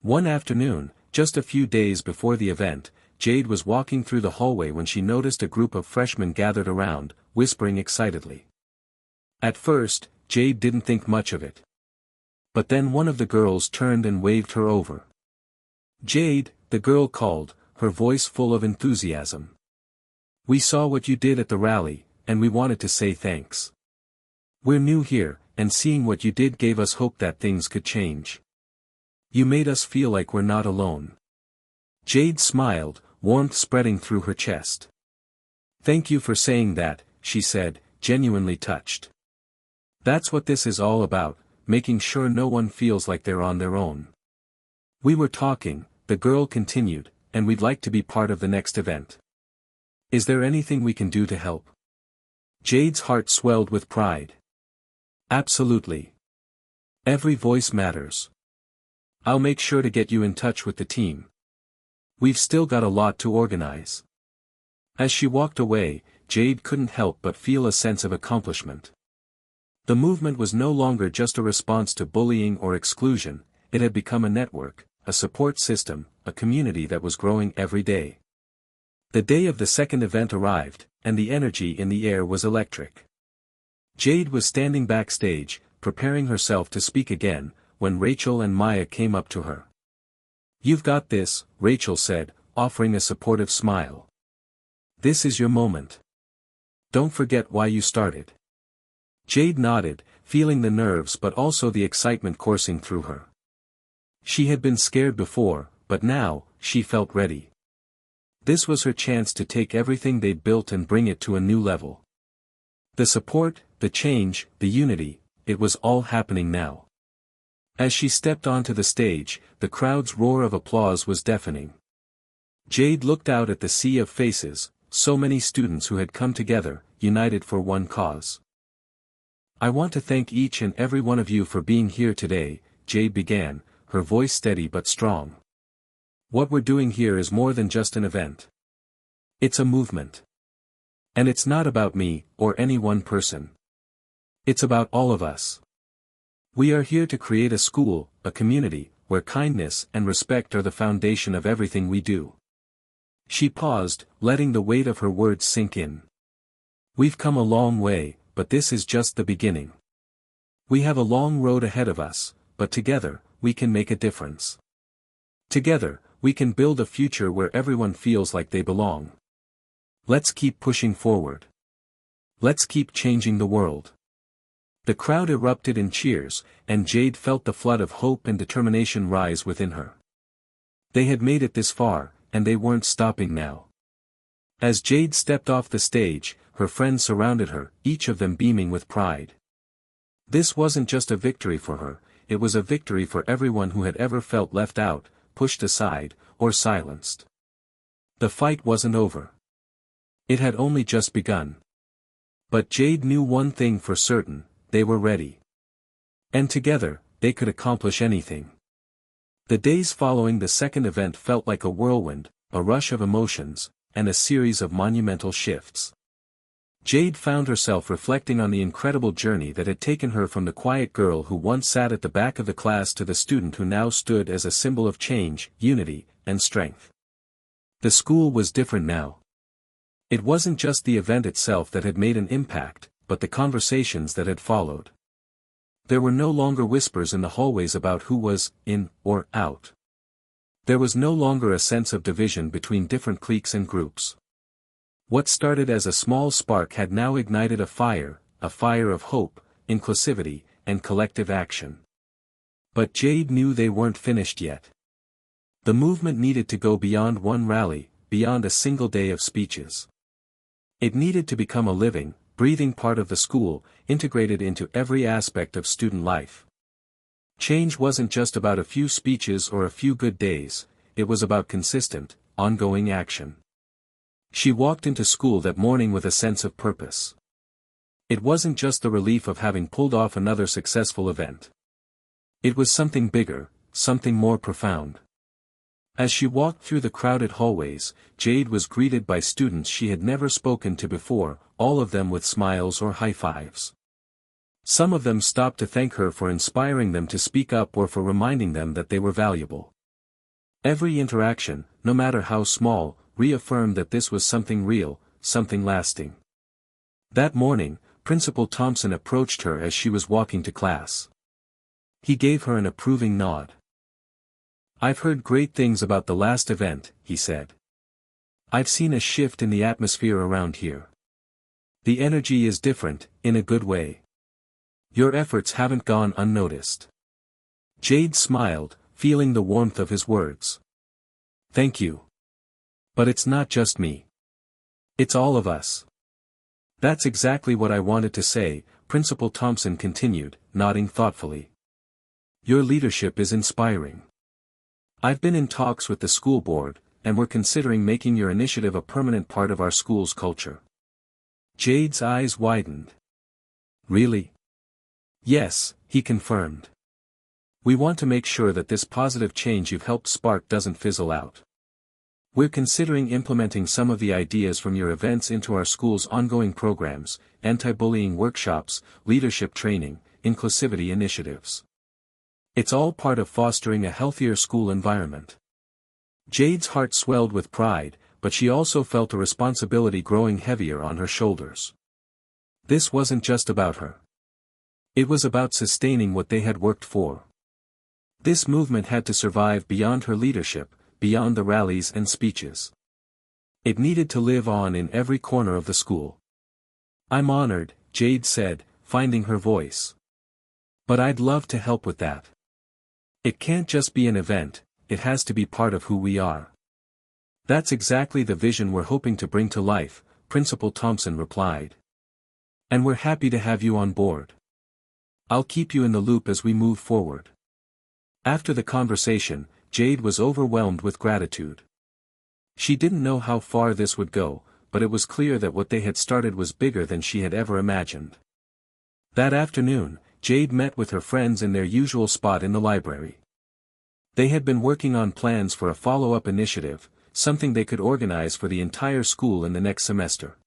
One afternoon, just a few days before the event, Jade was walking through the hallway when she noticed a group of freshmen gathered around, whispering excitedly. At first, Jade didn't think much of it. But then one of the girls turned and waved her over. "Jade," the girl called, her voice full of enthusiasm. "We saw what you did at the rally, and we wanted to say thanks. We're new here, and seeing what you did gave us hope that things could change. You made us feel like we're not alone." Jade smiled, warmth spreading through her chest. "Thank you for saying that," she said, genuinely touched. "That's what this is all about, making sure no one feels like they're on their own. We were talking," the girl continued, "and we'd like to be part of the next event. Is there anything we can do to help?" Jade's heart swelled with pride. "Absolutely. Every voice matters. I'll make sure to get you in touch with the team. We've still got a lot to organize." As she walked away, Jade couldn't help but feel a sense of accomplishment. The movement was no longer just a response to bullying or exclusion, it had become a network, a a support system, a community that was growing every day. The day of the second event arrived, and the energy in the air was electric. Jade was standing backstage, preparing herself to speak again, when Rachel and Maya came up to her. "You've got this," Rachel said, offering a supportive smile. "This is your moment. Don't forget why you started." Jade nodded, feeling the nerves but also the excitement coursing through her. She had been scared before, but now, she felt ready. This was her chance to take everything they'd built and bring it to a new level. The support, the change, the unity, it was all happening now. As she stepped onto the stage, the crowd's roar of applause was deafening. Jade looked out at the sea of faces, so many students who had come together, united for one cause. "I want to thank each and every one of you for being here today," Jade began, her voice steady but strong. "What we're doing here is more than just an event. It's a movement. And it's not about me, or any one person. It's about all of us. We are here to create a school, a community, where kindness and respect are the foundation of everything we do." She paused, letting the weight of her words sink in. "We've come a long way, but this is just the beginning. We have a long road ahead of us, but together, we can make a difference. Together, we can build a future where everyone feels like they belong. Let's keep pushing forward. Let's keep changing the world." The crowd erupted in cheers, and Jade felt the flood of hope and determination rise within her. They had made it this far, and they weren't stopping now. As Jade stepped off the stage, her friends surrounded her, each of them beaming with pride. This wasn't just a victory for her, it was a victory for everyone who had ever felt left out, pushed aside, or silenced. The fight wasn't over. It had only just begun. But Jade knew one thing for certain: they were ready. And together, they could accomplish anything. The days following the second event felt like a whirlwind, a rush of emotions, and a series of monumental shifts. Jade found herself reflecting on the incredible journey that had taken her from the quiet girl who once sat at the back of the class to the student who now stood as a symbol of change, unity, and strength. The school was different now. It wasn't just the event itself that had made an impact, but the conversations that had followed. There were no longer whispers in the hallways about who was in or out. There was no longer a sense of division between different cliques and groups. What started as a small spark had now ignited a fire of hope, inclusivity, and collective action. But Jade knew they weren't finished yet. The movement needed to go beyond one rally, beyond a single day of speeches. It needed to become a living, breathing part of the school, integrated into every aspect of student life. Change wasn't just about a few speeches or a few good days, it was about consistent, ongoing action. She walked into school that morning with a sense of purpose. It wasn't just the relief of having pulled off another successful event. It was something bigger, something more profound. As she walked through the crowded hallways, Jade was greeted by students she had never spoken to before, all of them with smiles or high fives. Some of them stopped to thank her for inspiring them to speak up or for reminding them that they were valuable. Every interaction, no matter how small, reaffirmed that this was something real, something lasting. That morning, Principal Thompson approached her as she was walking to class. He gave her an approving nod. "I've heard great things about the last event," he said. "I've seen a shift in the atmosphere around here. The energy is different, in a good way. Your efforts haven't gone unnoticed." Jade smiled, feeling the warmth of his words. "Thank you. But it's not just me. It's all of us." "That's exactly what I wanted to say," Principal Thompson continued, nodding thoughtfully. "Your leadership is inspiring. I've been in talks with the school board, and we're considering making your initiative a permanent part of our school's culture." Jade's eyes widened. "Really?" "Yes," he confirmed. "We want to make sure that this positive change you've helped spark doesn't fizzle out. We're considering implementing some of the ideas from your events into our school's ongoing programs, anti-bullying workshops, leadership training, inclusivity initiatives." It's all part of fostering a healthier school environment. Jade's heart swelled with pride, but she also felt a responsibility growing heavier on her shoulders. This wasn't just about her. It was about sustaining what they had worked for. This movement had to survive beyond her leadership, beyond the rallies and speeches. It needed to live on in every corner of the school. "I'm honored," Jade said, finding her voice. "But I'd love to help with that. It can't just be an event, it has to be part of who we are." "That's exactly the vision we're hoping to bring to life," Principal Thompson replied. "And we're happy to have you on board. I'll keep you in the loop as we move forward." After the conversation, Jade was overwhelmed with gratitude. She didn't know how far this would go, but it was clear that what they had started was bigger than she had ever imagined. That afternoon, Jade met with her friends in their usual spot in the library. They had been working on plans for a follow-up initiative, something they could organize for the entire school in the next semester.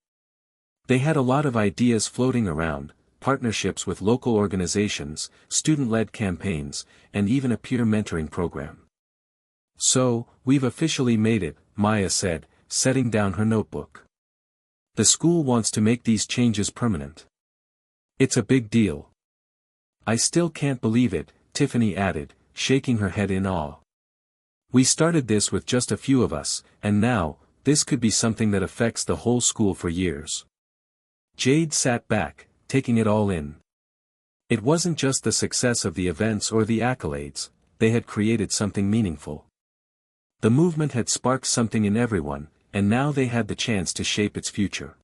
They had a lot of ideas floating around, partnerships with local organizations, student-led campaigns, and even a peer mentoring program. "So, we've officially made it," Maya said, setting down her notebook. "The school wants to make these changes permanent. It's a big deal." "I still can't believe it," Tiffany added, shaking her head in awe. "We started this with just a few of us, and now, this could be something that affects the whole school for years." Jade sat back, taking it all in. It wasn't just the success of the events or the accolades, they had created something meaningful. The movement had sparked something in everyone, and now they had the chance to shape its future.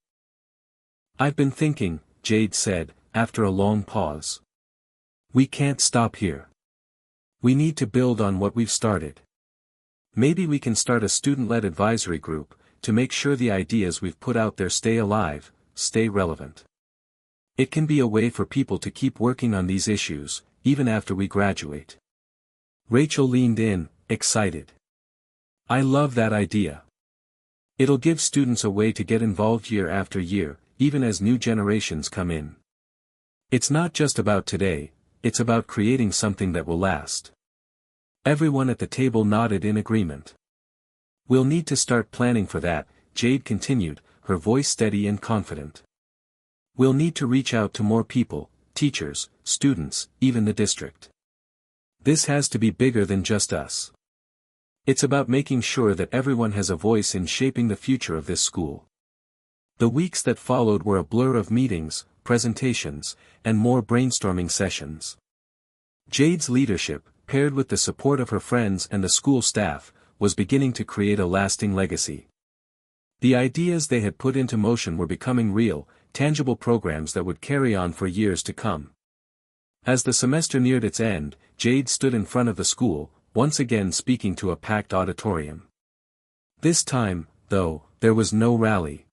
"I've been thinking," Jade said, after a long pause. "We can't stop here. We need to build on what we've started. Maybe we can start a student-led advisory group, to make sure the ideas we've put out there stay alive, stay relevant. It can be a way for people to keep working on these issues, even after we graduate." Rachel leaned in, excited. "I love that idea. It'll give students a way to get involved year after year, even as new generations come in. It's not just about today, it's about creating something that will last." Everyone at the table nodded in agreement. "We'll need to start planning for that," Jade continued, her voice steady and confident. "We'll need to reach out to more people, teachers, students, even the district. This has to be bigger than just us. It's about making sure that everyone has a voice in shaping the future of this school." The weeks that followed were a blur of meetings, presentations, and more brainstorming sessions. Jade's leadership, paired with the support of her friends and the school staff, was beginning to create a lasting legacy. The ideas they had put into motion were becoming real, tangible programs that would carry on for years to come. As the semester neared its end, Jade stood in front of the school, once again speaking to a packed auditorium. This time, though, there was no rally.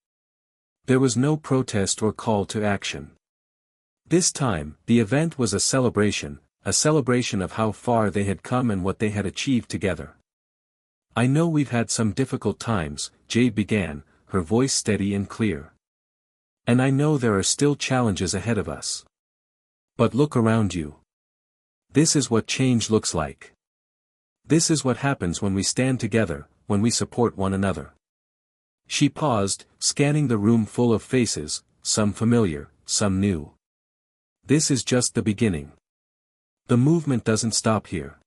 There was no protest or call to action. This time, the event was a celebration of how far they had come and what they had achieved together. "I know we've had some difficult times," Jade began, her voice steady and clear. "And I know there are still challenges ahead of us. But look around you. This is what change looks like. This is what happens when we stand together, when we support one another." She paused, scanning the room full of faces, some familiar, some new. "This is just the beginning. The movement doesn't stop here.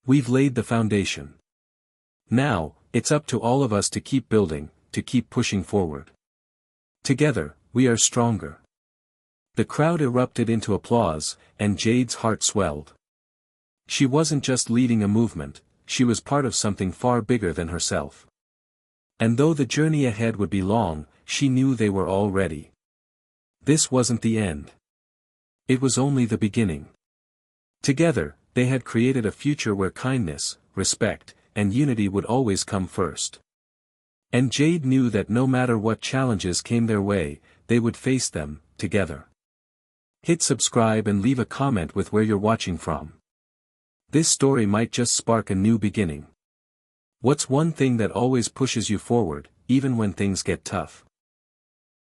We've laid the foundation. Now, it's up to all of us to keep building, to keep pushing forward. Together, we are stronger." The crowd erupted into applause, and Jade's heart swelled. She wasn't just leading a movement, she was part of something far bigger than herself. And though the journey ahead would be long, she knew they were all ready. This wasn't the end. It was only the beginning. Together, they had created a future where kindness, respect, and unity would always come first. And Jade knew that no matter what challenges came their way, they would face them, together. Hit subscribe and leave a comment with where you're watching from. This story might just spark a new beginning. What's one thing that always pushes you forward, even when things get tough?